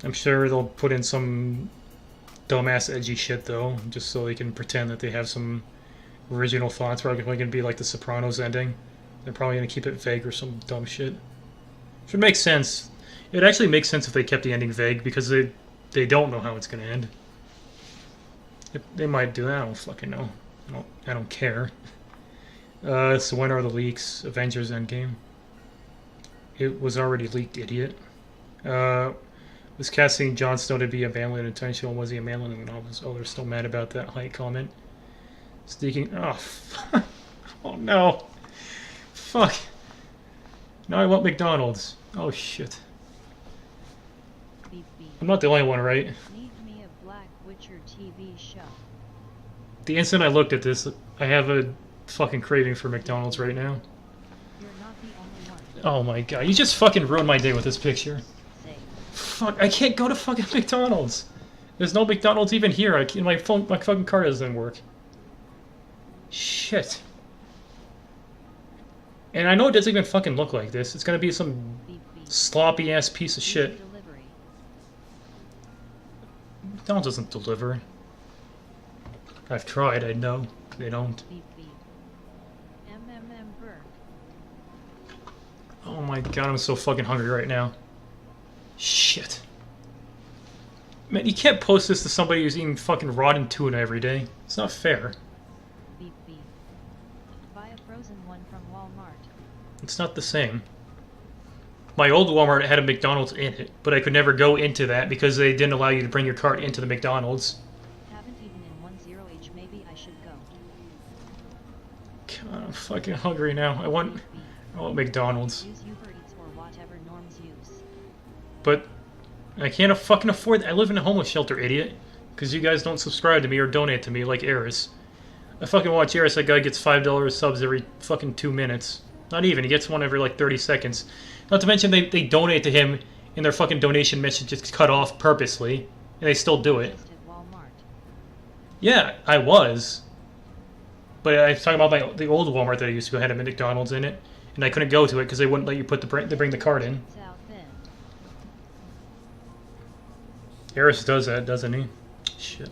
A: I'm sure they'll put in some dumbass edgy shit, though, just so they can pretend that they have some original thoughts. Probably going to be like the Sopranos ending. They're probably going to keep it vague or some dumb shit. Should make sense. It actually makes sense if they kept the ending vague, because they don't know how it's going to end. They might do that. I don't fucking know. I don't care. So when are the leaks? Avengers Endgame. It was already leaked, idiot. Was casting Jon Snow to be a manly and intentional? Was he a manly in the novels? Oh, they're still mad about that height comment. Sneaking. Oh, oh no. Fuck. Now I want McDonald's. Oh shit.
B: Beep, beep.
A: I'm not the only one, right?
B: Need me a Black Witcher TV show.
A: The instant I looked at this, I have a fucking craving for McDonald's right now.
B: You're not the only one.
A: Oh my god, you just fucking ruined my day with this picture. Fuck, I can't go to fucking McDonald's. There's no McDonald's even here. My fucking car doesn't work. Shit. And I know it doesn't even fucking look like this. It's gonna be some sloppy ass piece of shit. McDonald's doesn't deliver. I've tried, I know. They don't. Oh my god, I'm so fucking hungry right now. Shit. Man, you can't post this to somebody who's eating fucking rotten tuna every day. It's not fair.
B: Beep beep. Buy a frozen one from Walmart.
A: It's not the same. My old Walmart had a McDonald's in it, but I could never go into that because they didn't allow you to bring your cart into the McDonald's.
B: Haven't eaten in 10H. Maybe I should go.
A: God, I'm fucking hungry now. I want McDonald's.
B: Use Uber Eats or whatever norms use.
A: But I can't fucking afford that. I live in a homeless shelter, idiot. Because you guys don't subscribe to me or donate to me like Eris. I fucking watch Eris. That guy gets $5 subs every fucking 2 minutes. Not even. He gets one every like 30 seconds. Not to mention they donate to him and their fucking donation message gets cut off purposely. And they still do it.
B: Just at Walmart.
A: Yeah, I was. But I was talking about the old Walmart that I used to go had a McDonald's in it. And I couldn't go to it because they wouldn't let you put they bring the cart in.
B: South End.
A: Eris does that, doesn't he? Shit.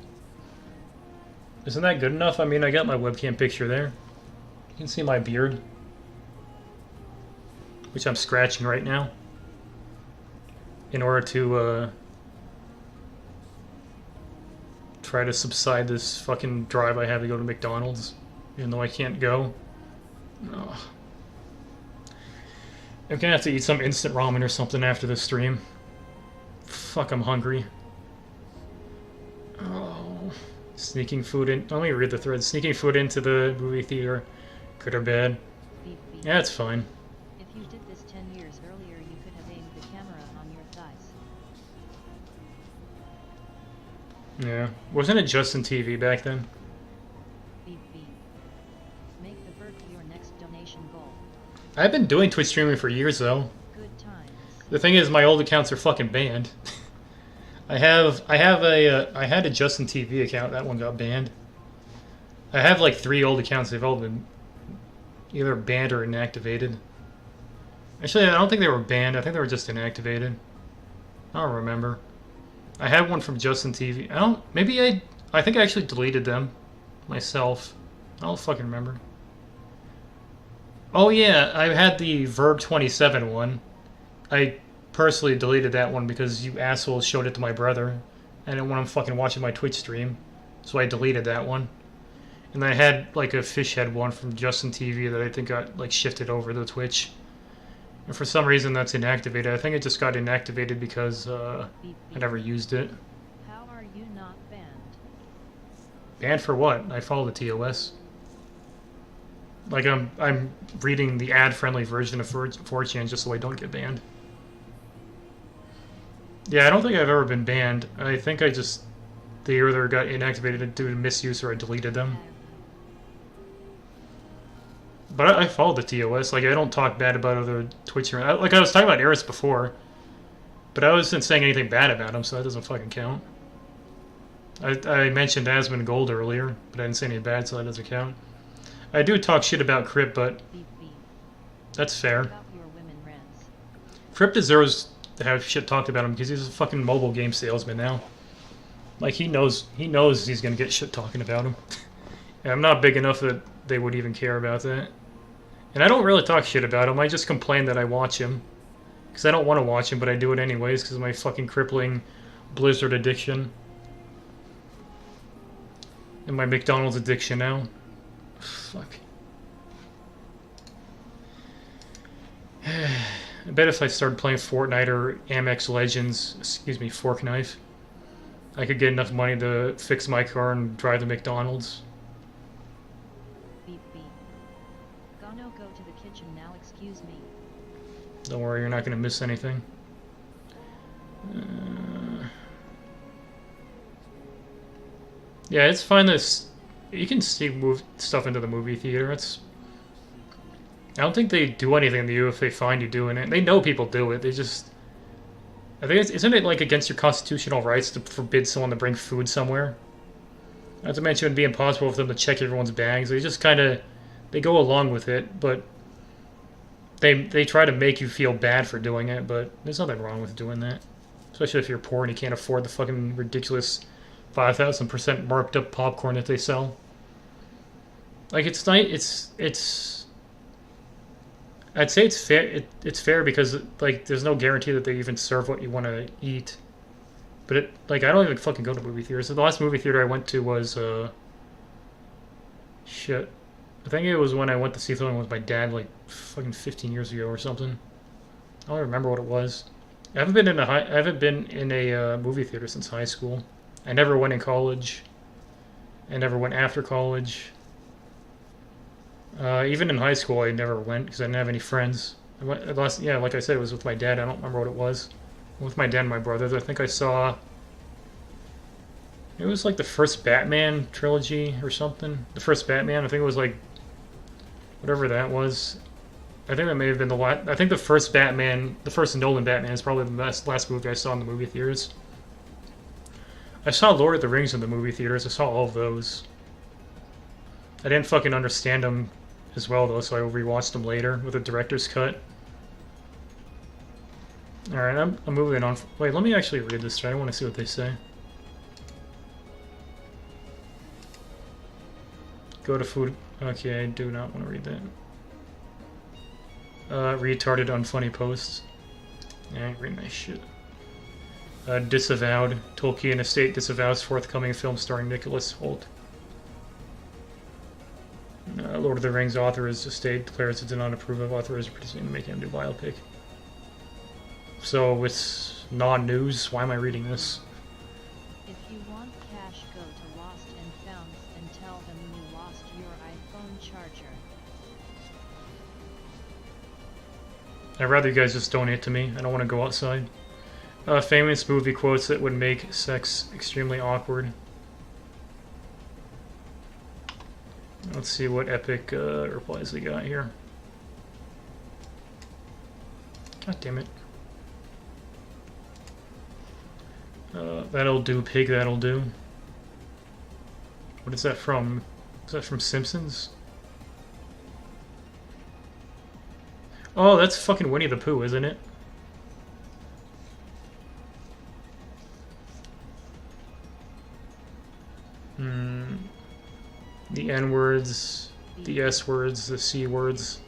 A: Isn't that good enough? I mean, I got my webcam picture there. You can see my beard. Which I'm scratching right now. In order to, try to subside this fucking drive I have to go to McDonald's. Even though I can't go. Ugh. I'm gonna have to eat some instant ramen or something after this stream. Fuck, I'm hungry. Oh. Sneaking food in. Let me read the thread. Sneaking food into the movie theater. Good or bad?
B: Beep beep.
A: Yeah, it's fine.
B: If you did this 10 years earlier, you could have aimed the camera on your thighs.
A: Yeah. Wasn't it Justin TV back then?
B: Beep beep. Make the bird your next donation goal.
A: I've been doing Twitch streaming for years, though.
B: Good times.
A: The thing is, my old accounts are fucking banned. I had a Justin TV account. That one got banned. I have like 3 old accounts. They've all been either banned or inactivated. Actually, I don't think they were banned. I think they were just inactivated. I don't remember. I had one from Justin TV. I think I actually deleted them myself. I don't fucking remember. Oh yeah, I had the Verb 27 one. I personally deleted that one because you assholes showed it to my brother. I didn't want him fucking watching my Twitch stream. So I deleted that one. And then I had like a fish head one from Justin TV that I think got like shifted over to Twitch. And for some reason that's inactivated. I think it just got inactivated because I never used it.
B: How are you not banned?
A: Banned for what? I follow the TOS. Like I'm reading the ad-friendly version of 4chan just so I don't get banned. Yeah, I don't think I've ever been banned. I think they either got inactivated due to misuse or I deleted them. But I follow the TOS. Like, I don't talk bad about other Twitchers. Like, I was talking about Eris before. But I wasn't saying anything bad about him, so that doesn't fucking count. I mentioned Asmund Gold earlier, but I didn't say any bad, so that doesn't count. I do talk shit about Crypt, but that's fair.
B: About your women rants.
A: Crypt deserves to have shit talked about him because he's a fucking mobile game salesman now. Like, he knows he's gonna get shit talking about him. And I'm not big enough that they would even care about that. And I don't really talk shit about him. I just complain that I watch him. Because I don't want to watch him, but I do it anyways because of my fucking crippling Blizzard addiction. And my McDonald's addiction now. Fuck. I bet if I started playing Fortnite or Amex Legends, excuse me, Fork Knife, I could get enough money to fix my car and drive to McDonald's.
B: Beep beep. Gonna go to the kitchen now, excuse me.
A: Don't worry, you're not going to miss anything. Yeah, it's fine that you can sneak stuff into the movie theater. I don't think they do anything to you if they find you doing it. They know people do it. They just... I think isn't it like against your constitutional rights to forbid someone to bring food somewhere? Not to mention it'd be impossible for them to check everyone's bags. They just kind of... They go along with it, but... They try to make you feel bad for doing it, but there's nothing wrong with doing that. Especially if you're poor and you can't afford the fucking ridiculous 5,000% marked up popcorn that they sell. Like, it's nice, it's... I'd say it's fair. It's fair because like there's no guarantee that they even serve what you want to eat. But it, like, I don't even fucking go to movie theaters. So the last movie theater I went to was, shit. I think it was when I went to see something with my dad, like, fucking 15 years ago or something. I don't remember what it was. I haven't been in a movie theater since high school. I never went in college. I never went after college. Even in high school, I never went because I didn't have any friends. Yeah, like I said, it was with my dad. I don't remember what it was. With my dad and my brothers. I think I saw. It was like the first Batman trilogy or something. The first Batman. I think it was like whatever that was. I think that may have been the last. I think the first Batman, the first Nolan Batman, is probably the last movie I saw in the movie theaters. I saw Lord of the Rings in the movie theaters. I saw all of those. I didn't fucking understand them as well though, so I rewatched them later with a director's cut. All right, I'm moving on. Wait, let me actually read this. I want to see what they say. Go to food. Okay, I do not want to read that. Retarded unfunny posts. Yeah, I ain't reading that shit. Disavowed. Tolkien estate disavows forthcoming film starring Nicholas Hoult. Lord of the Rings author's estate declares it did not approve of authors participating in making a new biopic. So it's non-news. Why am I reading this?
B: If you want cash, go to Lost and Found and tell them you lost your iPhone charger.
A: I'd rather you guys just donate to me. I don't want to go outside. Famous movie quotes that would make sex extremely awkward. Let's see what epic replies they got here. God damn it. That'll do, pig, that'll do. What is that from? Is that from Simpsons? Oh, that's fucking Winnie the Pooh, isn't it? The N-words, the S-words, the C-words.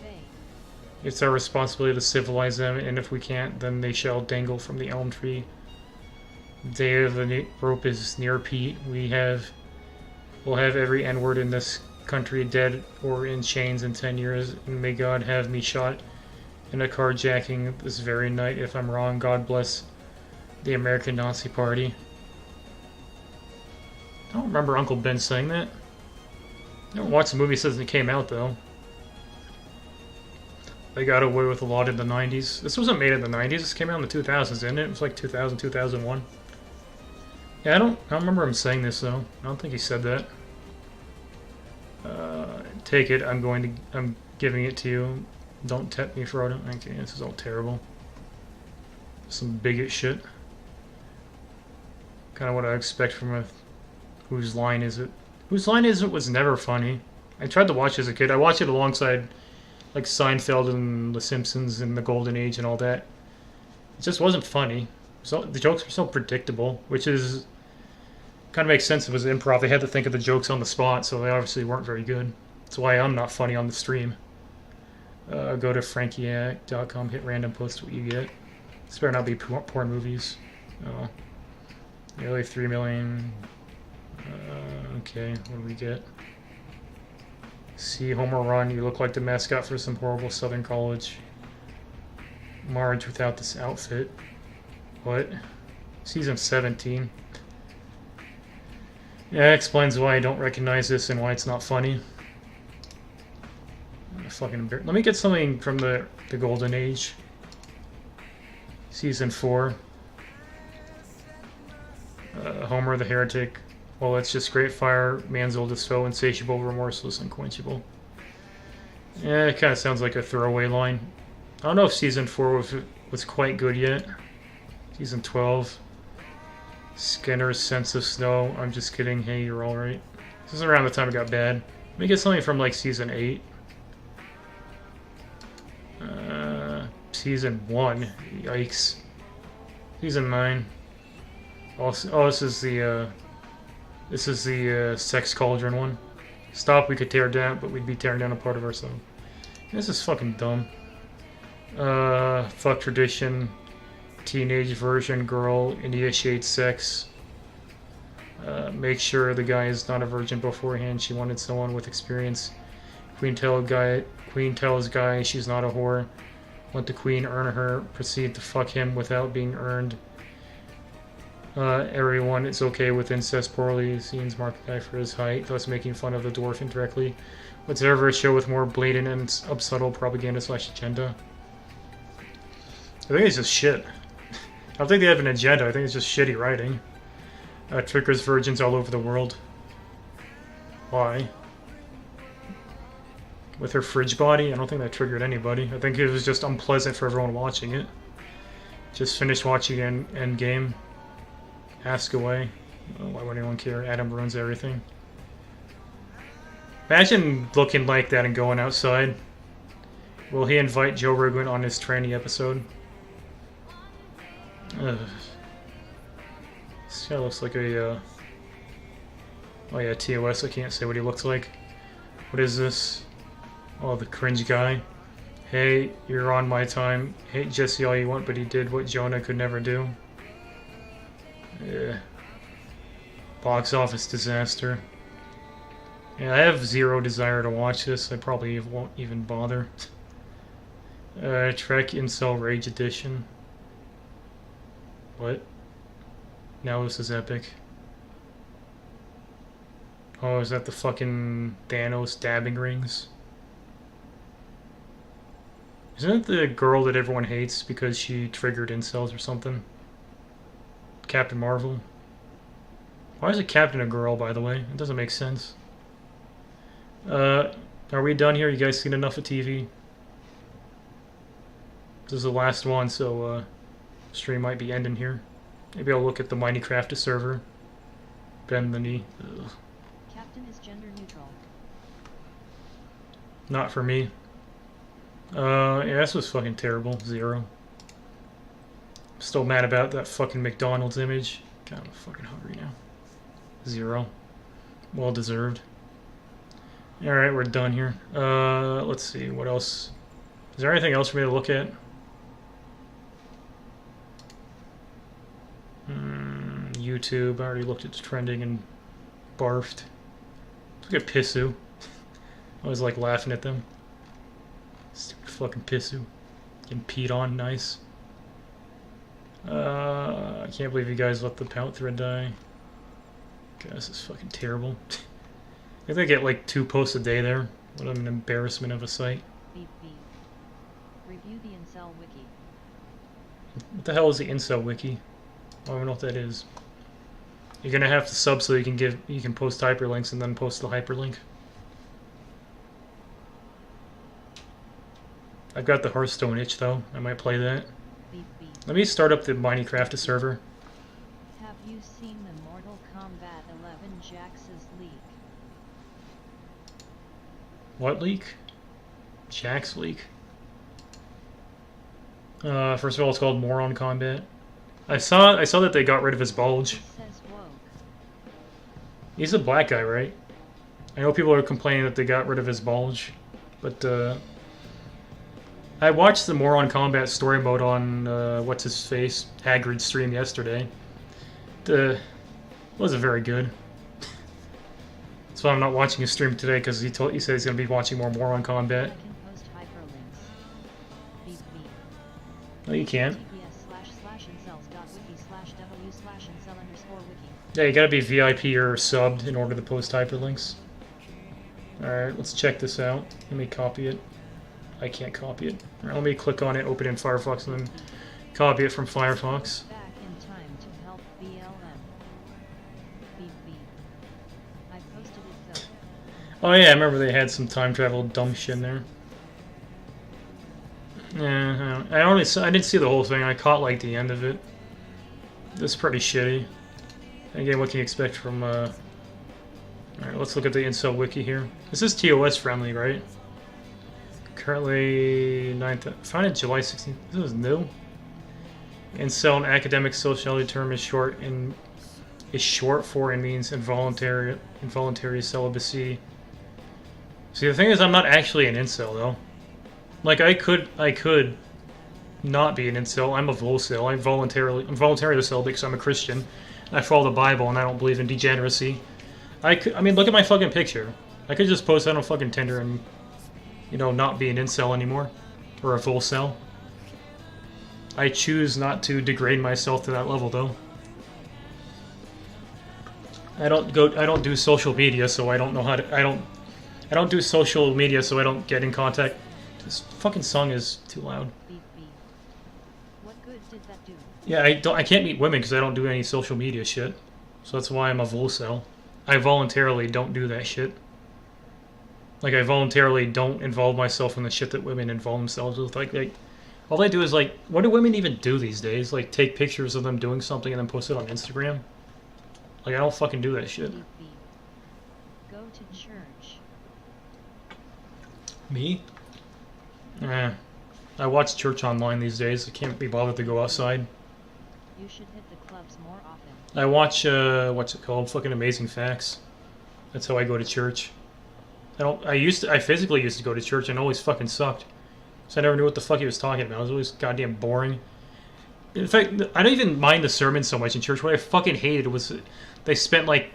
A: It's our responsibility to civilize them, and if we can't, then they shall dangle from the elm tree. Day of the rope is near, Pete. We'll have every N-word in this country dead or in chains in 10 years, and may God have me shot in a carjacking this very night. If I'm wrong, God bless the American Nazi Party. I don't remember Uncle Ben saying that. I haven't watched the movie since it came out, though. They got away with a lot in the 90s. This wasn't made in the 90s. This came out in the 2000s, didn't it? It was like 2000, 2001. Yeah, I don't remember him saying this, though. I don't think he said that. Take it. I'm giving it to you. Don't tempt me for it. Okay, this is all terrible. Some bigot shit. Kind of what I expect from a Whose Line Is It? Whose Line Is It was never funny. I tried to watch it as a kid. I watched it alongside like Seinfeld and The Simpsons and The Golden Age and all that. It just wasn't funny. So the jokes were so predictable, which is kind of makes sense. It was improv. They had to think of the jokes on the spot, so they obviously weren't very good. That's why I'm not funny on the stream. Go to frankieac.com, hit random, post what you get. This better not be porn movies. Oh, nearly 3 million. Okay, what do we get? See Homer run. You look like the mascot for some horrible Southern college. Marge without this outfit. What? Season 17. Yeah, that explains why I don't recognize this and why it's not funny. Let me get something from the Golden Age. Season 4. Homer the Heretic. Well, it's just great fire, man's oldest foe, insatiable, remorseless, unquenchable. Yeah, it kind of sounds like a throwaway line. I don't know if Season 4 was quite good yet. Season 12. Skinner's Sense of Snow. I'm just kidding. Hey, you're alright. This is around the time it got bad. Let me get something from like Season 8. Season 1. Yikes. Season 9. Oh, this is the Sex Cauldron one. Stop, we could tear down, but we'd be tearing down a part of ourselves. This is fucking dumb. Fuck tradition. teenage virgin girl initiates sex. Make sure the guy is not a virgin beforehand. She wanted someone with experience. Queen tells guy she's not a whore. Let the queen earn her. Proceed to fuck him without being earned. Everyone is okay with incest. Poorly scenes mark the guy for his height, thus making fun of the dwarf indirectly. Whatever a show with more blatant and subtle propaganda / agenda. I think it's just shit. I don't think they have an agenda. I think it's just shitty writing. Triggers virgins all over the world. Why? With her fridge body? I don't think that triggered anybody. I think it was just unpleasant for everyone watching it. Just finished watching Endgame. Ask away. Oh, why would anyone care? Adam ruins everything. Imagine looking like that and going outside. Will he invite Joe Rogan on his tranny episode? Ugh. This guy looks like a, oh yeah, TOS, I can't say what he looks like. What is this? Oh, the cringe guy. Hey, you're on my time. Hate Jesse all you want, but he did what Jonah could never do. Yeah. Box office disaster. Yeah, I have zero desire to watch this. I probably won't even bother. Trek Incel Rage Edition. What? Now this is epic. Oh, is that the fucking Thanos dabbing rings? Isn't it the girl that everyone hates because she triggered incels or something? Captain Marvel? Why is a captain a girl, by the way? It doesn't make sense. Are we done here? You guys seen enough of TV? This is the last one, so stream might be ending here. Maybe I'll look at the Minecraft server. Bend the knee. Ugh.
B: Captain is gender neutral.
A: Not for me. Yeah, this was fucking terrible. 0. Still mad about that fucking McDonald's image. God, I'm fucking hungry now. 0. Well deserved. Alright, we're done here. Let's see, what else? Is there anything else for me to look at? YouTube, I already looked at the trending and barfed. Look at Pissu. I was like laughing at them. Stupid fucking Pissu. Getting peed on, nice. I can't believe you guys let the pout thread die. God, this is fucking terrible. I think they get like 2 posts a day there. What an embarrassment of a site.
B: Beep beep. Review the Incel Wiki.
A: What the hell is the Incel Wiki? I don't even know what that is. You're gonna have to sub so you can post hyperlinks and then post the hyperlink. I've got the Hearthstone itch though. I might play that.
B: Beep beep.
A: Let me start up the Minecraft server.
B: Have you seen the Mortal Kombat 11 Jax's leak?
A: What leak? Jack's leak. First of all, it's called Moron Combat. I saw that they got rid of his bulge.
B: It says woke.
A: He's a black guy, right? I know people are complaining that they got rid of his bulge, but I watched the Moron Combat story mode on what's his face Hagrid's stream yesterday. It wasn't very good. That's why I'm not watching his stream today, because he said he's going to be watching more Moron Combat.
B: I can post hyperlinks. Beep beep.
A: No, you can't.
B: TPS//incels.wiki/incel_wiki.
A: Yeah, you gotta be VIP or subbed in order to post hyperlinks. Alright, let's check this out. Let me copy it. I can't copy it. Alright, let me click on it, open it in Firefox, and then copy it from Firefox.
B: Back in time to help BLM. Beep beep. I posted it, Phil.
A: Oh yeah, I remember they had some time travel dumb shit in there. Yeah, I didn't see the whole thing. I caught like the end of it. This is pretty shitty. Again, what can you expect from Alright, let's look at the Incel Wiki here. This is TOS friendly, right? Currently 9th, founded July 16th. This is new. Incel, an academic sociology term, is short for and means involuntary celibacy. See, the thing is, I'm not actually an incel though. Like I could not be an incel. I'm a volcel. I'm voluntarily celibate because I'm a Christian. I follow the Bible and I don't believe in degeneracy. I mean, look at my fucking picture. I could just post that on fucking Tinder and, you know, not be an incel anymore. Or a volcel. I choose not to degrade myself to that level, though. I don't do social media, so I don't know how to, I don't do social media, so I don't get in contact. This fucking song is too loud.
B: Beep, beep. What good did that do?
A: Yeah, I can't meet women because I don't do any social media shit. So that's why I'm a volcel. I voluntarily don't do that shit. Like, I voluntarily don't involve myself in the shit that women involve themselves with. Like all they do is, like, what do women even do these days? Like, take pictures of them doing something and then post it on Instagram? Like, I don't fucking do that shit.
B: Beep, beep. Go to church.
A: Me? I watch church online these days. I can't be bothered to go outside.
B: You should hit the clubs more often.
A: I watch, what's it called? Fucking Amazing Facts. That's how I go to church. I physically used to go to church and always fucking sucked. So I never knew what the fuck he was talking about. It was always goddamn boring. In fact, I don't even mind the sermon so much in church. What I fucking hated was they spent like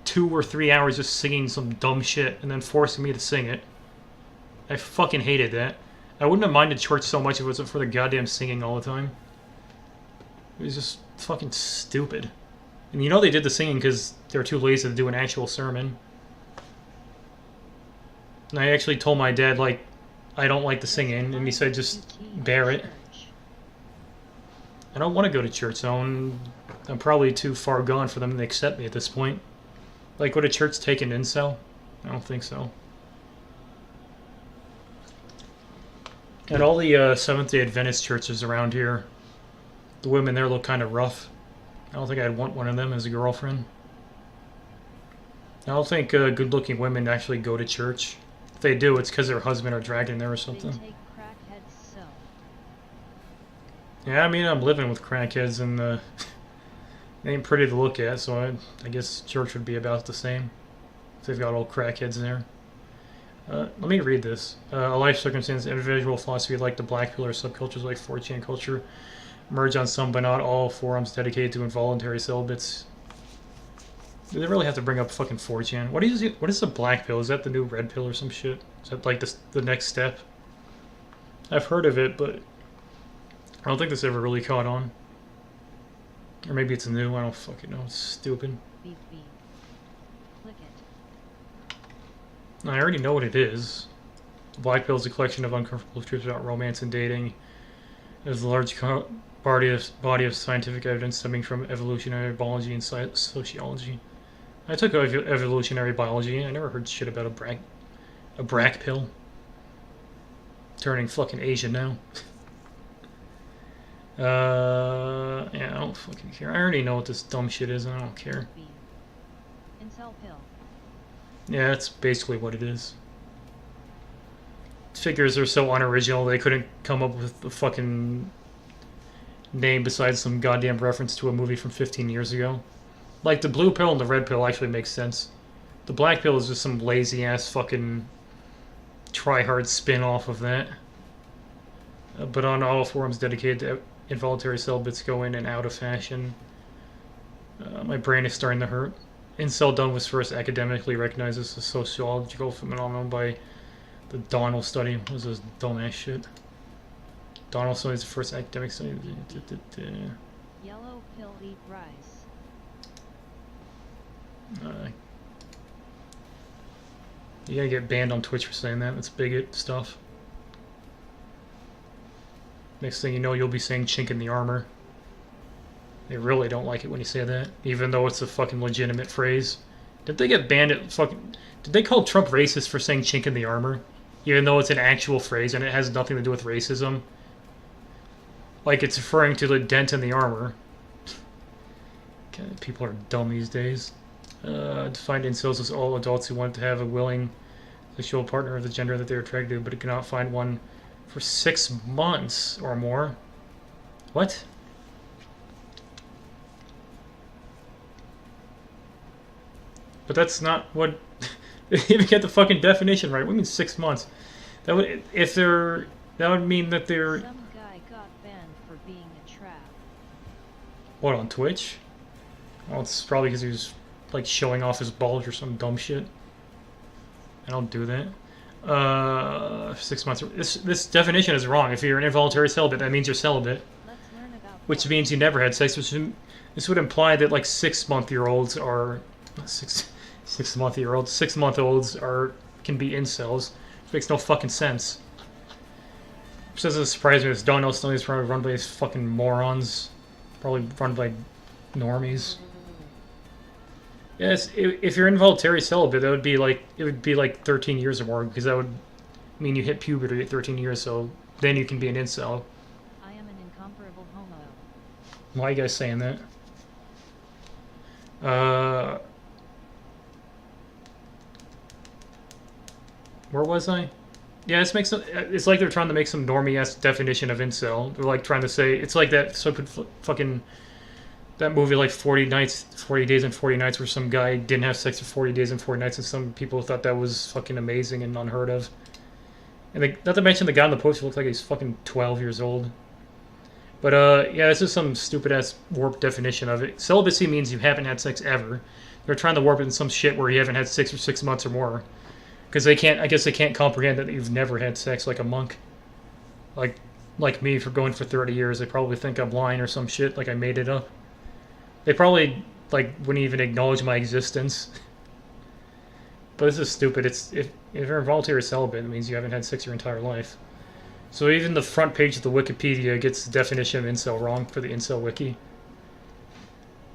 A: 2 or 3 hours just singing some dumb shit and then forcing me to sing it. I fucking hated that. I wouldn't have minded church so much if it wasn't for the goddamn singing all the time. It was just fucking stupid. And you know they did the singing because they were too lazy to do an actual sermon. And I actually told my dad, like, I don't like the singing, and he said just bear it. I don't want to go to church, though, and I'm probably too far gone for them to accept me at this point. Like, would a church take an incel? I don't think so. And all the Seventh-day Adventist churches around here, the women there look kind of rough. I don't think I'd want one of them as a girlfriend. I don't think good-looking women actually go to church. If they do, it's because their husband are dragging there or something.
B: They take crackheads, so.
A: Yeah, I mean, I'm living with crackheads, and they ain't pretty to look at, so I guess church would be about the same. If they've got all crackheads in there. Let me read this. A life circumstance, individual philosophy like the black pill or subcultures like 4chan culture merge on some but not all forums dedicated to involuntary celibates. Do they really have to bring up fucking 4chan? What is the black pill? Is that the new red pill or some shit? Is that like the next step? I've heard of it, but I don't think this ever really caught on. Or maybe it's new, I don't fucking know. It's stupid.
B: Beep, beep. Click it.
A: I already know what it is. The black pill is a collection of uncomfortable truths about romance and dating. There's a large body of scientific evidence stemming from evolutionary biology and sociology. I took evolutionary biology. I never heard shit about a brack pill. Turning fucking Asian now. Yeah, I don't fucking care. I already know what this dumb shit is, and I don't care.
B: Incel pill.
A: Yeah, that's basically what it is. Figures are so unoriginal they couldn't come up with a fucking name besides some goddamn reference to a movie from 15 years ago. Like, the blue pill and the red pill actually makes sense. The black pill is just some lazy ass fucking try-hard spin-off of that. But on all forums dedicated to involuntary celibates go in and out of fashion. My brain is starting to hurt. Incel done was first academically recognized as a sociological phenomenon by the Donnell study. What was this dumbass shit? Donnell study is the first academic study.
B: Yellow pill, eat rice.
A: You gotta get banned on Twitch for saying that. That's bigot stuff. Next thing you know, you'll be saying chink in the armor. They really don't like it when you say that, even though it's a fucking legitimate phrase. Did they get banned at fucking... Did they call Trump racist for saying chink in the armor? Even though it's an actual phrase and it has nothing to do with racism? Like, it's referring to the dent in the armor. God, people are dumb these days. Defined incels as all adults who want to have a willing sexual partner of the gender that they're attracted to, but cannot find one for 6 months or more. What? But that's not what... They didn't even get the fucking definition right. What do you mean 6 months? That would... If they're... That would mean that they're...
B: Some guy got banned
A: What, on Twitch? Well, it's probably because he was like showing off his balls or some dumb shit. I don't do that. 6 months. This definition is wrong. If you're an involuntary celibate, that means you're celibate, which means you never had sex. This would imply that like 6-month-olds are 6-month-olds are can be incels. Which makes no fucking sense. Which doesn't surprise me. This Donnell Stoney is probably run by these fucking morons. Probably run by normies. Yes, if you're involuntary celibate, that would be like it would be like 13 years or more, because that would mean you hit puberty at 13 years. So then you can be an incel.
B: I am an incomparable homo.
A: Why are you guys saying that? Where was I? Yeah, it's like they're trying to make some normie-ass definition of incel. They're like trying to say it's like that stupid fucking that movie like 40 Days and 40 Nights, where some guy didn't have sex for 40 days and 40 nights, and some people thought that was fucking amazing and unheard of. And not to mention the guy on the poster looked like he's fucking 12 years old. But yeah, this is some stupid ass warped definition of it. Celibacy means you haven't had sex ever. They're trying to warp it in some shit where you haven't had sex for 6 months or more. Because I guess they can't comprehend that you've never had sex like a monk. Like me, for going for 30 years, they probably think I'm lying or some shit, like I made it up. They probably wouldn't even acknowledge my existence. But this is stupid. If you're involuntary celibate, it means you haven't had sex your entire life. So even the front page of the Wikipedia gets the definition of incel wrong for the incel wiki.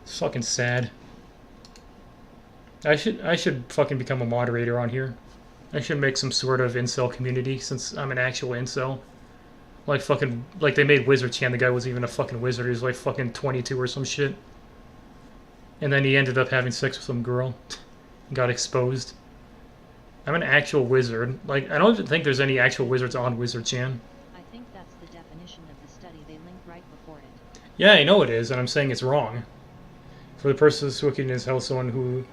A: It's fucking sad. I should fucking become a moderator on here. I should make some sort of incel community, since I'm an actual incel. Like they made Wizard Chan. The guy wasn't even a fucking wizard. He was like fucking 22 or some shit. And then he ended up having sex with some girl. Got exposed. I'm an actual wizard. Like, I don't even think there's any actual wizards on Wizard Chan.
B: I think that's the definition of the study they linked right before it.
A: Yeah, I know it is, and I'm saying it's wrong. For the purpose of wickedness, hell, someone who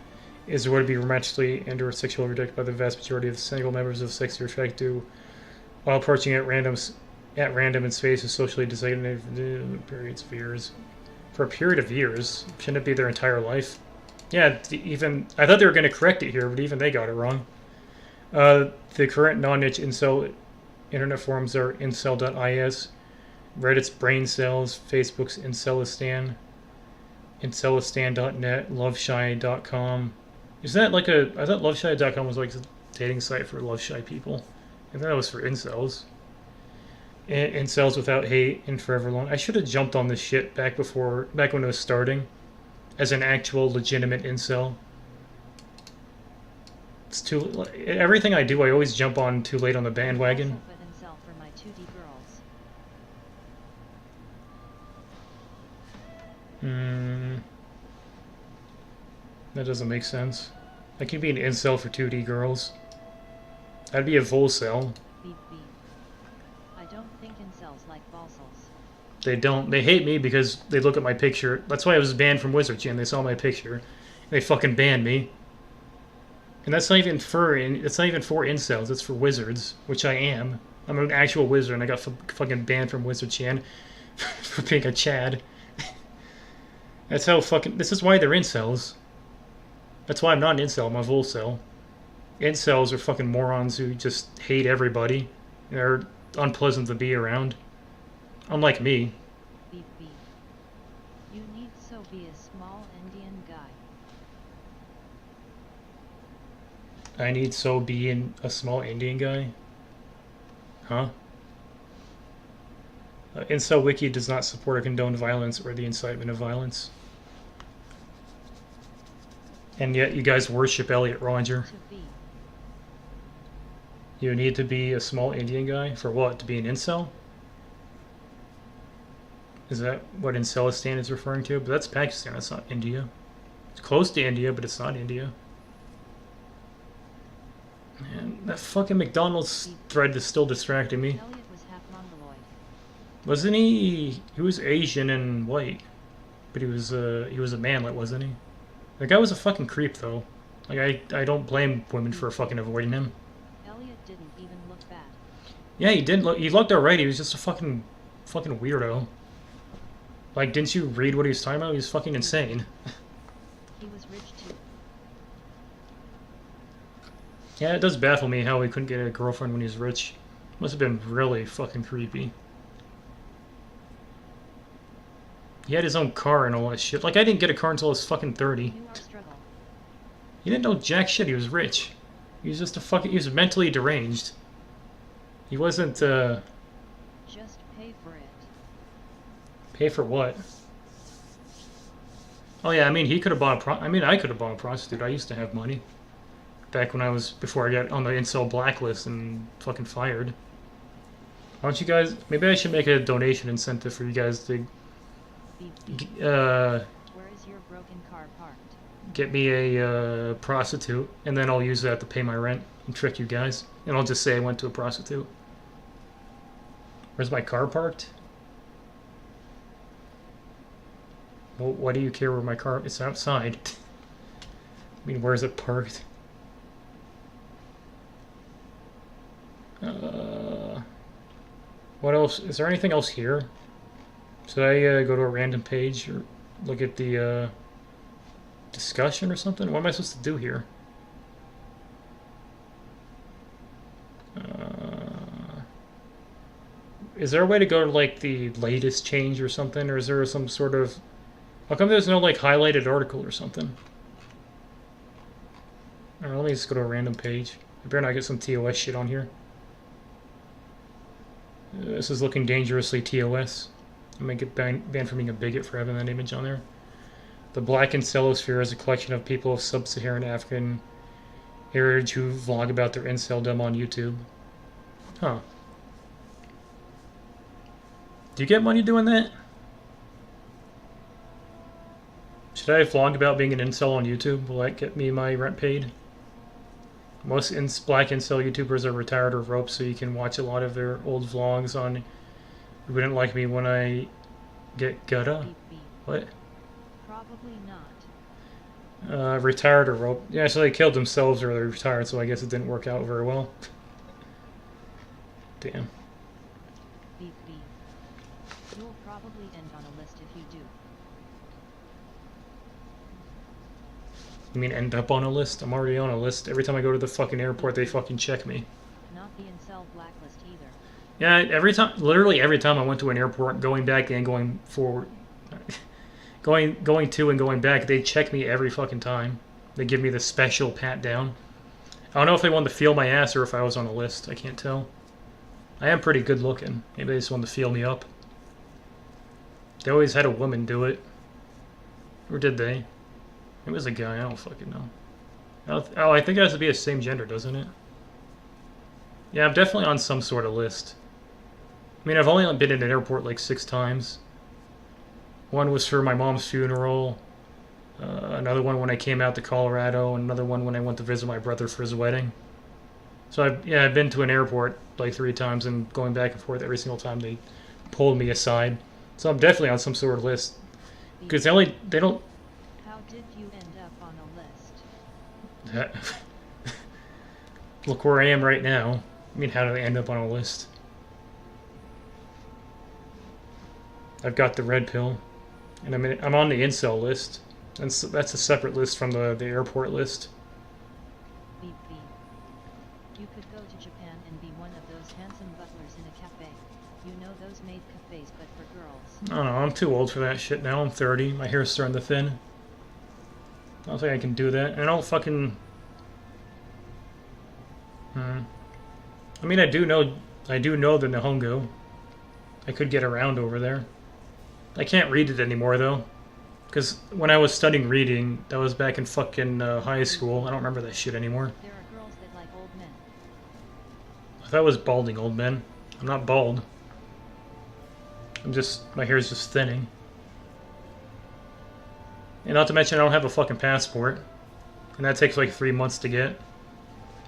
A: is or to be romantically and or sexually rejected by the vast majority of the single members of sex you're attracted to, while approaching at random in space is socially designated periods of years. For a period of years? Shouldn't it be their entire life? Yeah, I thought they were going to correct it here, but even they got it wrong. The current non-niche incel internet forums are incel.is, Reddit's Brain Cells, Facebook's Incelistan, Incelistan.net, Loveshy.com. Is that like I thought Loveshy.com was like a dating site for love shy people. I thought it was for incels. Incels without hate and forever alone. I should have jumped on this shit back when it was starting, as an actual legitimate incel. It's everything I do, I always jump on too late on the bandwagon.
B: Incel for my 2D girls.
A: That doesn't make sense. I can be an incel for 2D girls. I'd be a volcel.
B: Beep beep. I don't think incels like balsals.
A: They don't. They hate me because they look at my picture. That's why I was banned from Wizard Chan. They saw my picture. They fucking banned me. And that's not even for incels. It's for wizards, which I am. I'm an actual wizard, and I got fucking banned from Wizard Chan for being a Chad. That's how fucking. This is why they're incels. That's why I'm not an incel. I'm a volcel. Incels are fucking morons who just hate everybody. They're unpleasant to be around. Unlike me.
B: Beep beep. You need so be a small Indian guy.
A: I need so be a small Indian guy? Huh? Incel Wiki does not support or condone violence or the incitement of violence. And yet you guys worship Elliot Roger. You need to be a small Indian guy? For what? To be an incel? Is that what Incelistan is referring to? But that's Pakistan, that's not India. It's close to India, but it's not India. Man, that fucking McDonald's thread is still distracting me.
B: Elliot was half mongoloid.
A: Wasn't he? He was Asian and white, but he was a manlet, wasn't he? The guy was a fucking creep, though. Like I don't blame women for fucking avoiding him.
B: Elliot didn't even look bad.
A: Yeah, he didn't look. He looked alright. He was just a fucking weirdo. Like, didn't you read what he was talking about? He was fucking insane.
B: He was rich too.
A: Yeah, it does baffle me how he couldn't get a girlfriend when he was rich. Must have been really fucking creepy. He had his own car and all that shit. Like, I didn't get a car until I was fucking 30.
B: Knew our struggle.
A: He didn't know jack shit. He was rich. He was just a fucking... He was mentally deranged. He wasn't,
B: Just pay for it.
A: Pay for what? Oh yeah, I mean, he could have bought a I could have bought a prostitute. I used to have money. Back when before I got on the incel blacklist and fucking fired. Why don't you guys... Maybe I should make a donation incentive for you guys to...
B: Beep, beep.
A: Uh...
B: Where is your broken car parked?
A: Get me a prostitute, and then I'll use that to pay my rent and trick you guys. And I'll just say I went to a prostitute. Where's my car parked? Well, why do you care where my car... It's outside. I mean, where's it parked? What else? Is there anything else here? Should I go to a random page or look at the discussion or something? What am I supposed to do here? Is there a way to go to like the latest change or something? Or is there some sort of... How come there's no like highlighted article or something? Alright, let me just go to a random page. I better not get some TOS shit on here. This is looking dangerously TOS. I might get banned from being a bigot for having that image on there. The Black Incelosphere is a collection of people of sub-Saharan African heritage who vlog about their inceldom on YouTube. Huh. Do you get money doing that? Should I vlog about being an incel on YouTube? Will that get me my rent paid? Most black incel YouTubers are retired or roped, so you can watch a lot of their old vlogs on "You Wouldn't Like Me When I Get Gutta."
B: Beep, beep.
A: What?
B: Probably not.
A: Retired or roped. Yeah, so they killed themselves or they retired, so I guess it didn't work out very well. Damn.
B: Beep, beep. You'll probably end on a list if you do.
A: You mean end up on a list? I'm already on a list. Every time I go to the fucking airport, they fucking check me.
B: Not the incel blacklist either.
A: Yeah, literally every time I went to an airport, going back and going forward, going to and going back, they check me every fucking time. They give me the special pat down. I don't know if they wanted to feel my ass or if I was on a list. I can't tell. I am pretty good looking. Maybe they just wanted to feel me up. They always had a woman do it. Or did they? It was a guy, I don't fucking know. Oh, I think it has to be the same gender, doesn't it? Yeah, I'm definitely on some sort of list. I mean, I've only been in an airport like 6 times. One was for my mom's funeral. Another one when I came out to Colorado. And another one when I went to visit my brother for his wedding. So, I've been to an airport like 3 times and going back and forth every single time they pulled me aside. So I'm definitely on some sort of list. Because they don't...
B: How did you end up on a list?
A: Look where I am right now. I mean, how did I end up on a list? I've got the red pill, and I'm on the incel list. And so that's a separate list from the airport list.
B: Beep, beep. You could go to Japan and be one of those handsome butlers in a cafe. You know those maid cafes, but for girls.
A: I don't know, I'm too old for that shit now. I'm 30. My hair's starting to thin. I don't think I can do that. And I don't fucking... I mean, I do know the Nihongo. I could get around over there. I can't read it anymore, though. Because when I was studying reading, that was back in fucking high school. I don't remember that shit anymore.
B: There are girls that like old men.
A: I thought it was balding old men. I'm not bald. My hair's just thinning. And not to mention I don't have a fucking passport. And that takes like 3 months to get.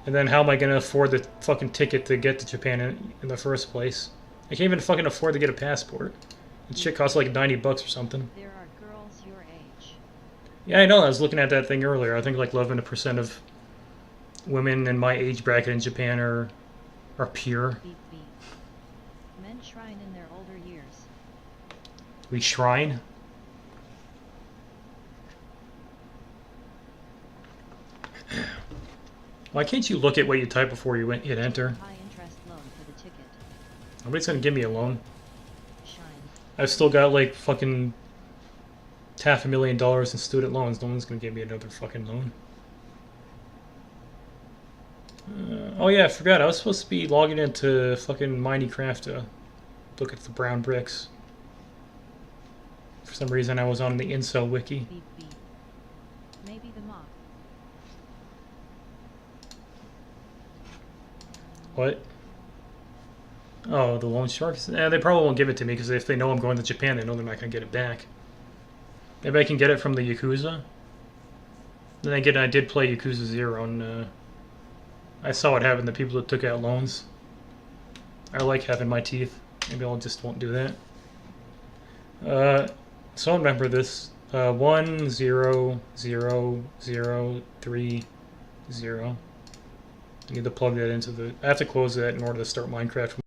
A: And then how am I going to afford the fucking ticket to get to Japan in the first place? I can't even fucking afford to get a passport. That shit costs like $90 or something.
B: There are girls your age.
A: Yeah, I know. I was looking at that thing earlier. I think like 11% of women in my age bracket in Japan are pure.
B: Beep, beep. Men shrine in their older years.
A: We shrine. Why can't you look at what you type before you hit enter?
B: High interest loan for the ticket.
A: Nobody's gonna give me a loan.
B: Shine.
A: I've still got like fucking $500,000 in student loans. No one's gonna give me another fucking loan. Oh yeah, I forgot. I was supposed to be logging into fucking Minecraft to look at the brown bricks. For some reason, I was on the incel wiki.
B: Beep beep. Maybe the mock.
A: What? Oh, the loan sharks? They probably won't give it to me because if they know I'm going to Japan, they know they're not gonna get it back. Maybe I can get it from the Yakuza. Then again, I did play Yakuza 0 and I saw what happened to people that took out loans. I like having my teeth. Maybe I'll just won't do that. So remember this. 1 0 0 0 3 0. I need to plug that into the. I have to close that in order to start Minecraft.